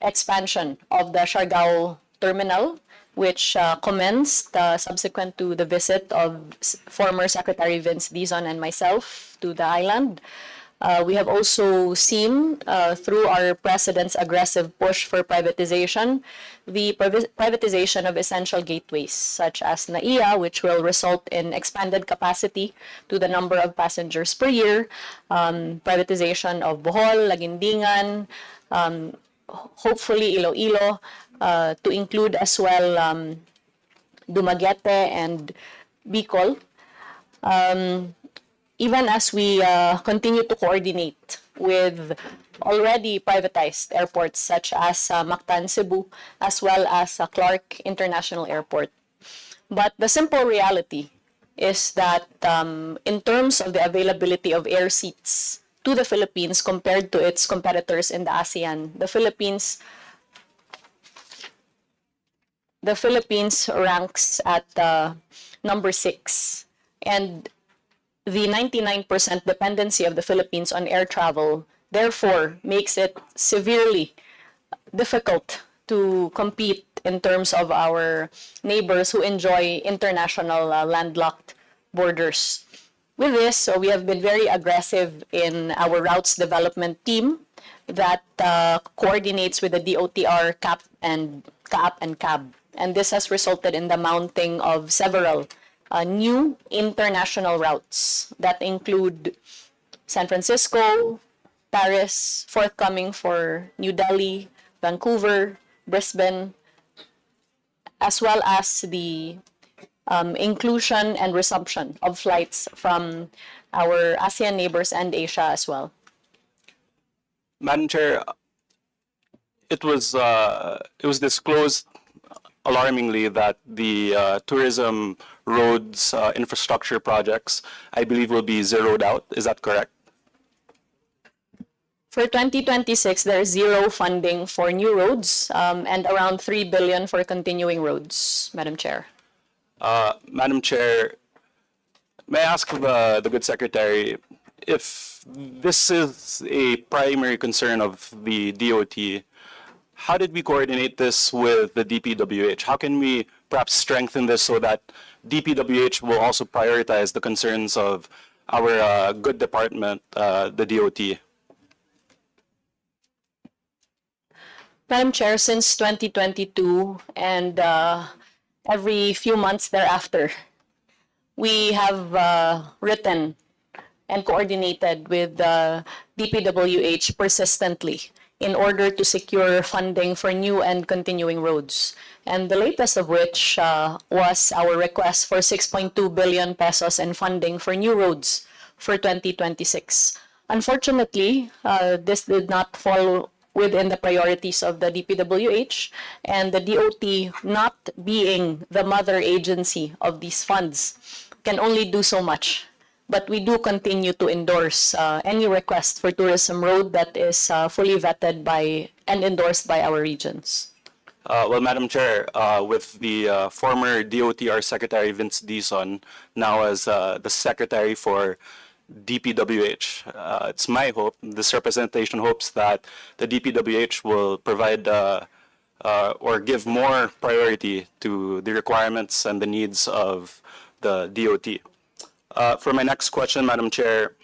expansion of the Siargao terminal, which commenced subsequent to the visit of former Secretary Vince Dizon and myself to the island. We have also seen through our president's aggressive push for privatization, the privatization of essential gateways such as NAIA, which will result in expanded capacity to the number of passengers per year, privatization of Bohol, Laguindingan, hopefully Iloilo, to include as well Dumaguete and Bicol. Even as we continue to coordinate with already privatized airports such as Mactan, Cebu, as well as Clark International Airport. But the simple reality is that in terms of the availability of air seats to the Philippines compared to its competitors in the ASEAN, the Philippines ranks at number 6. And the 99% dependency of the Philippines on air travel, therefore, makes it severely difficult to compete in terms of our neighbors who enjoy international landlocked borders. With this, we have been very aggressive in our routes development team that coordinates with the DOTR, CAAP, and CAB. And this has resulted in the mounting of several new international routes that include San Francisco, Paris, forthcoming for New Delhi, Vancouver, Brisbane, as well as the inclusion and resumption of flights from our ASEAN neighbors and Asia as well. Madam Chair, it was disclosed alarmingly that the tourism roads infrastructure projects, I believe, will be zeroed out. Is that correct? For 2026, there is zero funding for new roads and around 3 billion for continuing roads, Madam Chair. Madam Chair, may I ask the good secretary if this is a primary concern of the DOT, how did we coordinate this with the DPWH? How can we perhaps strengthen this so that DPWH will also prioritize the concerns of our good department, the DOT? Madam Chair, since 2022 and every few months thereafter, we have written and coordinated with DPWH persistently in order to secure funding for new and continuing roads. And the latest of which was our request for 6.2 billion pesos in funding for new roads for 2026. Unfortunately, this did not fall within the priorities of the DPWH, and the DOT, not being the mother agency of these funds, can only do so much. But we do continue to endorse any request for tourism road that is fully vetted by and endorsed by our regions. Well, Madam Chair, with the former DOTR Secretary Vince Dizon now as the Secretary for DPWH, it's my hope, this representation hopes that the DPWH will provide or give more priority to the requirements and the needs of the DOT. For my next question, Madam Chair,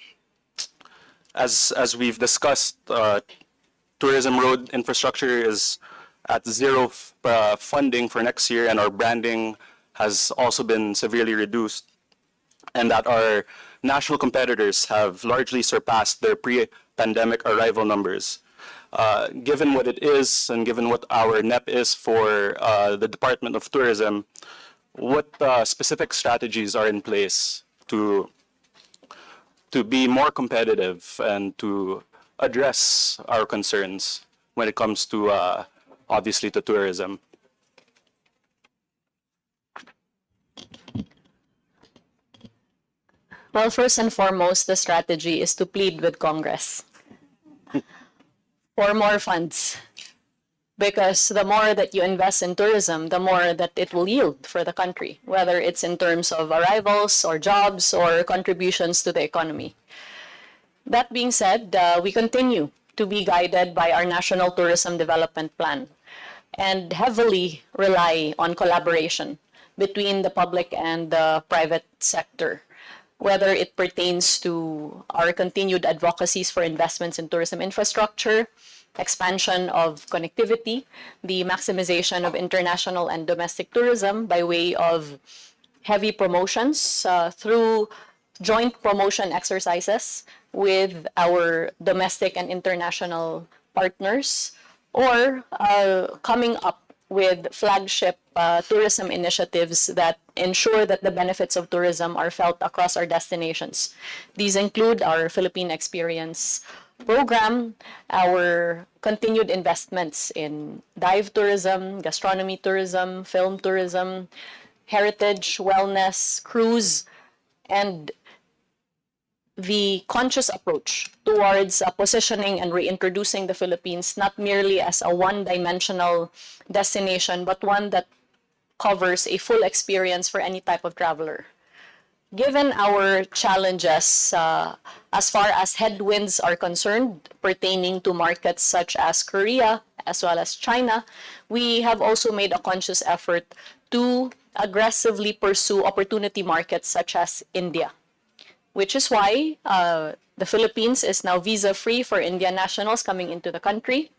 as we've discussed, tourism road infrastructure is at zero funding for next year, and our branding has also been severely reduced, and that our national competitors have largely surpassed their pre-pandemic arrival numbers. Given what it is, and given what our NEP is for the Department of Tourism, what specific strategies are in place to be more competitive and to address our concerns when it comes to, obviously, to tourism? Well, first and foremost, the strategy is to plead with Congress for more funds. Because the more that you invest in tourism, the more that it will yield for the country, whether it's in terms of arrivals or jobs or contributions to the economy. That being said, we continue to be guided by our National Tourism Development Plan and heavily rely on collaboration between the public and the private sector. whether it pertains to our continued advocacies for investments in tourism infrastructure, expansion of connectivity, the maximization of international and domestic tourism by way of heavy promotions through joint promotion exercises with our domestic and international partners, or coming up with flagship tourism initiatives that ensure that the benefits of tourism are felt across our destinations. These include our Philippine Experience program, our continued investments in dive tourism, gastronomy tourism, film tourism, heritage, wellness, cruise, and the conscious approach towards positioning and reintroducing the Philippines not merely as a one-dimensional destination, but one that covers a full experience for any type of traveler. Given our challenges as far as headwinds are concerned pertaining to markets such as Korea as well as China, we have also made a conscious effort to aggressively pursue opportunity markets such as India, which is why the Philippines is now visa-free for Indian nationals coming into the country.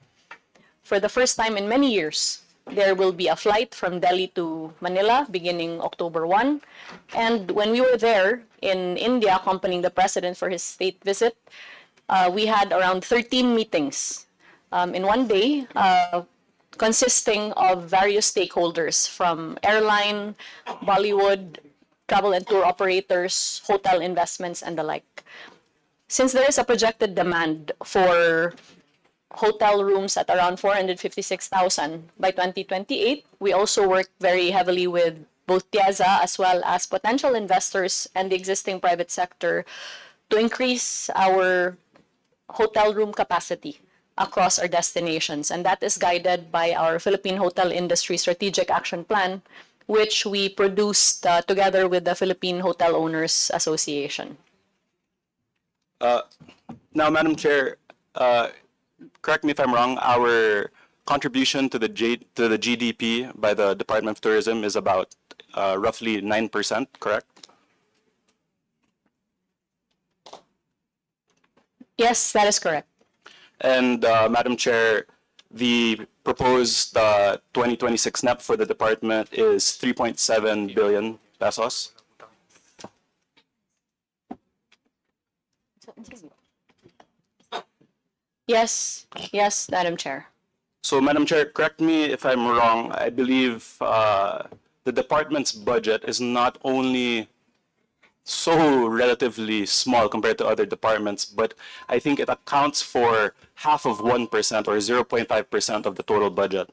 For the first time in many years, there will be a flight from Delhi to Manila beginning October 1. And when we were there in India accompanying the president for his state visit, we had around 13 meetings in one day, consisting of various stakeholders from airline, Bollywood, travel and tour operators, hotel investments, and the like. Since there is a projected demand for hotel rooms at around 456,000 by 2028, we also work very heavily with both TIAZA as well as potential investors and the existing private sector to increase our hotel room capacity across our destinations. And that is guided by our Philippine Hotel Industry Strategic Action Plan, which we produced together with the Philippine Hotel Owners Association. Now, Madam Chair, correct me if I'm wrong, our contribution to the GDP by the Department of Tourism is about roughly 9%, correct? Yes, that is correct. And Madam Chair, the proposed 2026 NEP for the department is 3.7 billion pesos. Yes, yes, Madam Chair. So, Madam Chair, correct me if I'm wrong. I believe the department's budget is not only so relatively small compared to other departments, but I think it accounts for half of 1% or 0.5% of the total budget.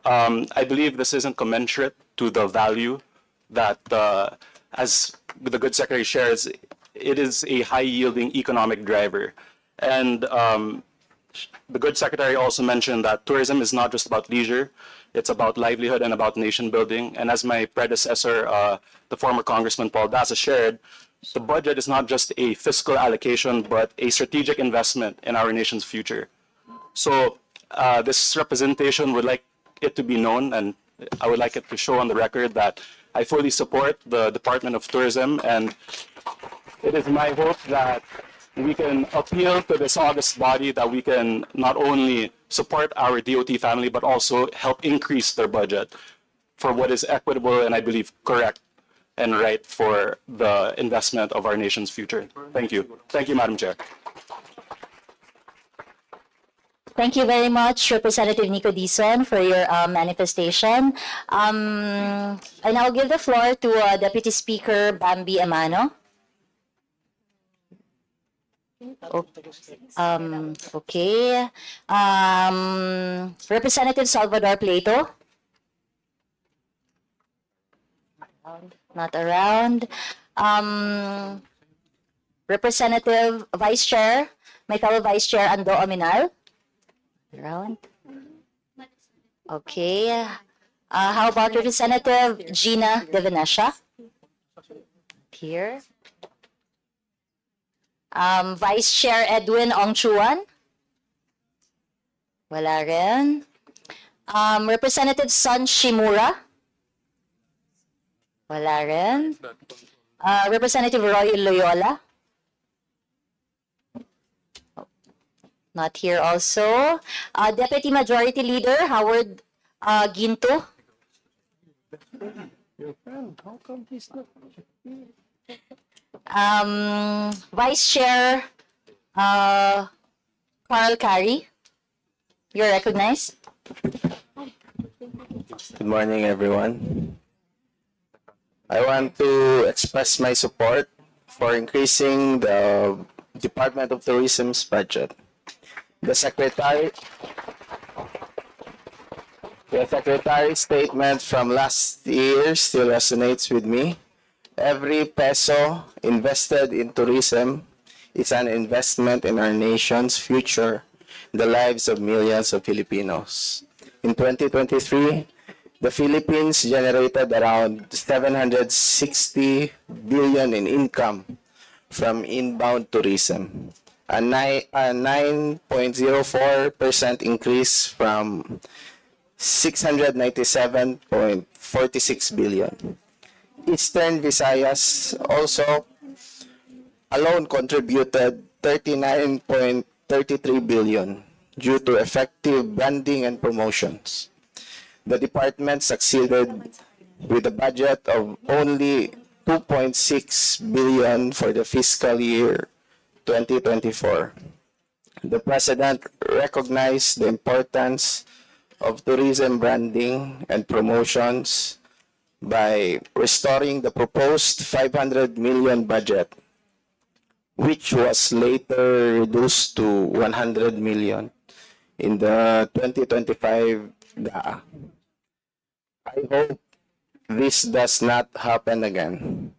I believe this isn't commensurate to the value that, as the good secretary shares, it is a high-yielding economic driver. And the good secretary also mentioned that tourism is not just about leisure, it's about livelihood and about nation building. And as my predecessor, the former Congressman Paul Daza shared, the budget is not just a fiscal allocation, but a strategic investment in our nation's future. So this representation would like it to be known, and I would like it to show on the record that I fully support the Department of Tourism, and it is my hope that we can appeal to this august body that we can not only support our DOT family, but also help increase their budget for what is equitable and I believe correct and right for the investment of our nation's future. Thank you. Thank you, Madam Chair. Thank you very much, Representative Nico Dizon, for your manifestation. I now give the floor to Deputy Speaker Bambi Amano. Okay. Representative Salvador Plato. Not around. Representative Vice Chair, my fellow Vice Chair Ando Aminal. Around. Okay. How about Representative Gina De Venecia? Here. Vice Chair Edwin Ongchuan? Wala rin. Representative Son Shimura? Wala rin. Representative Roy Loyola. Not here also. Deputy Majority Leader Howard Ginto. Vice Chair Carl Carey. You're recognized. Good morning, everyone. I want to express my support for increasing the Department of Tourism's budget. The Secretary's statement from last year still resonates with me. Every peso invested in tourism is an investment in our nation's future, the lives of millions of Filipinos. In 2023, the Philippines generated around 760 billion in income from inbound tourism, a 9.04% increase from 697.46 billion. Eastern Visayas also alone contributed 39.33 billion due to effective branding and promotions. The department succeeded with a budget of only 2.6 billion for the fiscal year 2024. The President recognized the importance of tourism branding and promotions by restoring the proposed 500 million budget, which was later reduced to 100 million in the 2025 DAA. I hope this does not happen again.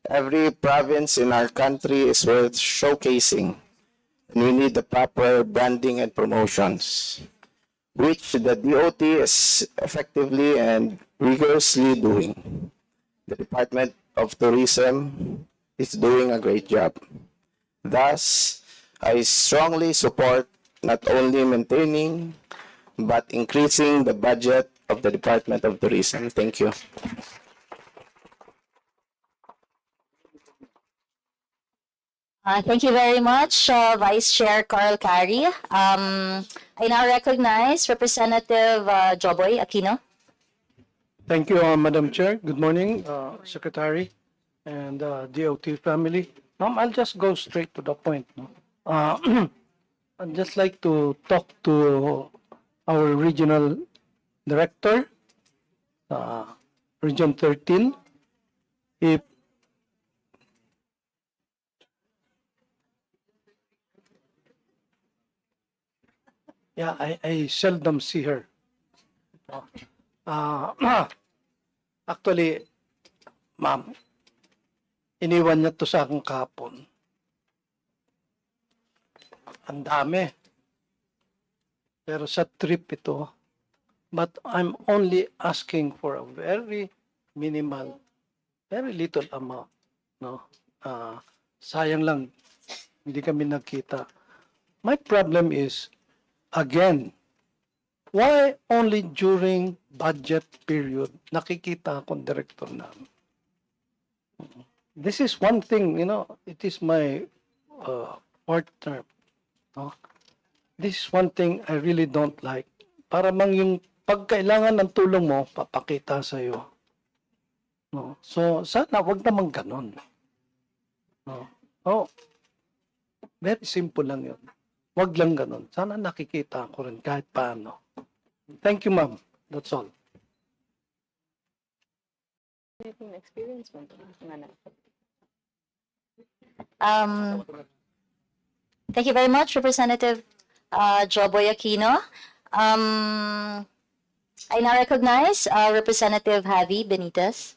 Every province in our country is worth showcasing, and we need the proper branding and promotions, which the DOT is effectively and rigorously doing. The Department of Tourism is doing a great job. Thus, I strongly support not only maintaining but increasing the budget of the Department of Tourism. Thank you. Thank you very much, Vice Chair Carl Carey. I now recognize Representative Joboy Aquino. Thank you, Madam Chair. Good morning, Secretary and DOT family. Ma'am, I'll just go straight to the point. No? I'd just like to talk to our regional director, Region 13, if yeah, I seldom see her. Actually, ma'am, iniwan niya to sa akin kahapon. Ang dami. Pero sa trip ito, but I'm only asking for a very minimal, very little amount. No? Sayang lang, hindi kami nagkita. My problem is, again, why only during budget period nakikita akong director namin? This is one thing, you know, it is my fourth term. No? This is one thing I really don't like. Para mang yung pagkailangan ng tulong mo, papakita sa'yo. No? So, sana wag naman ganon. No? Oh, very simple lang yun. Wag lang ganon. Sana nakikita ko rin kahit paano. Thank you, ma'am. That's all. Thank you very much, Representative Joboy Aquino. I now recognize Representative Javi Benitez.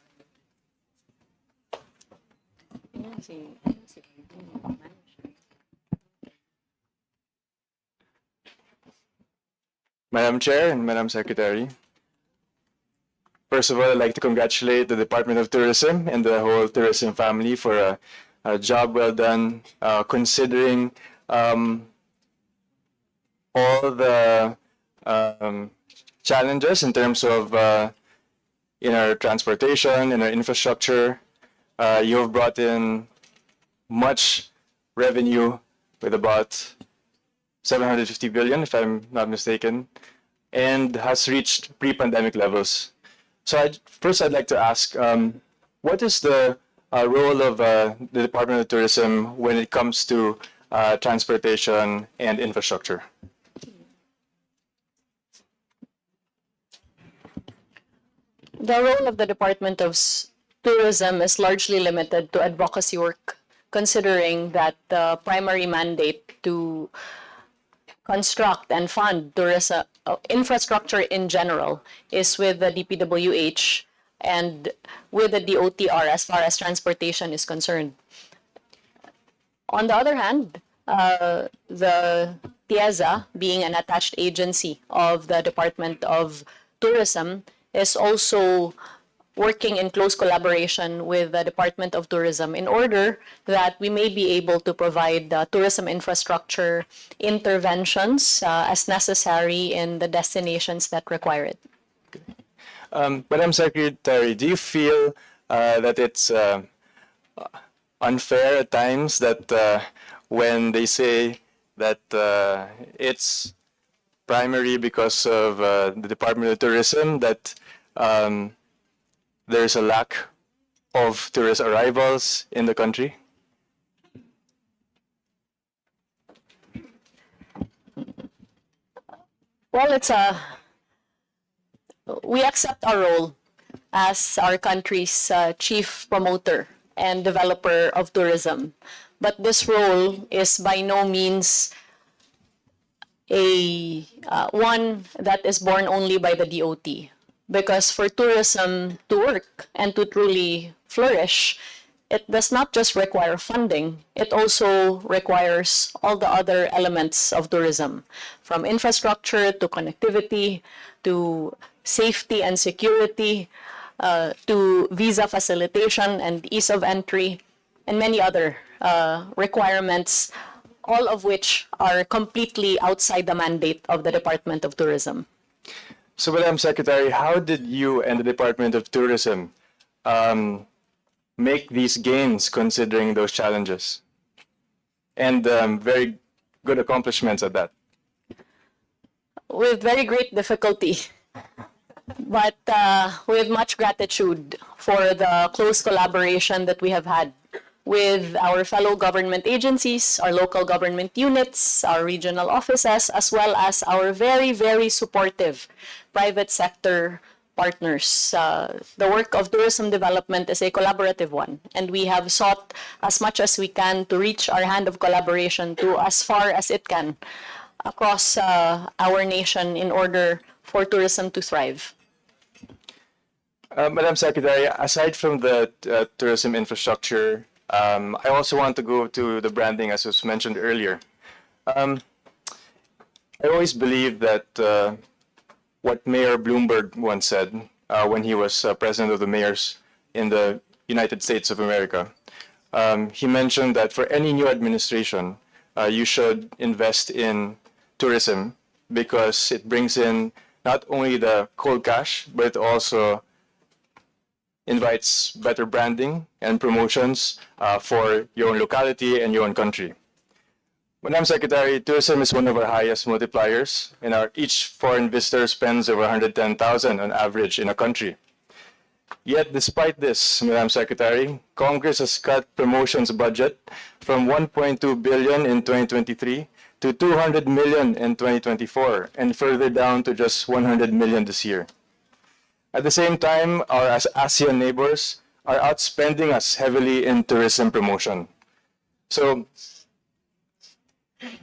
Madam Chair and Madam Secretary, first of all, I'd like to congratulate the Department of Tourism and the whole tourism family for a job well done, considering all the challenges in terms of in our transportation, in our infrastructure, you have brought in much revenue with about 750 billion, if I'm not mistaken, and has reached pre-pandemic levels. So first I'd like to ask, what is the role of the Department of Tourism when it comes to transportation and infrastructure? The role of the Department of Tourism is largely limited to advocacy work, considering that the primary mandate to construct and fund tourism infrastructure in general is with the DPWH and with the DOTR as far as transportation is concerned. On the other hand, the TIEZA, being an attached agency of the Department of Tourism, is also working in close collaboration with the Department of Tourism in order that we may be able to provide tourism infrastructure interventions as necessary in the destinations that require it. Madam Secretary, do you feel that it's unfair at times that when they say that it's primary because of the Department of Tourism, that there's a lack of tourist arrivals in the country? Well, we accept our role as our country's chief promoter and developer of tourism. But this role is by no means one that is borne only by the DOT. Because for tourism to work and to truly flourish, it does not just require funding, it also requires all the other elements of tourism, from infrastructure to connectivity, to safety and security, to visa facilitation and ease of entry, and many other requirements, all of which are completely outside the mandate of the Department of Tourism. So, Madam Secretary, how did you and the Department of Tourism make these gains considering those challenges? And very good accomplishments at that. With very great difficulty, but with much gratitude for the close collaboration that we have had with our fellow government agencies, our local government units, our regional offices, as well as our very, very supportive private sector partners. The work of tourism development is a collaborative one, and we have sought as much as we can to reach our hand of collaboration to as far as it can across our nation in order for tourism to thrive. Madam Secretary, aside from the tourism infrastructure, I also want to go to the branding, as was mentioned earlier. I always believe that what Mayor Bloomberg once said when he was president of the mayors in the United States of America. He mentioned that for any new administration, you should invest in tourism because it brings in not only the cold cash, but it also invites better branding and promotions for your own locality and your own country. Madam Secretary, tourism is one of our highest multipliers, and each foreign visitor spends over 110,000 on average in a country. Yet, despite this, Madam Secretary, Congress has cut promotions budget from 1.2 billion in 2023 to 200 million in 2024, and further down to just 100 million this year. At the same time, our ASEAN neighbors are outspending us heavily in tourism promotion. So,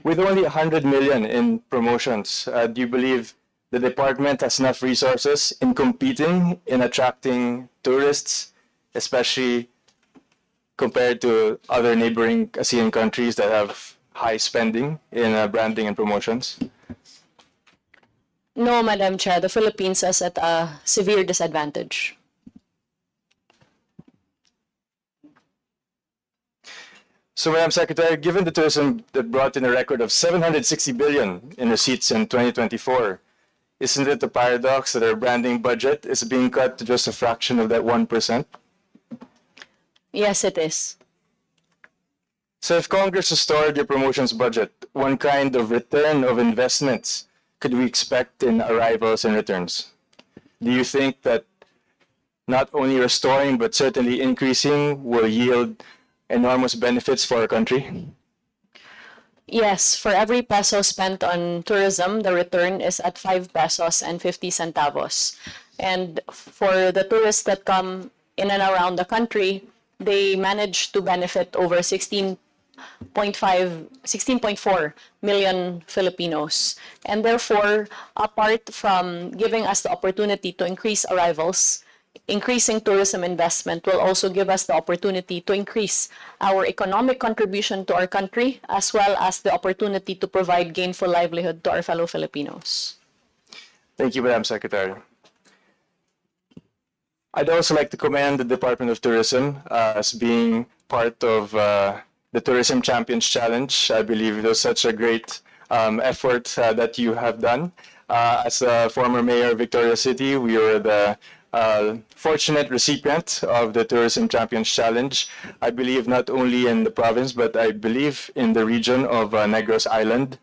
with only 100 million in promotions, do you believe the department has enough resources in competing, in attracting tourists, especially compared to other neighboring ASEAN countries that have high spending in branding and promotions? No, Madam Chair, the Philippines is at a severe disadvantage. So, Madam Secretary, given the tourism that brought in a record of 760 billion in receipts in 2024, isn't it a paradox that our branding budget is being cut to just a fraction of that 1%? Yes, it is. So if Congress restored the promotions budget, what kind of return of investments could we expect in arrivals and returns? Do you think that not only restoring but certainly increasing will yield enormous benefits for our country? Yes, for every peso spent on tourism, the return is at 5 pesos and 50 centavos. And for the tourists that come in and around the country, they manage to benefit over 16.4 million Filipinos. And therefore, apart from giving us the opportunity to increase arrivals, increasing tourism investment will also give us the opportunity to increase our economic contribution to our country, as well as the opportunity to provide gainful livelihood to our fellow Filipinos. Thank you, Madam Secretary. I'd also like to commend the Department of Tourism as being part of the Tourism Champions Challenge. I believe it was such a great effort that you have done. As a former mayor of Victoria City, we were the fortunate recipient of the Tourism Champions Challenge. I believe not only in the province, but I believe in the region of Negros Island.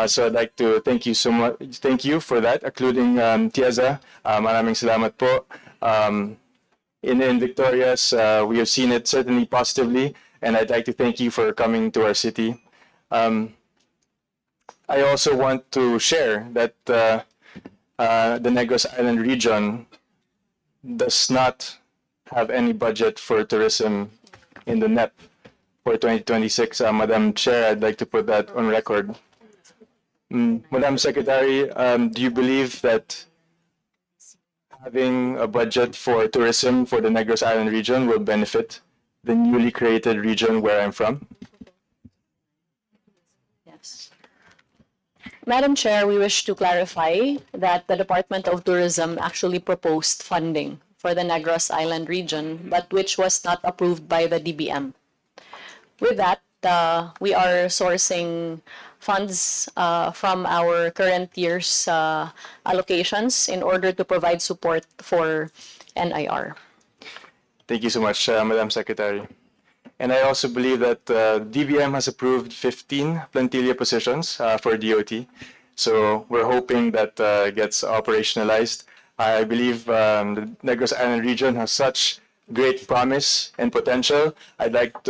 So I'd like to thank you so much. Thank you for that, including Tiaza. Maraming salamat po. In Victorias, we have seen it certainly positively, and I'd like to thank you for coming to our city. I also want to share that the Negros Island region does not have any budget for tourism in the NEP for 2026. Madam Chair, I'd like to put that on record. Madam Secretary, do you believe that having a budget for tourism for the Negros Island region will benefit the newly created region where I'm from? Yes. Madam Chair, we wish to clarify that the Department of Tourism actually proposed funding for the Negros Island region, but which was not approved by the DBM. With that, we are sourcing funds from our current year's allocations in order to provide support for NIR. Thank you so much, Madam Secretary. And I also believe that DBM has approved 15 plantilla positions for DOT. So we're hoping that gets operationalized. I believe the Negros Island region has such great promise and potential.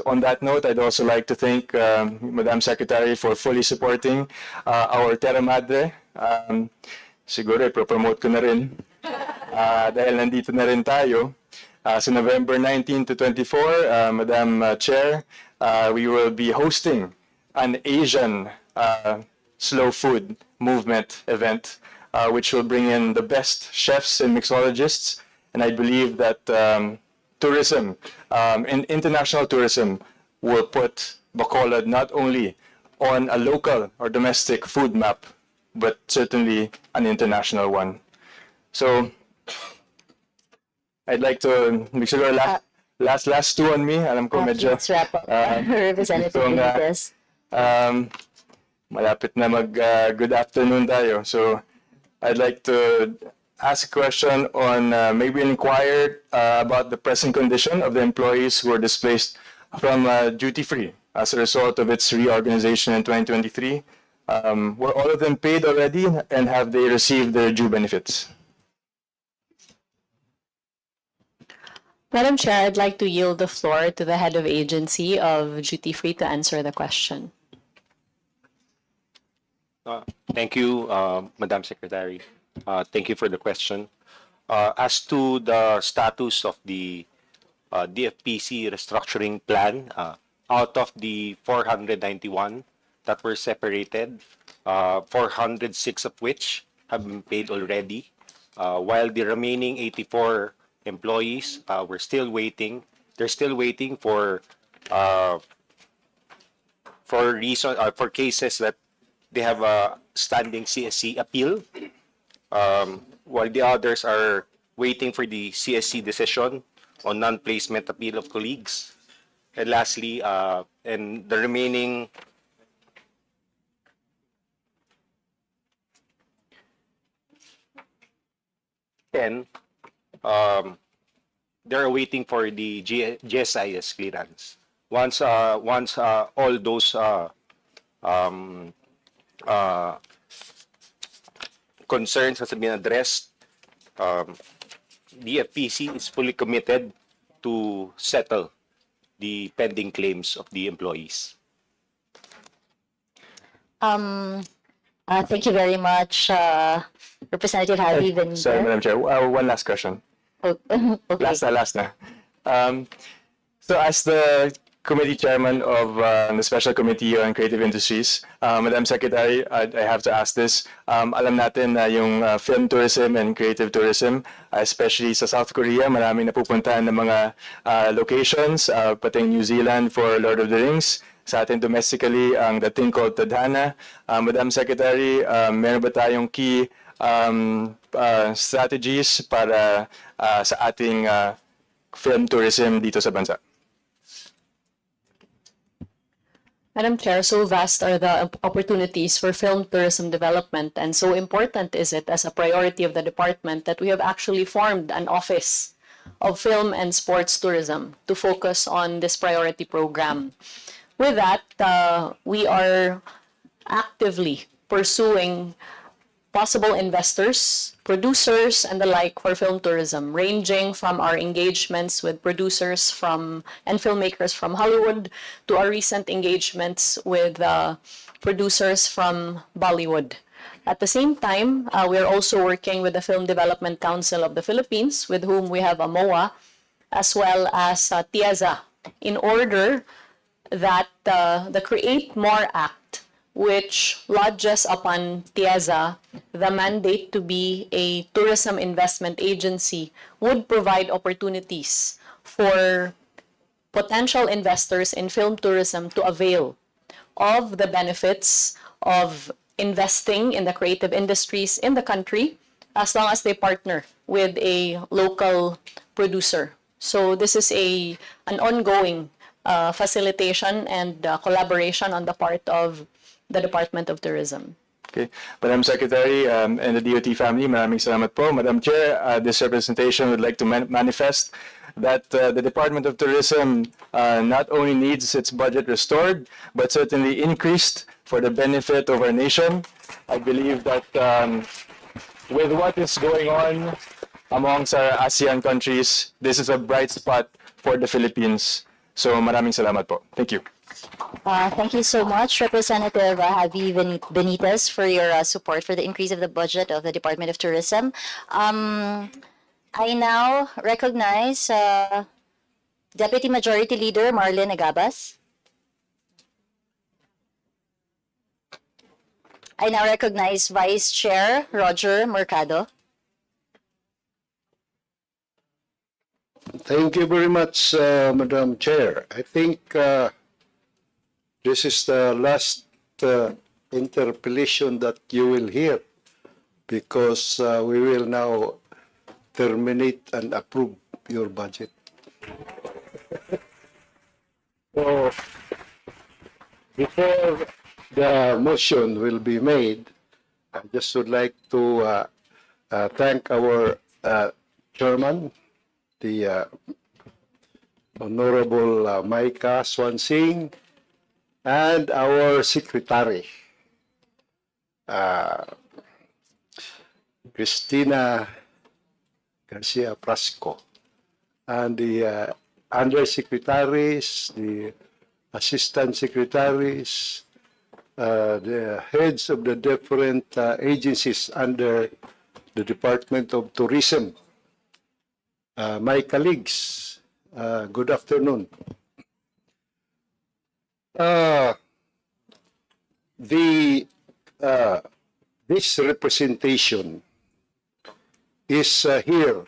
On that note, I'd also like to thank Madam Secretary for fully supporting our Terra Madre. Siguro ipropromote ko na rin dahil nandito na rin tayo. So November 19 to 24, Madam Chair, we will be hosting an Asian slow food movement event, which will bring in the best chefs and mixologists. And I believe that tourism, and international tourism, will put Bacolod not only on a local or domestic food map, but certainly an international one. So I'd like to make sure last two on me. Alam ko medyo Let's wrap up. Representative Benitez. malapit na mag good afternoon tayo. So I'd like to ask a question on maybe inquire about the present condition of the employees who were displaced from duty free as a result of its reorganization in 2023. Were all of them paid already, and have they received their due benefits? Madam Chair, I'd like to yield the floor to the head of agency of Duty Free to answer the question. Thank you, Madam Secretary. Thank you for the question. As to the status of the DFPC restructuring plan, out of the 491 that were separated, 406 of which have been paid already, while the remaining 84 employees were still waiting. They're still waiting for cases that they have a standing CSC appeal, while the others are waiting for the CSC decision on non-placement appeal of colleagues. And lastly, and the remaining they're waiting for the GSIS clearance. Once all those um, uh, concerns has been addressed, the FPC is fully committed to settle the pending claims of the employees. Thank you very much, Representative Javi Benitez. Sorry, Madam Chair. One last question. Oh, okay. Last na. So as the committee chairman of the Special Committee on Creative Industries, Madam Secretary, I have to ask this. Alam natin na yung film tourism and creative tourism, especially sa South Korea, maraming napupuntahan ng mga locations, pati New Zealand for Lord of the Rings. Sa atin domestically, ang the thing called Tadhana. Madam Secretary, meron ba tayong key strategies para sa ating film tourism dito sa bansa? Madam Chair, so vast are the opportunities for film tourism development, and so important is it as a priority of the department that we have actually formed an office of film and sports tourism to focus on this priority program. With that, we are actively pursuing possible investors, producers, and the like for film tourism, ranging from our engagements with producers and filmmakers from Hollywood to our recent engagements with producers from Bollywood. At the same time, we are also working with the Film Development Council of the Philippines, with whom we have a MOA, as well as TIAZA, in order that the Create More Act, which lodges upon TIAZA the mandate to be a tourism investment agency, would provide opportunities for potential investors in film tourism to avail of the benefits of investing in the creative industries in the country, as long as they partner with a local producer. So this is an ongoing facilitation and collaboration on the part of the Department of Tourism. Okay. Madam Secretary and the DOT family, maraming salamat po. Madam Chair, this representation would like to manifest that the Department of Tourism not only needs its budget restored, but certainly increased for the benefit of our nation. I believe that with what is going on amongst our ASEAN countries, this is a bright spot for the Philippines. So maraming salamat po. Thank you. Thank you so much, Representative Javi Benitez, for your support for the increase of the budget of the Department of Tourism. I now recognize Deputy Majority Leader Marlene Agabas. I now recognize Vice Chair Roger Mercado. Thank you very much, Madam Chair. I think this is the last interpellation that you will hear, because we will now terminate and approve your budget. So, before the motion will be made, I just would like to thank our chairman, the Honorable Maika Swansing, and our secretary, Cristina Garcia Frasco, and the undersecretaries, the assistant secretaries, the heads of the different agencies under the Department of Tourism, my colleagues, good afternoon. This representation is here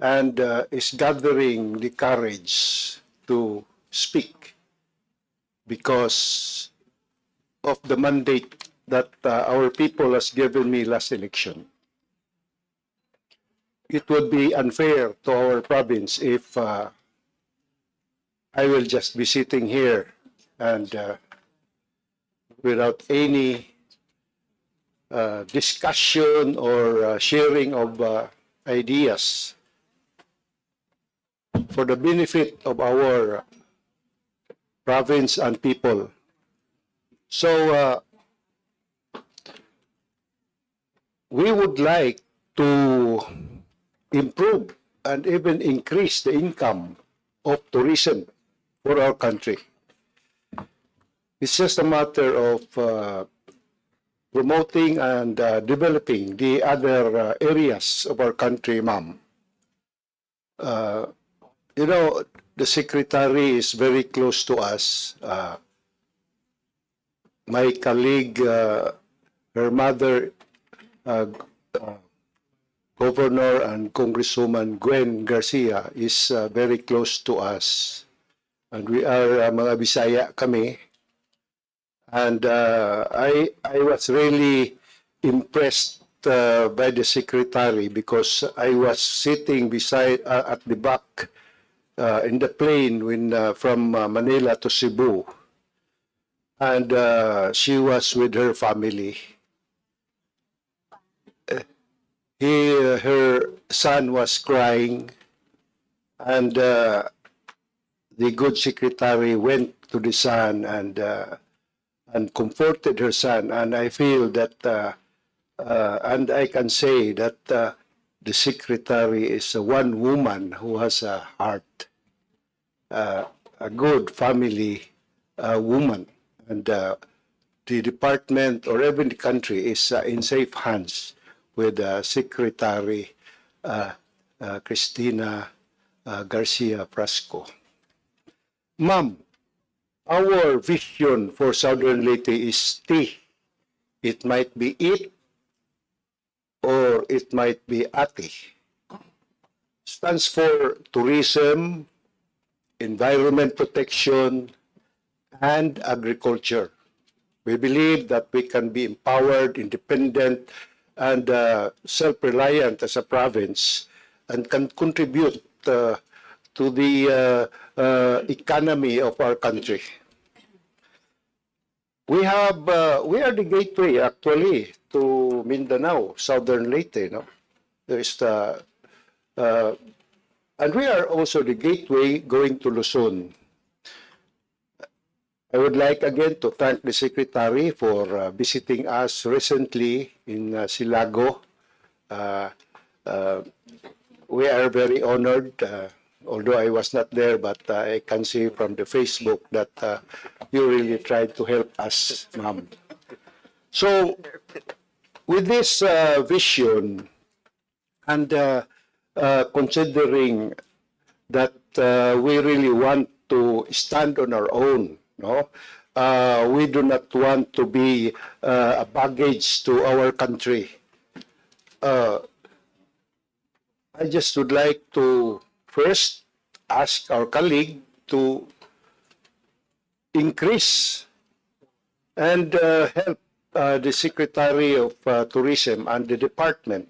and is gathering the courage to speak because of the mandate that our people has given me last election. It would be unfair to our province if I will just be sitting here and without any discussion or sharing of ideas for the benefit of our province and people. So we would like to improve and even increase the income of tourism for our country. It's just a matter of promoting and developing the other areas of our country, ma'am. You know, the secretary is very close to us. My colleague, her mother, Governor and Congresswoman Gwen Garcia is very close to us. And we are mga Bisaya kami. And I was really impressed by the secretary because I was sitting beside at the back in the plane when from Manila to Cebu, and she was with her family. Her son was crying, and the good secretary went to the son and comforted her son. And I feel that, and I can say that the secretary is one woman who has a heart, a good family woman, and the department or even the country is in safe hands with Secretary Cristina Garcia Frasco. Ma'am, our vision for Southern Leyte is T. It might be it or it might be ATI. Stands for tourism, environment protection, and agriculture. We believe that we can be empowered, independent, and self-reliant as a province and can contribute to the economy of our country. We are the gateway actually to Mindanao, Southern Leyte. No? There is and we are also the gateway going to Luzon. I would like again to thank the Secretary for visiting us recently in Silago. We are very honored, although I was not there, but I can see from the Facebook that you really tried to help us, ma'am. So, with this vision and considering that we really want to stand on our own, no? We do not want to be a baggage to our country. I just would like to first ask our colleague to increase and help the Secretary of Tourism and the department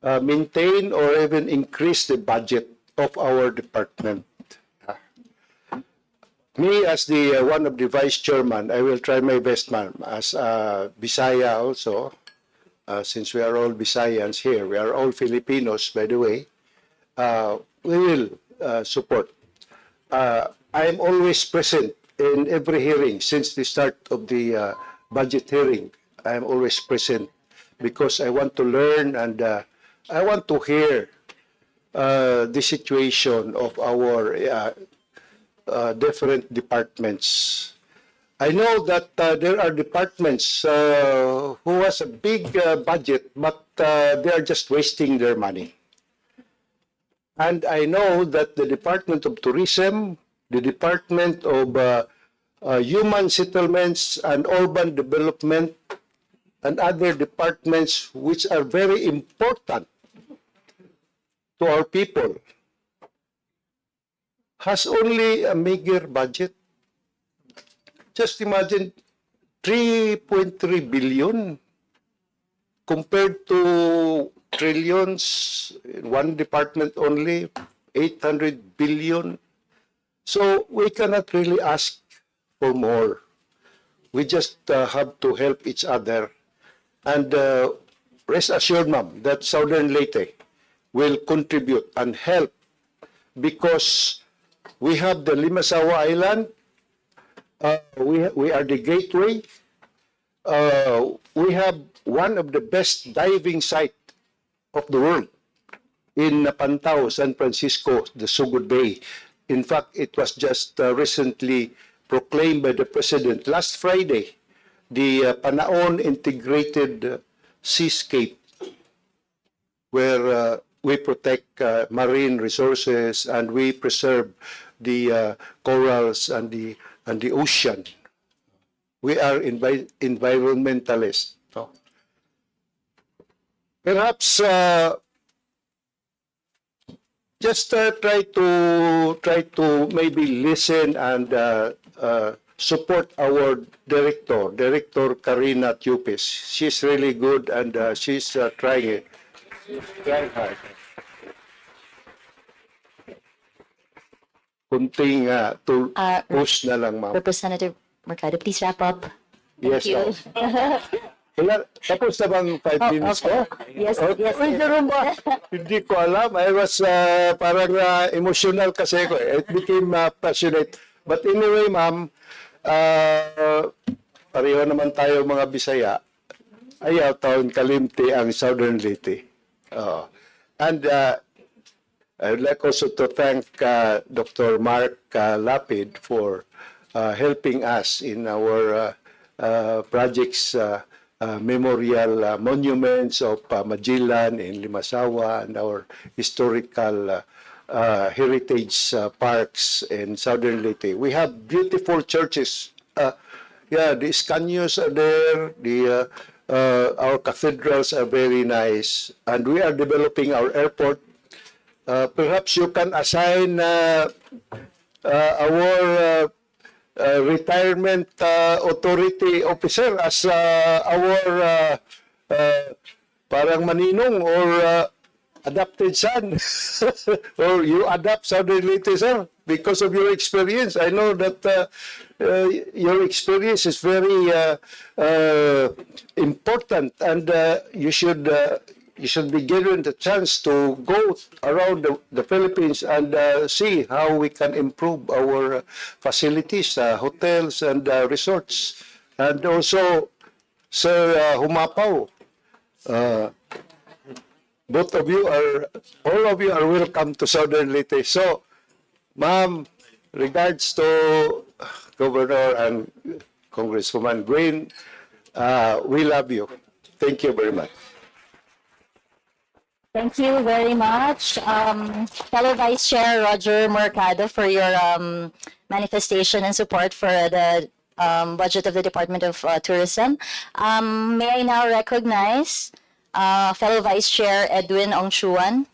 maintain or even increase the budget of our department. Me as the one of the vice chairman, I will try my best, ma'am, as Bisaya also, since we are all Bisayans here, we are all Filipinos, by the way, we will support. I am always present in every hearing since the start of the budget hearing. I am always present because I want to learn and I want to hear the situation of our different departments. I know that there are departments who has a big budget, but they are just wasting their money. And I know that the Department of Tourism, the Department of Human Settlements and Urban Development, and other departments which are very important to our people, has only a meager budget. Just imagine 3.3 billion compared to trillions in one department only, 800 billion. So we cannot really ask for more. We just have to help each other. And rest assured, ma'am, that Southern Leyte will contribute and help because we have the Limasawa Island, we are the gateway. We have one of the best diving site of the world in Napantao, San Francisco, the Sugod Bay. In fact, it was just recently proclaimed by the President last Friday, the Panaon Integrated Seascape, where we protect marine resources and we preserve the corals and the ocean. We are environmentalists. No? Perhaps just try to maybe listen and support our Director Karina Tupis. She's really good and she's trying hard. Kunting push na lang, ma'am. Representative Mercado, please wrap up. Yes, Thank you. Wala, tapos na bang 5 minutes ko? Yes, yes. Hindi ko alam. I was parang emotional kasi ako. It became passionate. But anyway, ma'am, pareho naman tayo mga Bisaya. Ayaw taon kalimti ang Southern Leyte. And I would like also to thank Dr. Mark Lapid for helping us in our projects, memorial monuments of Magellan in Limasawa and our historical heritage parks in Southern Leyte. We have beautiful churches. Yeah, the Escaños are there. Our cathedrals are very nice, and we are developing our airport. Perhaps you can assign our retirement authority officer as our parang maninong or adopted son. Or you adopt Southern Leyte, sir, because of your experience. I know that your experience is very important, and you should be given the chance to go around the Philippines and see how we can improve our facilities, hotels and resorts. And also, Sir Humapaw, all of you are welcome to Southern Leyte. So, ma'am, regards to Governor and Congresswoman Green, we love you. Thank you very much. Thank you very much, fellow Vice Chair Roger Mercado, for your manifestation and support for the budget of the Department of Tourism. May I now recognize fellow Vice Chair Edwin Ongchuan.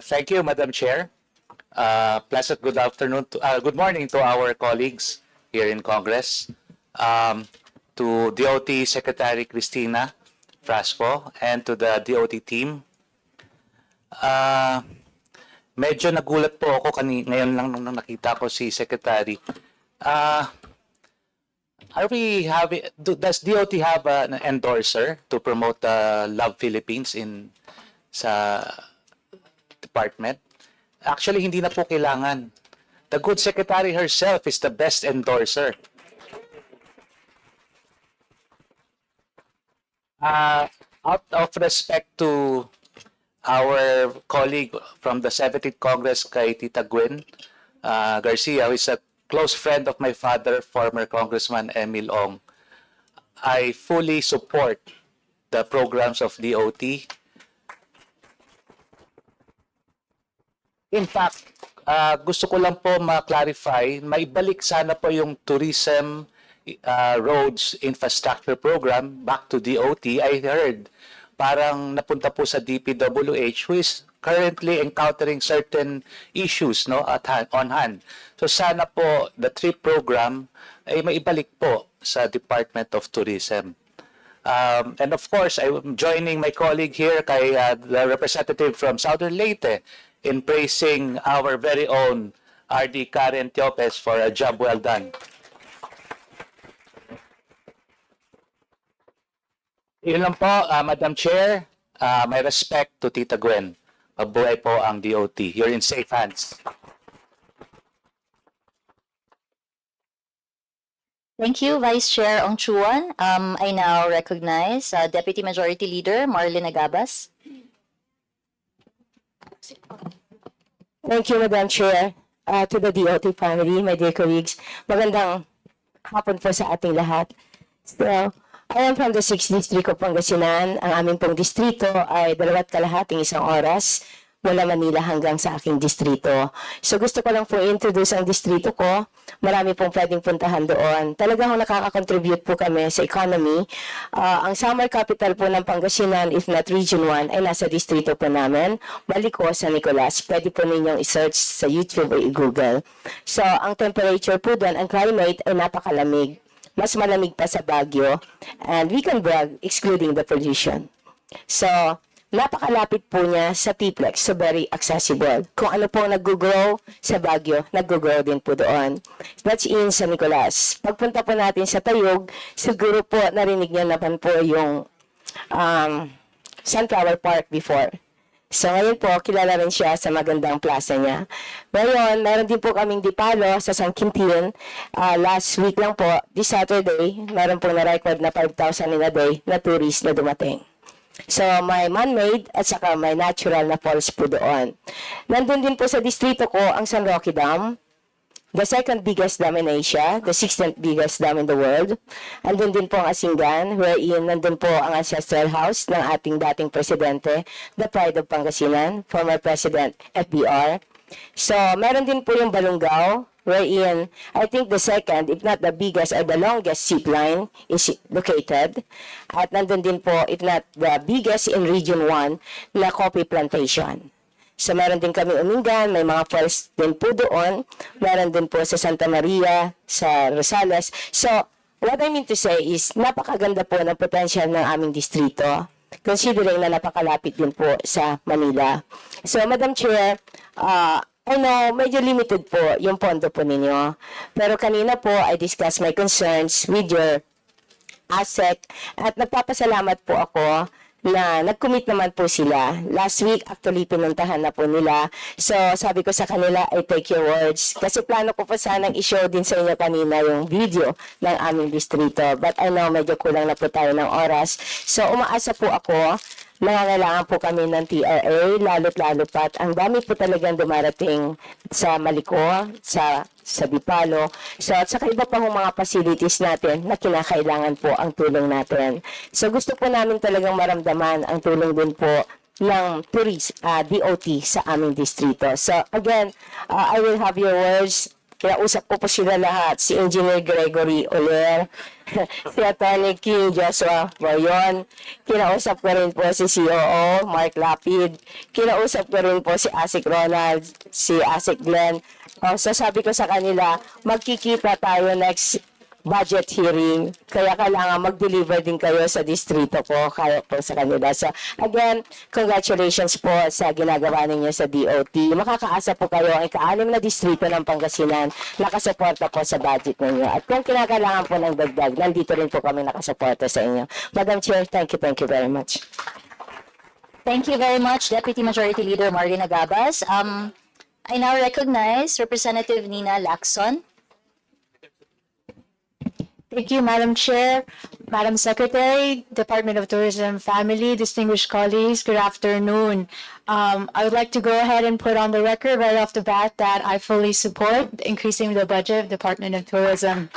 Thank you, Madam Chair. Pleasant good afternoon, good morning to our colleagues here in Congress. To DOT Secretary Cristina Frasco and to the DOT team. Medyo nagulat po ako ngayon lang nung nakita ko si Secretary. Does DOT have an endorser to promote Love Philippines sa department? Actually, hindi na po kailangan. The good secretary herself is the best endorser. Out of respect to our colleague from the 17th Congress, kay Tita Gwen Garcia, who is a close friend of my father, former Congressman Emil Ong, I fully support the programs of DOT. In fact, gusto ko lang po ma-clarify, maibalik sana po yung tourism roads infrastructure program back to DOT. I heard parang napunta po sa DPWH, who is currently encountering certain issues on hand. So sana po the TRIP program ay maibalik po sa Department of Tourism. And of course, I'm joining my colleague here, kay the representative from Southern Leyte, in praising our very own RD Karen Tiopes for a job well done. Yun lang po, Madam Chair. my respect to Tita Gwen. Mabuhay po ang DOT. You're in safe hands. Thank you, Vice Chair Ong Chuan. I now recognize Deputy Majority Leader Marlene Agabas. Thank you, Madam Chair. To the DOT family, my dear colleagues, magandang hapon po sa ating lahat. So, I am from the 6th District of Pangasinan. Ang aming pong distrito ay 2.5 isang oras mula Manila hanggang sa aking distrito. So gusto ko lang po introduce ang distrito ko. Marami pong pwedeng puntahan doon. Talagang nakaka-contribute po kami sa economy. Ang summer capital po ng Pangasinan, if not Region 1, ay nasa distrito po namin. Baliko, San Nicolas. Pwede po ninyong i-search sa YouTube o i-Google. So ang temperature po doon, ang climate ay napakalamig. Mas malamig pa sa Baguio. And we can brag, excluding the pollution. So, napakalapit po niya sa T-Plex, so very accessible. Kung ano po nag-grow sa Baguio, nag-grow din po doon. That's in San Nicolas. Pagpunta po natin sa Tayog, siguro po narinig niyo naman po yung Sunflower Park before. So ngayon po, kilala rin siya sa magandang plaza niya. Ngayon, meron din po kaming dipalo sa San Quintin. Last week lang po, this Saturday, meron po na-record na 5,000 in a day na tourist na dumating. So, may man-made at saka may natural na falls po doon. Nandun din po sa distrito ko ang San Roque Dam, the second biggest dam in Asia, the 16th biggest dam in the world. Andun din po ang Asingan, wherein nandun po ang ancestral house ng ating dating presidente, the pride of Pangasinan, former President FBR. So, meron din po yung Balungaw, wherein I think the second, if not the biggest or the longest zip line is located. At nandun din po, if not the biggest in Region 1, na coffee plantation. So meron din kami Umingan, may mga falls din po doon. Meron din po sa Santa Maria, sa Rosales. So, what I mean to say is, napakaganda po ng potential ng aming distrito, considering na napakalapit din po sa Manila. So, Madam Chair, I know, medyo limited po yung pondo po ninyo. Pero kanina po, I discussed my concerns with your ASEC at nagpapasalamat po ako na nag-commit naman po sila. Last week, actually, pinuntahan na po nila. So, sabi ko sa kanila, I take your words. Kasi plano ko pa sanang i-show din sa inyo kanina yung video ng aming distrito. But I know, medyo kulang na po tayo ng oras. So, umaasa po ako. Nangangailangan po kami ng TRA, lalo't-lalo pat. Ang dami po talagang dumarating sa Maliko, sa Dipalo. So, at saka iba pang mga facilities natin na kinakailangan po ang tulong natin. So, gusto po namin talagang maramdaman ang tulong din po ng DOT sa aming distrito. So, again, I will have your words. Kinausap ko po sila lahat, si Engineer Gregory Oler, si Atty. King Joshua Moyon, kinausap ko rin po si COO Mark Lapid, kinausap ko rin po si Asik Ronald, si Asik Glenn. So sabi ko sa kanila, magkikita tayo next budget hearing, kaya kailangan mag-deliver din kayo sa distrito ko, kaya po sa kanila. So, again, congratulations po sa ginagawa ninyo sa DOT. Makakaasa po kayo ang ika-6 na distrito ng Pangasinan, nakasuporta po sa budget ninyo. At kung kinakailangan po ng dagdag, nandito rin po kami nakasuporta sa inyo. Madam Chair, thank you very much. Thank you very much, Deputy Majority Leader Marlene Agabas. I now recognize Representative Nina Lacson. Thank you, Madam Chair, Madam Secretary, Department of Tourism Family, distinguished colleagues, good afternoon. I would like to go ahead and put on the record right off the bat that I fully support increasing the budget of Department of Tourism.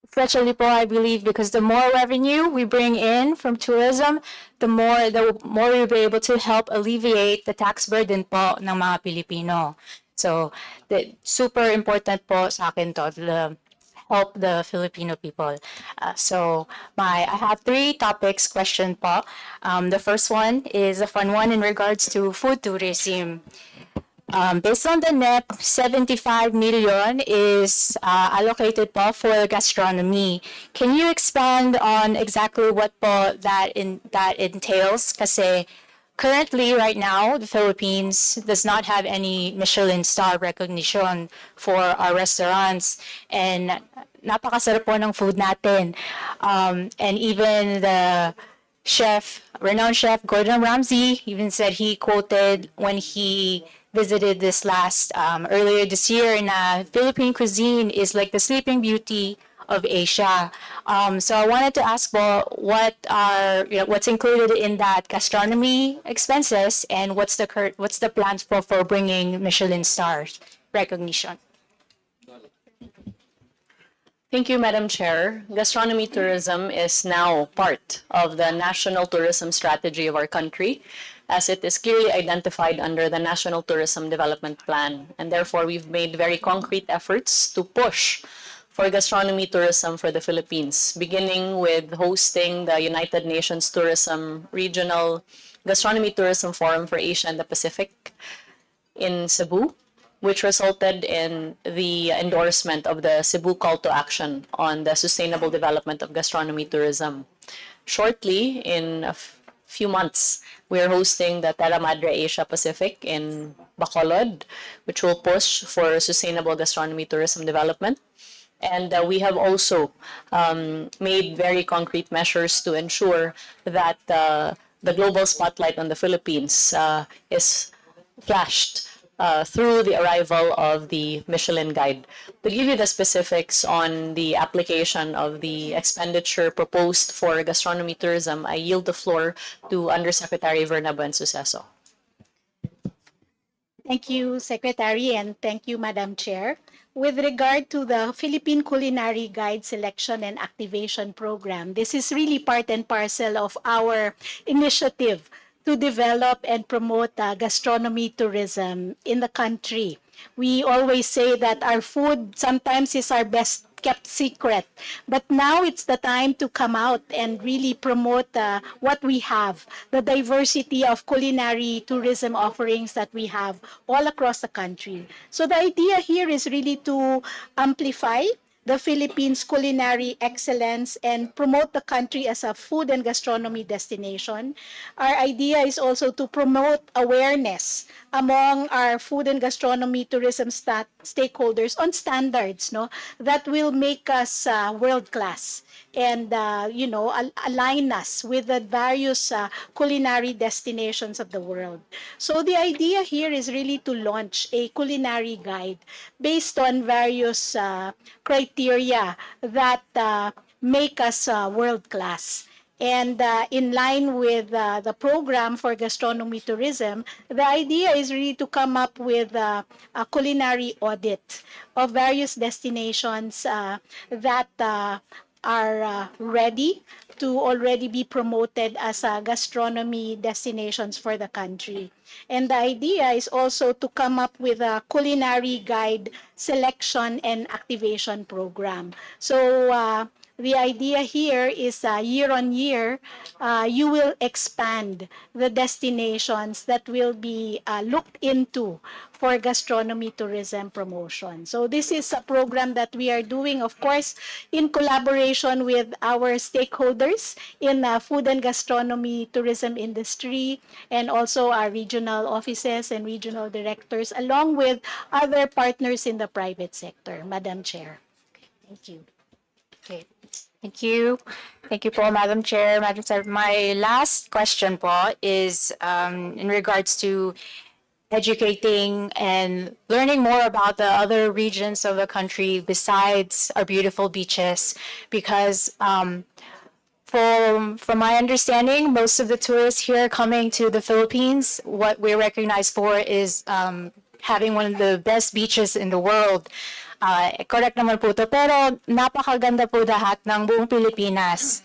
Especially po, I believe, because the more revenue we bring in from tourism, the more we'll be able to help alleviate the tax burden po ng mga Pilipino. So, super important po sa akin to, help the Filipino people. I have 3 topics question po. The first one is a fun one in regards to food tourism. Based on the NEP, 75 million is allocated po for gastronomy. Can you expand on exactly what po that entails? Kasi currently, right now, the Philippines does not have any Michelin star recognition for our restaurants. And napakasarap po ng food natin. And even the renowned chef Gordon Ramsay even said, he quoted when he visited this last earlier this year, na Philippine cuisine is like the Sleeping Beauty of Asia. So I wanted to ask po, what's included in that gastronomy expenses, and what's the plans for bringing Michelin stars recognition? Thank you, Madam Chair. Gastronomy tourism is now part of the national tourism strategy of our country, as it is clearly identified under the National Tourism Development Plan. And therefore, we've made very concrete efforts to push for gastronomy tourism for the Philippines, beginning with hosting the United Nations Tourism Regional Gastronomy Tourism Forum for Asia and the Pacific in Cebu, which resulted in the endorsement of the Cebu Call to Action on the sustainable development of gastronomy tourism. Shortly, in a few months, we are hosting the Terra Madre Asia Pacific in Bacolod, which will push for sustainable gastronomy tourism development. And we have also made very concrete measures to ensure that the global spotlight on the Philippines is flashed through the arrival of the Michelin Guide. To give you the specifics on the application of the expenditure proposed for gastronomy tourism, I yield the floor to Undersecretary Verna Buensuceso. Thank you, Secretary, and thank you, Madam Chair. With regard to the Philippine Culinary Guide Selection and Activation Program, this is really part and parcel of our initiative to develop and promote gastronomy tourism in the country. We always say that our food sometimes is our best kept secret, but now it's the time to come out and really promote what we have, the diversity of culinary tourism offerings that we have all across the country. So the idea here is really to amplify the Philippines' culinary excellence and promote the country as a food and gastronomy destination. Our idea is also to promote awareness among our food and gastronomy tourism stakeholders on standards, that will make us world-class and align us with the various culinary destinations of the world. So the idea here is really to launch a culinary guide based on various criteria that make us world-class. And in line with the program for gastronomy tourism, the idea is really to come up with a culinary audit of various destinations that are ready to already be promoted as gastronomy destinations for the country. And the idea is also to come up with a culinary guide selection and activation program. So the idea here is year on year, you will expand the destinations that will be looked into for gastronomy tourism promotion. So this is a program that we are doing, of course, in collaboration with our stakeholders in food and gastronomy tourism industry, and also our regional offices and regional directors, along with other partners in the private sector. Madam Chair. Thank you. Okay. Thank you. Thank you po, Madam Chair. Madam Chair, my last question po is in regards to educating and learning more about the other regions of the country besides our beautiful beaches, because from my understanding, most of the tourists here coming to the Philippines, what we're recognized for is having one of the best beaches in the world. Correct naman po to, pero napakaganda po lahat ng buong Pilipinas.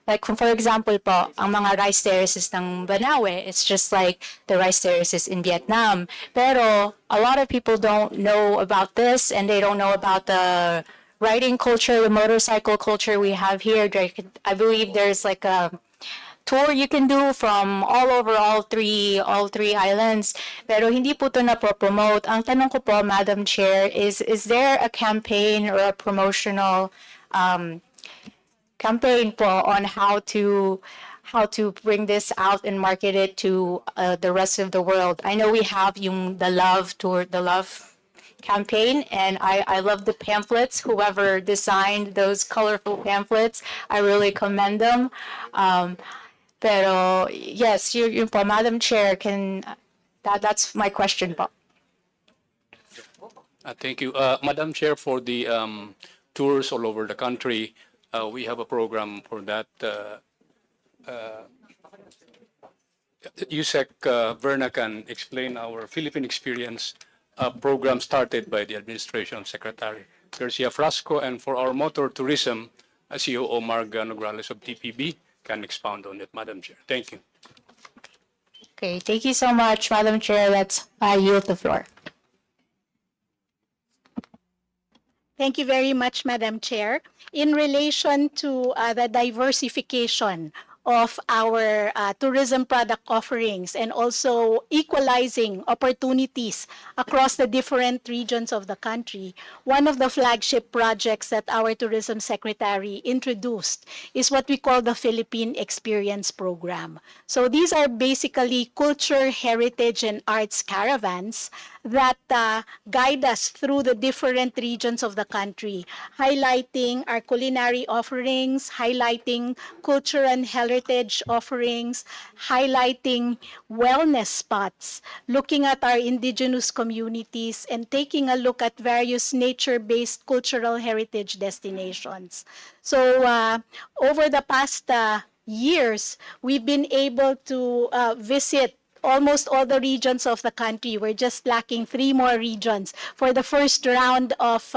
Like, for example po, ang mga rice terraces ng Banawe, it's just like the rice terraces in Vietnam. Pero a lot of people don't know about this, and they don't know about the riding culture, the motorcycle culture we have here. I believe there's like a tour you can do from all over all three islands. Pero hindi po to na-promote. Ang tanong ko po, Madam Chair, is there a campaign or a promotional campaign po on how to bring this out and market it to the rest of the world? I know we have the Love tour, campaign, and I love the pamphlets. Whoever designed those colorful pamphlets, I really commend them. Pero yes, yun po, Madam Chair, that's my question po. Thank you. Madam Chair, for the tours all over the country, we have a program for that. Yusek Verna can explain our Philippine experience program started by the administration of Secretary Garcia Frasco, and for our motor tourism, CEO Marga Nograles of TPB can expound on it, Madam Chair. Thank you. Okay, thank you so much, Madam Chair. I yield the floor. Thank you very much, Madam Chair. In relation to the diversification of our tourism product offerings and also equalizing opportunities across the different regions of the country, one of the flagship projects that our Tourism Secretary introduced is what we call the Philippine Experience Program. So these are basically culture, heritage, and arts caravans that guide us through the different regions of the country, highlighting our culinary offerings, highlighting culture and heritage offerings, highlighting wellness spots, looking at our indigenous communities, and taking a look at various nature-based cultural heritage destinations. So over the past years, we've been able to visit almost all the regions of the country. We're just lacking 3 more regions for the first round of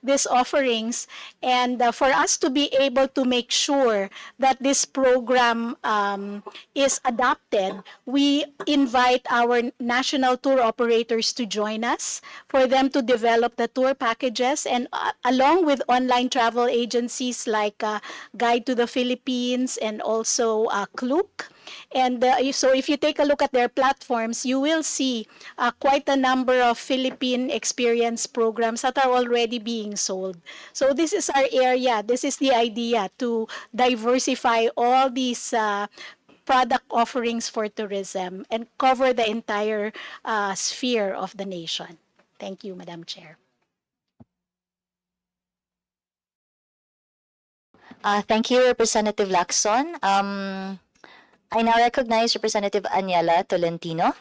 these offerings. And for us to be able to make sure that this program is adopted, we invite our national tour operators to join us for them to develop the tour packages, and along with online travel agencies like Guide to the Philippines and also Klook. And so if you take a look at their platforms, you will see quite a number of Philippine experience programs that are already being sold. So this is our area. This is the idea, to diversify all these product offerings for tourism and cover the entire sphere of the nation. Thank you, Madam Chair. Thank you, Representative Lacson. I now recognize Representative Aniela Tolentino.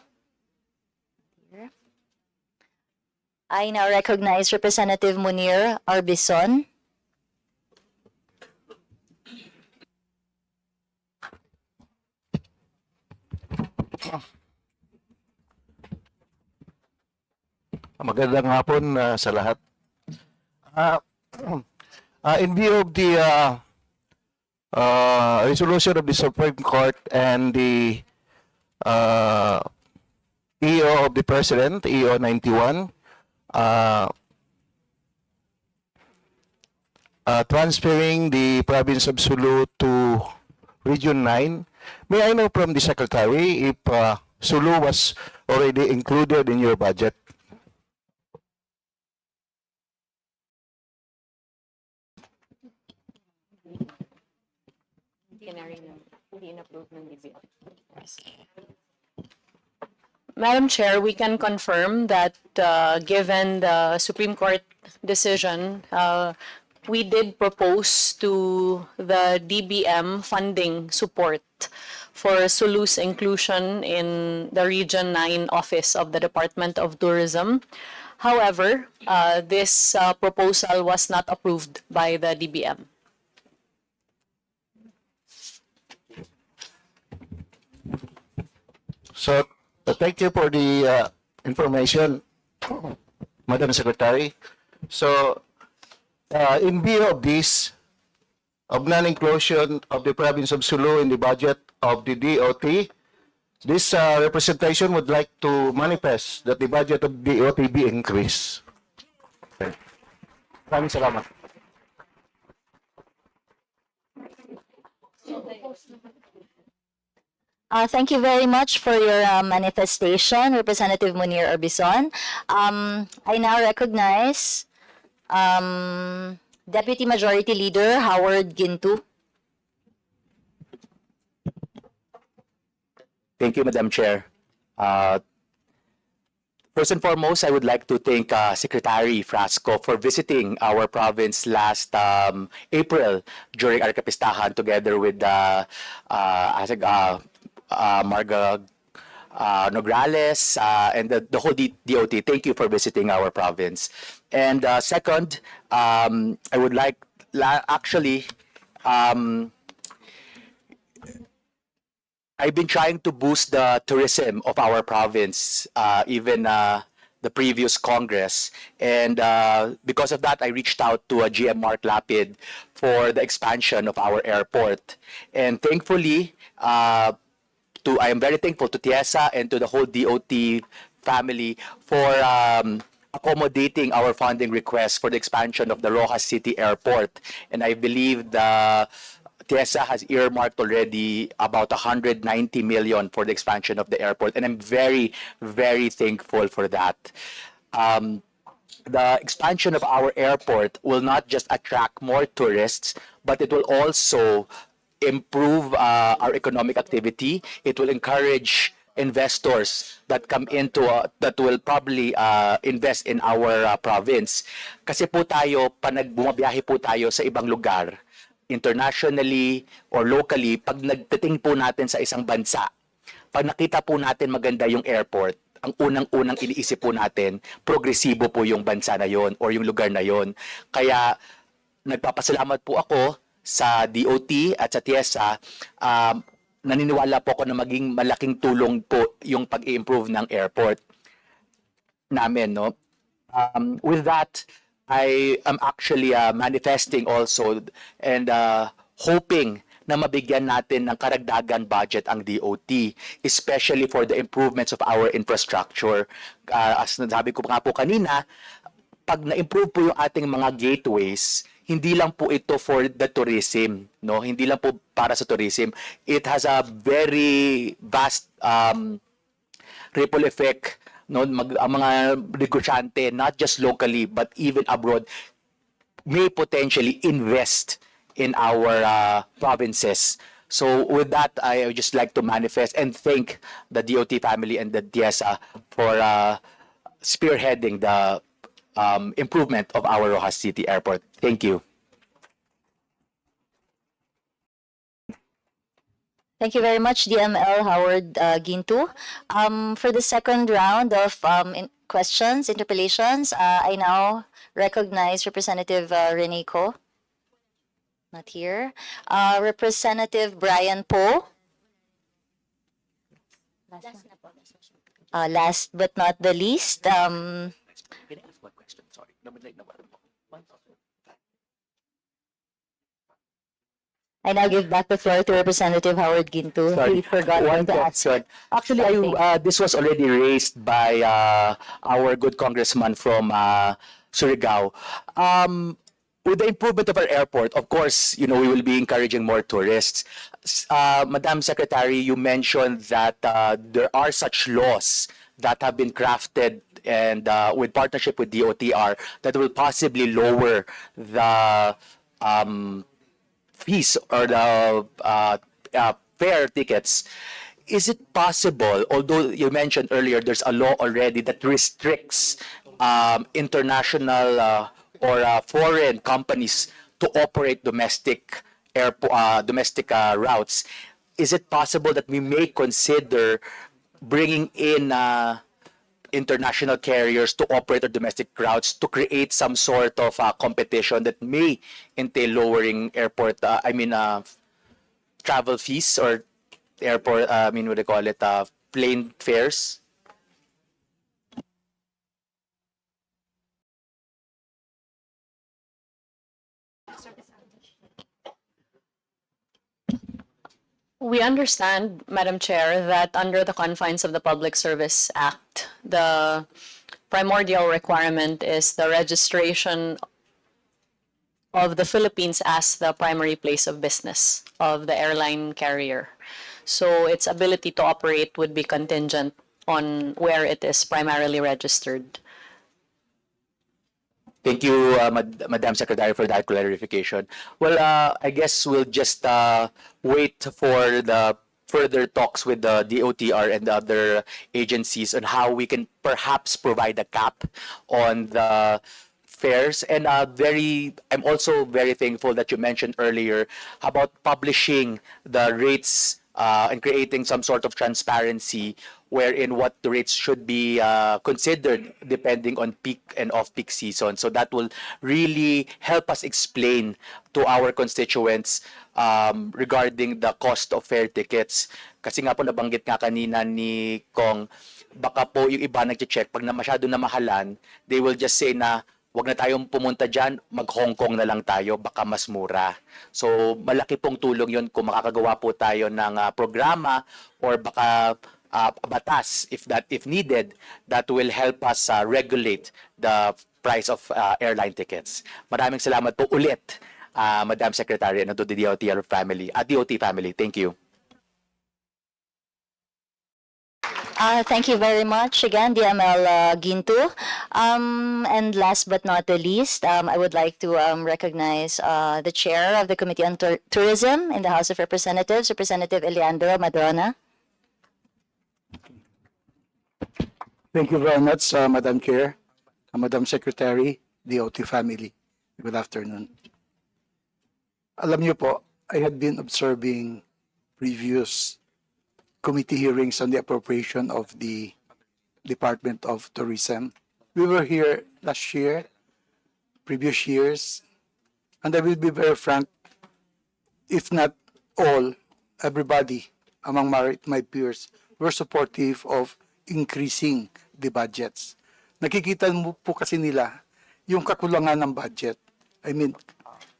I now recognize Representative Munir Arbison. Magandang hapon sa lahat. In view of the resolution of the Supreme Court and the EO of the President, EO 91, transferring the province of Sulu to Region 9. May I know from the Secretary if Sulu was already included in your budget? Madam Chair, we can confirm that given the Supreme Court decision, we did propose to the DBM funding support for Sulu's inclusion in the Region 9 office of the Department of Tourism. However, this proposal was not approved by the DBM. So, thank you for the information, Madam Secretary. So, in view of this, of non-inclusion of the province of Sulu in the budget of the DOT, this representation would like to manifest that the budget of DOT be increased. Okay. Maraming salamat. Thank you very much for your manifestation, Representative Munir Arbison. I now recognize Deputy Majority Leader Howard Gintu. Thank you, Madam Chair. First and foremost, I would like to thank Secretary Frasco for visiting our province last April during our kapistahan together with Marga Nograles and the whole DOT. Thank you for visiting our province. And second, I would like actually I've been trying to boost the tourism of our province, even the previous Congress. And because of that, I reached out to GM Mark Lapid for the expansion of our airport. And thankfully, I am very thankful to Tiesa and to the whole DOT family for accommodating our funding request for the expansion of the Rojas City Airport. And I believe the TESA has earmarked already about 190 million for the expansion of the airport, and I'm very, very thankful for that. The expansion of our airport will not just attract more tourists, but it will also improve our economic activity. It will encourage investors that come into that will probably invest in our province. Kasi po tayo, bumabiyahe po tayo sa ibang lugar, internationally or locally, pag nagdating po natin sa isang bansa, pag nakita po natin maganda yung airport, ang unang-unang iniisip po natin, progresibo po yung bansa na yon or yung lugar na yon. Kaya nagpapasalamat po ako sa DOT at sa TIESA. Naniniwala po ako na maging malaking tulong po yung pag-i-improve ng airport namin, no? With that, I am actually manifesting also and hoping na mabigyan natin ng karagdagan budget ang DOT, especially for the improvements of our infrastructure. As nasabi ko nga po kanina, pag na-improve po yung ating mga gateways, hindi lang po ito for the tourism, no? Hindi lang po para sa tourism. It has a very vast ripple effect, no? Ang mga negosyante, not just locally but even abroad, may potentially invest in our provinces. So with that, I would just like to manifest and thank the DOT family and the TIESA for spearheading the improvement of our Rojas City Airport. Thank you. Thank you very much, DML Howard Gintu. For the second round of questions, interpellations, I now recognize Representative Rene Co. Not here. Representative Brian Poe. Last but not the least, I now give back the floor to Representative Howard Gintu. He forgot One to ask. question. Actually, this was already raised by our good congressman from Surigao. With the improvement of our airport, of course, we will be encouraging more tourists. Madam Secretary, you mentioned that there are such laws that have been crafted and with partnership with DOTR that will possibly lower the fees or the fare tickets. Is it possible, although you mentioned earlier there's a law already that restricts international or foreign companies to operate domestic routes, is it possible that we may consider bringing in international carriers to operate our domestic routes to create some sort of competition that may entail lowering airport, travel fees or airport, what do you call it, plane fares? We understand, Madam Chair, that under the confines of the Public Service Act, the primordial requirement is the registration of the Philippines as the primary place of business of the airline carrier. So its ability to operate would be contingent on where it is primarily registered. Thank you, Madam Secretary, for that clarification. Well, I guess we'll just wait for the further talks with the DOTR and the other agencies on how we can perhaps provide a cap on the fares. And I'm also very thankful that you mentioned earlier about publishing the rates and creating some sort of transparency wherein what the rates should be considered depending on peak and off-peak season. So that will really help us explain to our constituents regarding the cost of fare tickets. Kasi nga po nabanggit nga kanina ni Kong, baka po yung iba nag-check, pag na masyado na mahalan, they will just say na wag na tayong pumunta dyan, mag-Hong Kong na lang tayo, baka mas mura. So malaki pong tulong yun kung makakagawa po tayo ng programa or baka batas if needed that will help us regulate the price of airline tickets. Maraming salamat po ulit, Madam Secretary, and to the DOT family. Thank you. Thank you very much again, DML Ginto. And last but not the least, I would like to recognize the chair of the Committee on Tourism in the House of Representatives, Representative Eleandro Madrona. Thank you very much, Madam Chair, Madam Secretary, DOT family. Good afternoon. Alam niyo po, I had been observing previous committee hearings on the appropriation of the Department of Tourism. We were here last year, previous years, and I will be very frank, if not all, everybody among my peers were supportive of increasing the budgets. Nakikita mo po kasi nila yung kakulangan ng budget. I mean,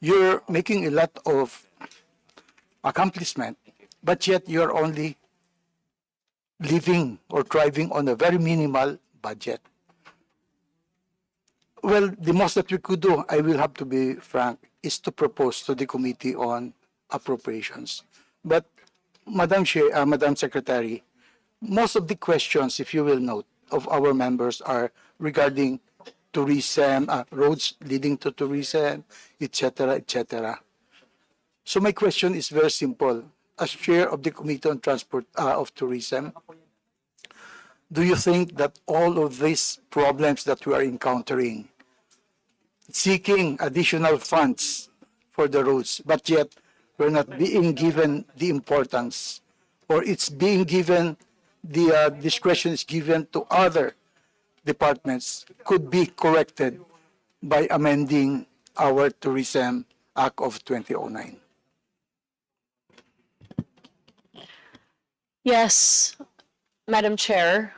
you're making a lot of accomplishment, but yet you're only living or thriving on a very minimal budget. Well, the most that we could do, I will have to be frank, is to propose to the Committee on Appropriations. But, Madam Secretary, most of the questions, if you will note, of our members are regarding tourism, roads leading to tourism, etc., etc. So my question is very simple. As chair of the Committee on Transport of Tourism, do you think that all of these problems that we are encountering, seeking additional funds for the roads, but yet we're not being given the importance, or it's being given, the discretion is given to other departments, could be corrected by amending our Tourism Act of 2009? Yes, Madam Chair,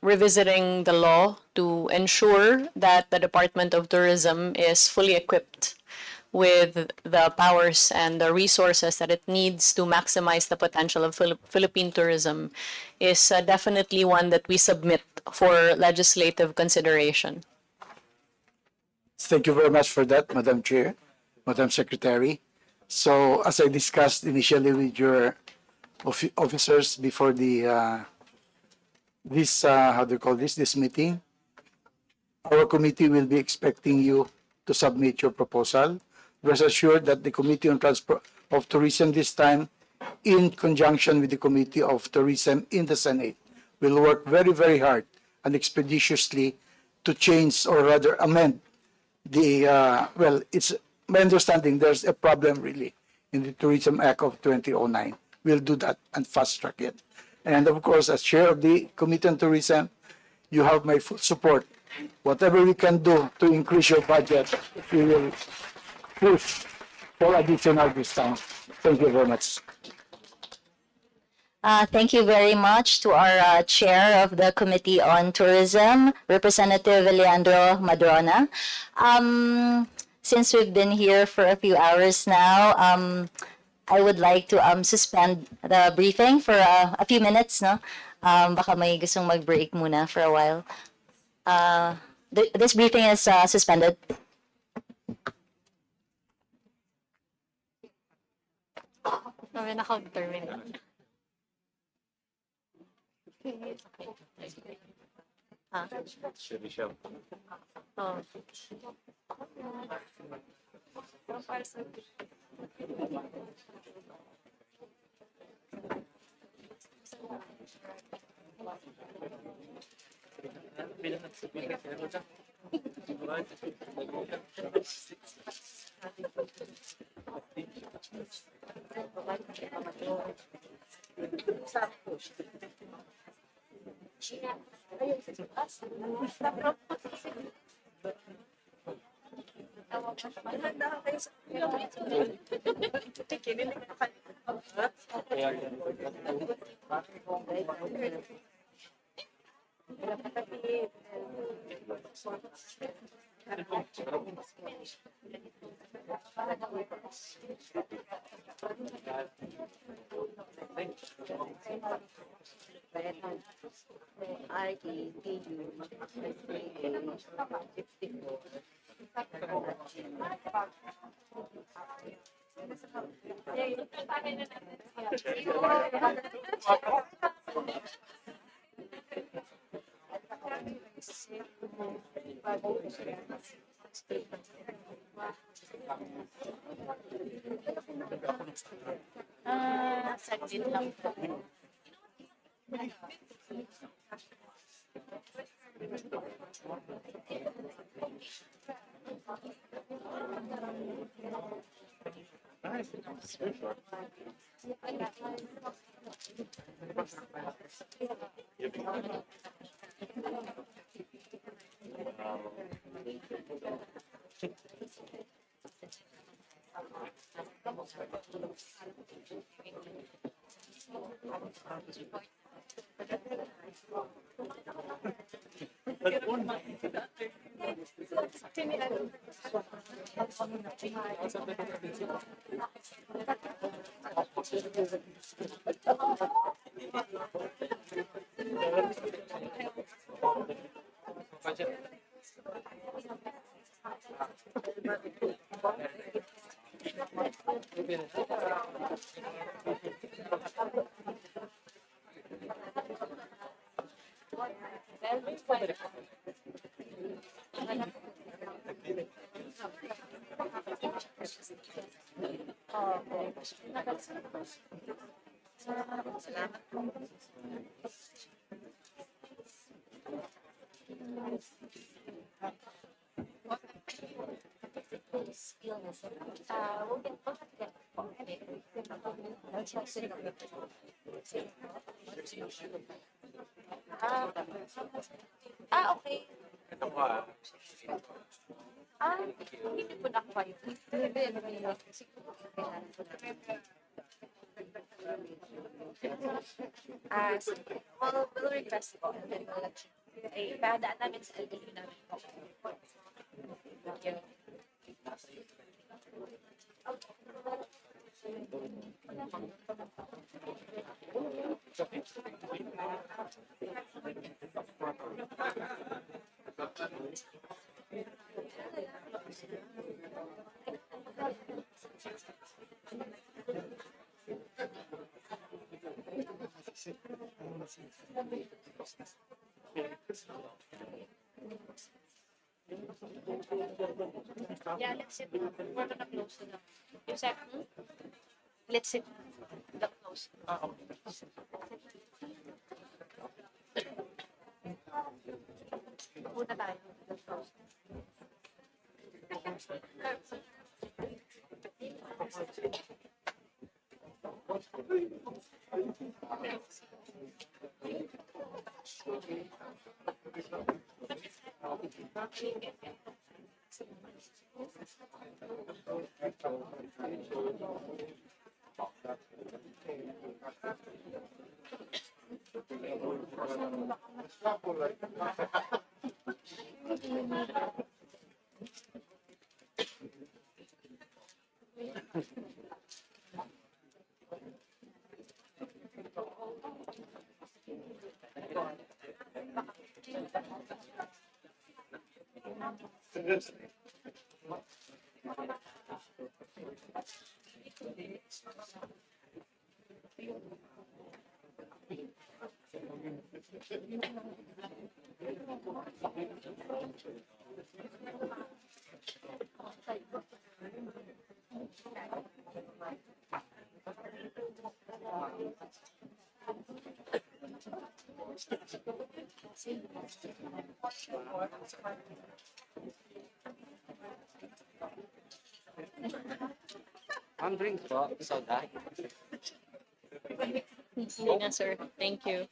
revisiting the law to ensure that the Department of Tourism is fully equipped with the powers and the resources that it needs to maximize the potential of Philippine tourism is definitely one that we submit for legislative consideration. Thank you very much for that, Madam Chair, Madam Secretary. So, as I discussed initially with your officers before the this meeting, our committee will be expecting you to submit your proposal. Rest assured that the Committee on Transport of Tourism this time, in conjunction with the Committee of Tourism in the Senate, will work very, very hard and expeditiously to change or rather amend the, well, it's my understanding there's a problem really in the Tourism Act of 2009. We'll do that and fast track it. And of course, as chair of the Committee on Tourism, you have my full support. Whatever we can do to increase your budget, we will push for additional discounts. Thank you very much. Thank you very much to our chair of the Committee on Tourism, Representative Eleandro Madrona. Since we've been here for a few hours now, I would like to suspend the briefing for a few minutes, no? Baka may gustong mag-break muna for a while. This briefing is suspended. Saglit lang po. Okay. Hindi po nakuha yun. We'll request po and then we'll let you know. Ay, padaan namin sa LDU namin po. Thank you. Yeah, let's sit. We're gonna close it up. Yung second, let's sit. The close. Una tayo. The close. Ang po, soda. Hindi na, sir. Thank you.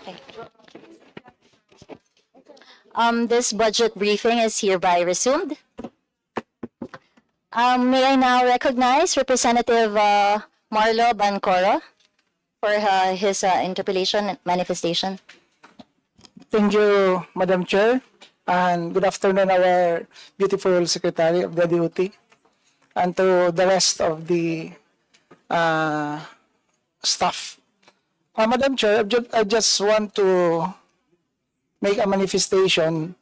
Okay. This budget briefing is hereby resumed. May I now recognize Representative Marlo Bancoro for his interpellation and manifestation. Thank you, Madam Chair, and good afternoon, our beautiful Secretary of the DOT, and to the rest of the staff. Madam Chair, I just want to make a manifestation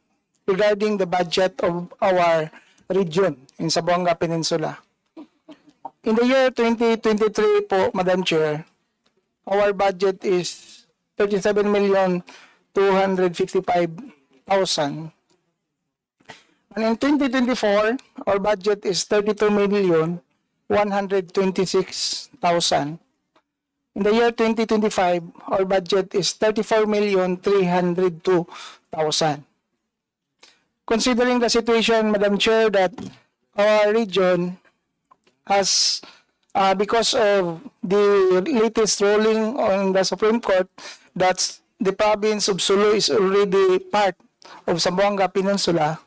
regarding the budget of our region in Zamboanga Peninsula. In the year 2023 po, Madam Chair, our budget is 37,255,000. And in 2024, our budget is 32,126,000. In the year 2025, our budget is 34,302,000. Considering the situation, Madam Chair, that our region has, because of the latest ruling on the Supreme Court, that the province of Sulu is already part of Zamboanga Peninsula.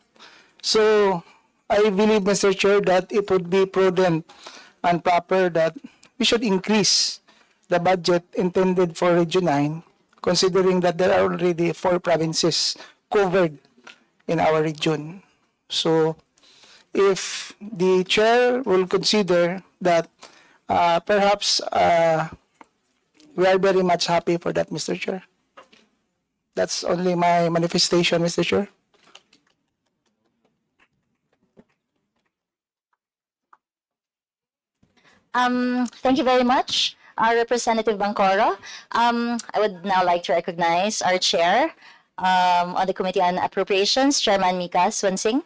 So I believe, Mr. Chair, that it would be prudent and proper that we should increase the budget intended for Region 9, considering that there are already 4 provinces covered in our region. So if the chair will consider that, perhaps we are very much happy for that, Mr. Chair. That's only my manifestation, Mr. Chair. Thank you very much, Representative Bancoro. I would now like to recognize our chair on the Committee on Appropriations, Chairman Mika Swansing.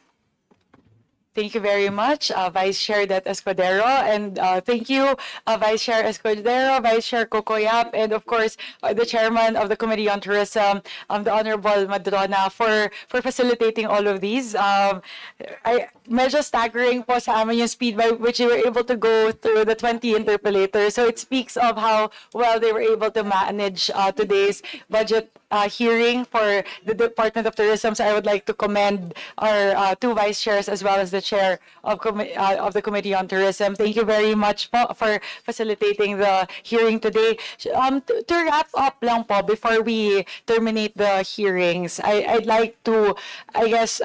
Thank you very much, Vice Chair Det Escudero, and thank you, Vice Chair Escudero, Vice Chair Cocoyap, and of course, the Chairman of the Committee on Tourism, the Honorable Madrona, for facilitating all of these. Medyo staggering po sa amin yung speed by which you were able to go through the 20 interpellators. So it speaks of how well they were able to manage today's budget hearing for the Department of Tourism. So I would like to commend our 2 vice chairs as well as the chair of the Committee on Tourism. Thank you very much po for facilitating the hearing today. To wrap up lang po before we terminate the hearings, I'd like to, I guess,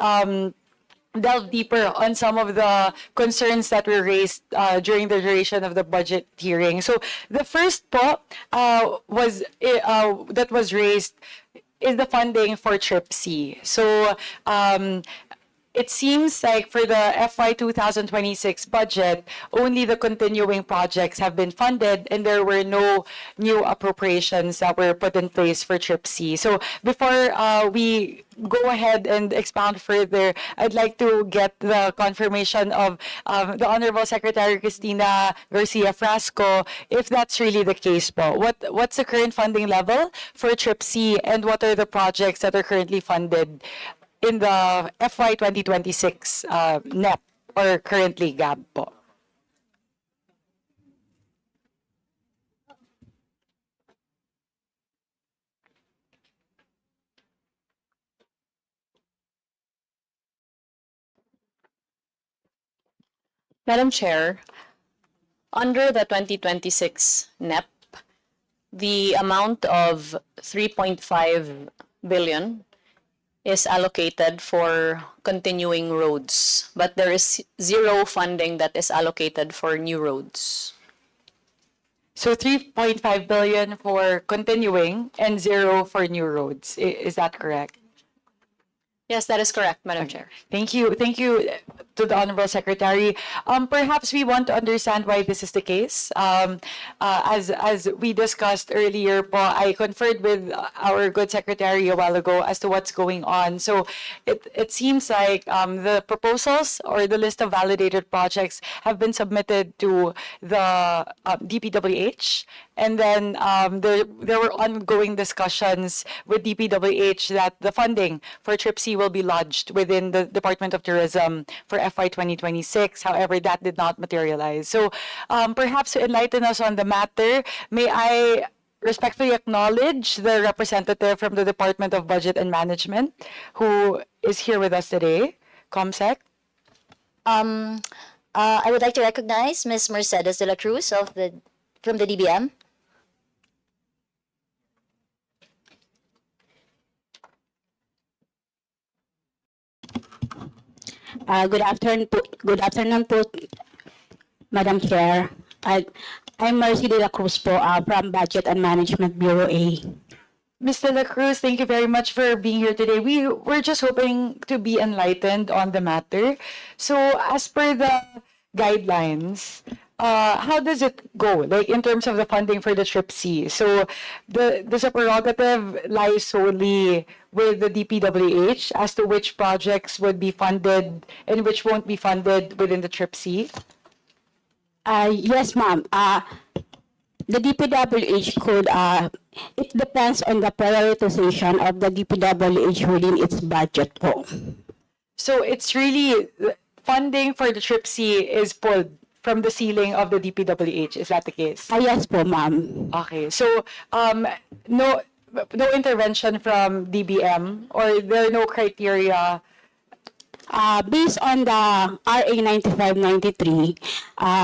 delve deeper on some of the concerns that were raised during the duration of the budget hearing. So the first po that was raised is the funding for Trip C. So it seems like for the FY 2026 budget, only the continuing projects have been funded and there were no new appropriations that were put in place for Trip C. So before we go ahead and expound further, I'd like to get the confirmation of the Honorable Secretary Cristina Garcia Frasco, if that's really the case po. What's the current funding level for Trip C and what are the projects that are currently funded in the FY 2026 NEP or currently GAB po? Madam Chair, under the 2026 NEP, the amount of 3.5 billion is allocated for continuing roads, but there is zero funding that is allocated for new roads. So 3.5 billion for continuing and 0 for new roads. Is that correct? Yes, that is correct, Madam Chair. Thank you. Thank you to the Honorable Secretary. Perhaps we want to understand why this is the case. As we discussed earlier po, I conferred with our good Secretary a while ago as to what's going on. So it seems like the proposals or the list of validated projects have been submitted to the DPWH. And then there were ongoing discussions with DPWH that the funding for Trip C will be lodged within the Department of Tourism for FY 2026. However, that did not materialize. So perhaps to enlighten us on the matter, may I respectfully acknowledge the representative from the Department of Budget and Management who is here with us today, ComSec. I would like to recognize Ms. Mercedes de la Cruz from the DBM. Good afternoon po, Madam Chair. I'm Mercy de la Cruz po, from Budget and Management Bureau A. Ms. De La Cruz, thank you very much for being here today. We're just hoping to be enlightened on the matter. So as per the guidelines, how does it go? Like in terms of the funding for the Trip C. So does the prerogative lie solely with the DPWH as to which projects would be funded and which won't be funded within the Trip C? Yes, ma'am. The DPWH could, it depends on the prioritization of the DPWH within its budget po. So it's really funding for the Trip C is pulled from the ceiling of the DPWH. Is that the case? Yes po, ma'am. Okay. So no intervention from DBM, or there are no criteria. Based on the RA 9593,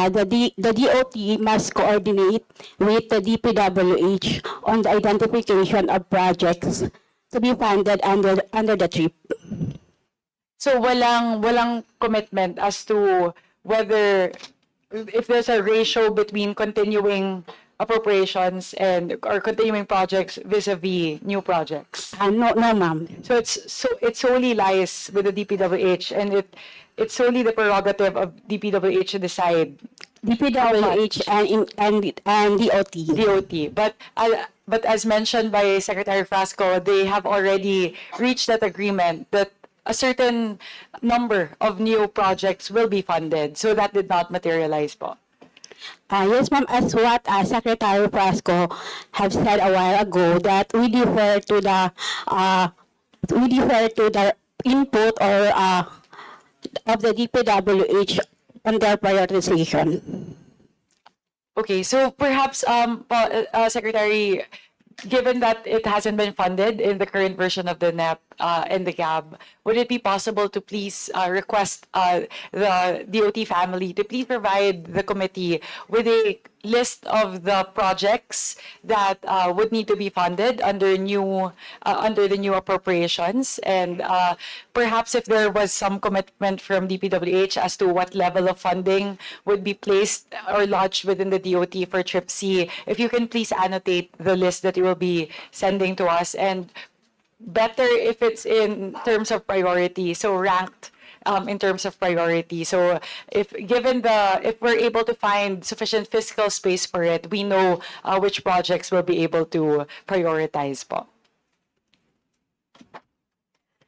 the DOT must coordinate with the DPWH on the identification of projects to be funded under the TRIP. So walang commitment as to whether if there's a ratio between continuing appropriations or continuing projects vis-a-vis new projects. No, ma'am. So it solely lies with the DPWH, and it's solely the prerogative of DPWH to decide. DPWH and DOT. DOT. But as mentioned by Secretary Frasco, they have already reached that agreement that a certain number of new projects will be funded. So that did not materialize po. Yes, ma'am. As what Secretary Frasco have said a while ago, that we defer to the input or of the DPWH on their prioritization. Okay, so perhaps, Secretary, given that it hasn't been funded in the current version of the NEP and the GAB, would it be possible to please request the DOT family to please provide the committee with a list of the projects that would need to be funded under the new appropriations, and perhaps if there was some commitment from DPWH as to what level of funding would be placed or lodged within the DOT for Trip C, if you can please annotate the list that you will be sending to us, and better if it's in terms of priority, so ranked in terms of priority. So if we're able to find sufficient fiscal space for it, we know which projects we'll be able to prioritize po.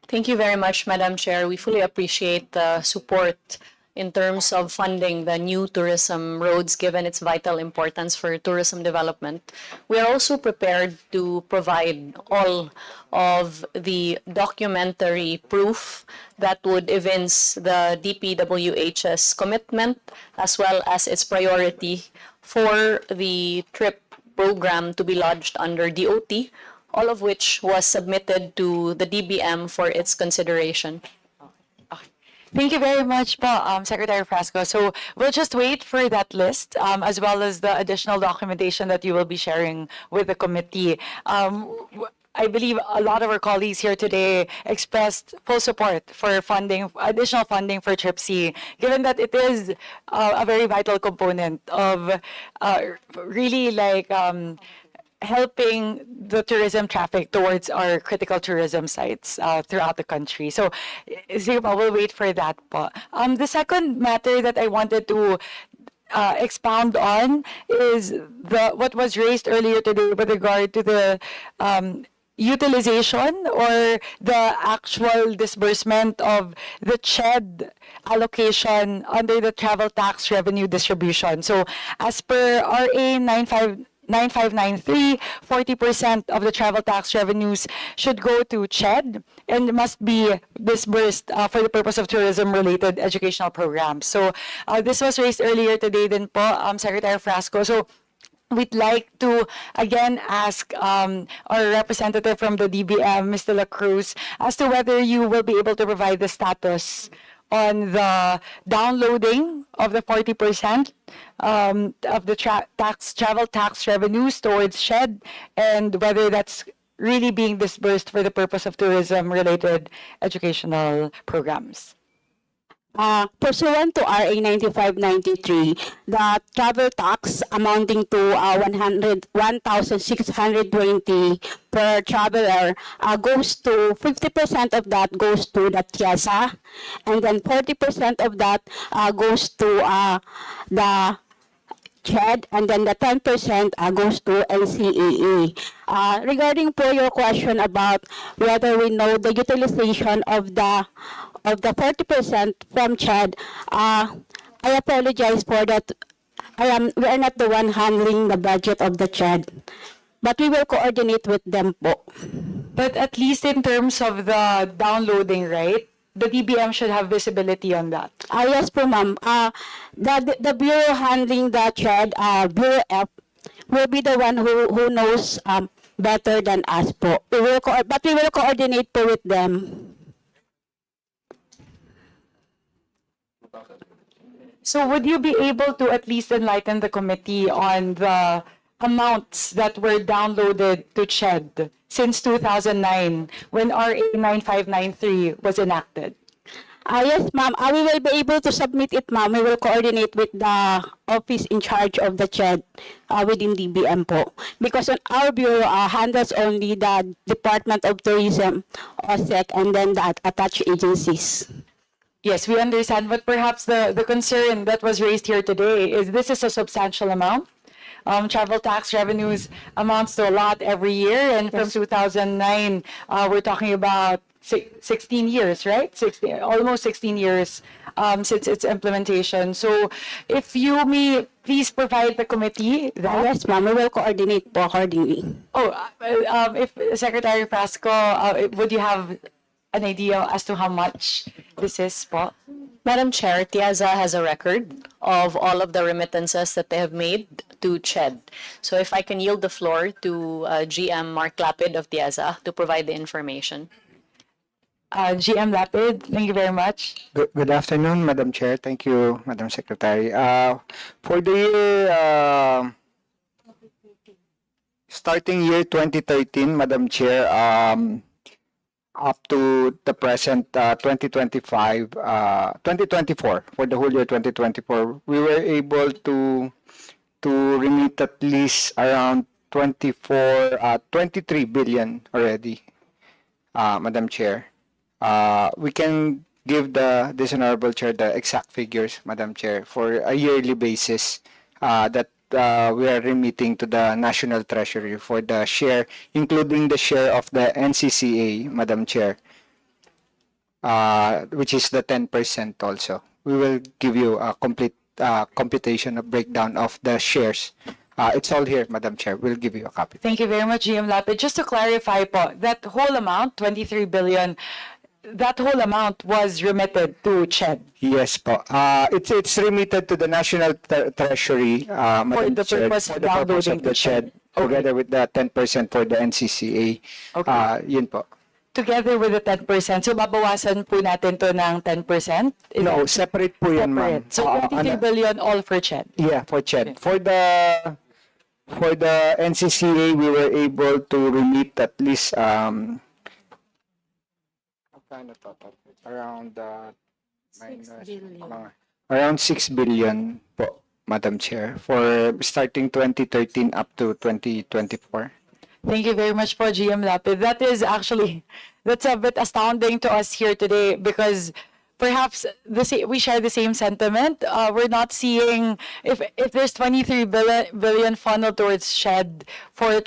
Thank you very much, Madam Chair. We fully appreciate the support in terms of funding the new tourism roads, given its vital importance for tourism development. We are also prepared to provide all of the documentary proof that would evince the DPWH's commitment as well as its priority for the TRIP program to be lodged under DOT, all of which was submitted to the DBM for its consideration. Thank you very much po, Secretary Frasco. So we'll just wait for that list, as well as the additional documentation that you will be sharing with the committee. I believe a lot of our colleagues here today expressed full support for additional funding for Trip C, given that it is a very vital component of really helping the tourism traffic towards our critical tourism sites throughout the country. So, we'll wait for that po. The second matter that I wanted to expound on is what was raised earlier today with regard to the utilization or the actual disbursement of the CHED allocation under the travel tax revenue distribution. So, as per RA 9593, 40% of the travel tax revenues should go to CHED and must be disbursed for the purpose of tourism-related educational programs. So this was raised earlier today din po, Secretary Frasco. So we'd like to again ask our representative from the DBM, Ms. De La Cruz, as to whether you will be able to provide the status on the downloading of the 40% of the travel tax revenues towards SHED, and whether that's really being disbursed for the purpose of tourism-related educational programs. Pursuant to RA 9593, the travel tax amounting to 1,620 per traveler goes to 50% of that goes to the TIASA, and then 40% of that goes to the CHED, and then the 10% goes to NCAA. Regarding po your question about whether we know the utilization of the 40% from CHED, I apologize for that. We are not the one handling the budget of the CHED, but we will coordinate with them po. But at least in terms of the downloading, right? The DBM should have visibility on that. Yes po, ma'am. The bureau handling the CHED, Bureau F, will be the one who knows better than us po. But we will coordinate po with them. So would you be able to at least enlighten the committee on the amounts that were downloaded to CHED since 2009 when RA 9593 was enacted? Yes, ma'am. We will be able to submit it, ma'am. We will coordinate with the office in charge of the CHED within DBM po. Because our bureau handles only the Department of Tourism, OSEC, and then the attached agencies. Yes, we understand, but perhaps the concern that was raised here today is this is a substantial amount. Travel tax revenues amounts to a lot every year, and from 2009, we're talking about 16 years, right? Almost 16 years since its implementation. So if you may please provide the committee that. Yes, ma'am. We will coordinate po accordingly. If Secretary Frasco, would you have an idea as to how much this is po? Madam Chair, TIASA has a record of all of the remittances that they have made to CHED. So if I can yield the floor to GM Mark Lapid of TIASA to provide the information. GM Lapid, thank you very much. Good afternoon, Madam Chair. Thank you, Madam Secretary. For the year, starting year 2013, Madam Chair, up to the present 2024, for the whole year 2024, we were able to remit at least around 23 billion already, Madam Chair. We can give this honorable chair the exact figures, Madam Chair, for a yearly basis that we are remitting to the National Treasury for the share, including the share of the NCCA, Madam Chair, which is the 10% also. We will give you a complete computation, a breakdown of the shares. It's all here, Madam Chair. We'll give you a copy. Thank you very much, GM Lapid. Just to clarify po, that whole amount, 23 billion, that whole amount was remitted to CHED. Yes po. It's remitted to the National Treasury, Madam Chair, for the purpose of the CHED, together with the 10% for the NCCA. Yun po. Together with the 10%. So babawasan po natin to ng 10%? No, separate po yun, ma'am. So 23 billion all for CHED? Yeah, for CHED. For the NCCA, we were able to remit at least around 6 billion po, Madam Chair, for starting 2013 up to 2024. Thank you very much po, GM Lapid. That's a bit astounding to us here today because perhaps we share the same sentiment. We're not seeing, if there's 23 billion funneled towards SHED for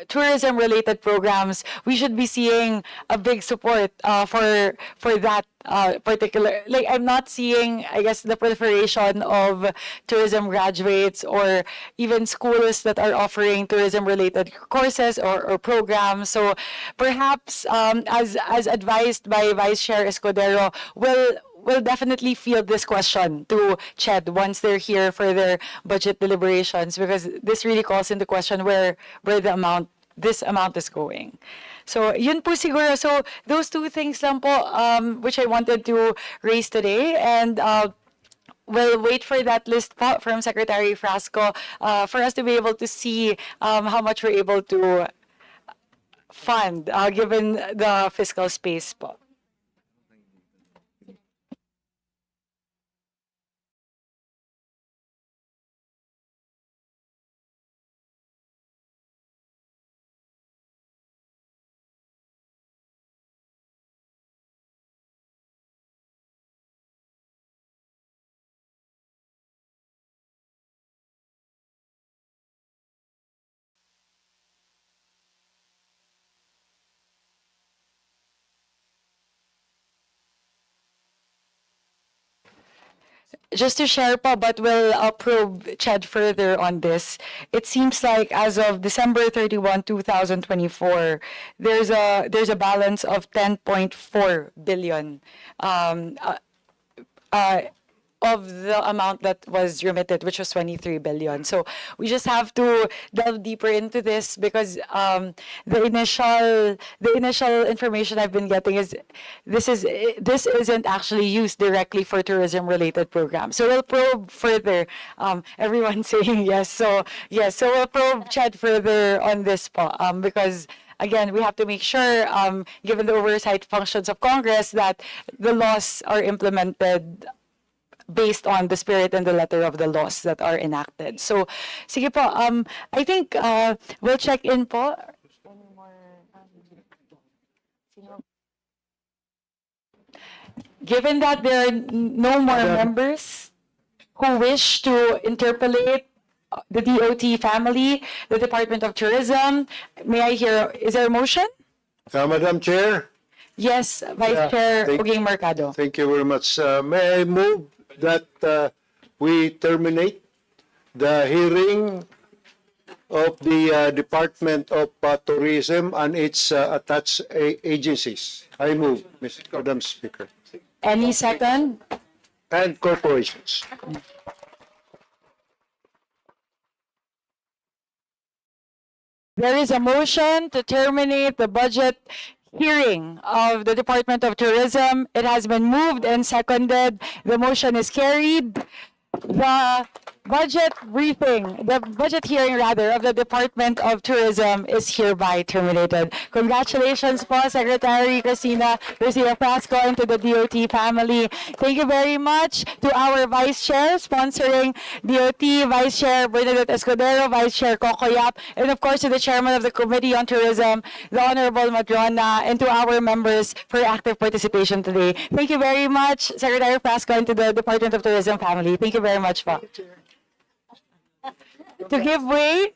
tourism-related programs, we should be seeing a big support for that particular. Like, I'm not seeing, I guess, the proliferation of tourism graduates or even schools that are offering tourism-related courses or programs. So perhaps, as advised by Vice Chair Escudero, will will definitely field this question to CHED once they're here for their budget deliberations, because this really calls into question where this amount is going. So yun po siguro. So those two things lang po which I wanted to raise today, and we'll wait for that list po from Secretary Frasco for us to be able to see how much we're able to fund given the fiscal space po. Just to share po, but we'll probe Chad further on this. It seems like as of December 31, 2024, there's a balance of 10.4 billion of the amount that was remitted, which was 23 billion. So we just have to delve deeper into this, because the initial information I've been getting is this isn't actually used directly for tourism related programs. So we'll probe further. Everyone's saying yes. So yes, so we'll probe Chad further on this po, because again, we have to make sure, given the oversight functions of Congress, that the laws are implemented based on the spirit and the letter of the laws that are enacted. So, sige po, I think we'll check in po. Given that there are no more members who wish to interpolate the DOT family, the Department of Tourism, may I hear, is there a motion? Madam Chair? Yes, Vice Chair Oging Mercado. Thank you very much. May I move that we terminate the hearing of the Department of Tourism and its attached agencies? I move, Madam Speaker. Any second? And corporations. There is a motion to terminate the budget hearing of the Department of Tourism. It has been moved and seconded. The motion is carried. The budget hearing rather, of the Department of Tourism is hereby terminated. Congratulations po, Secretary Cristina Garcia Frasco, and to the DOT family. Thank you very much to our Vice Chair sponsoring DOT, Vice Chair Bernadette Escudero, Vice Chair Coco Yap, and of course to the Chairman of the Committee on Tourism, the Honorable Madrona, and to our members for active participation today. Thank you very much, Secretary Frasco, and to the Department of Tourism family. Thank you very much po. To give way,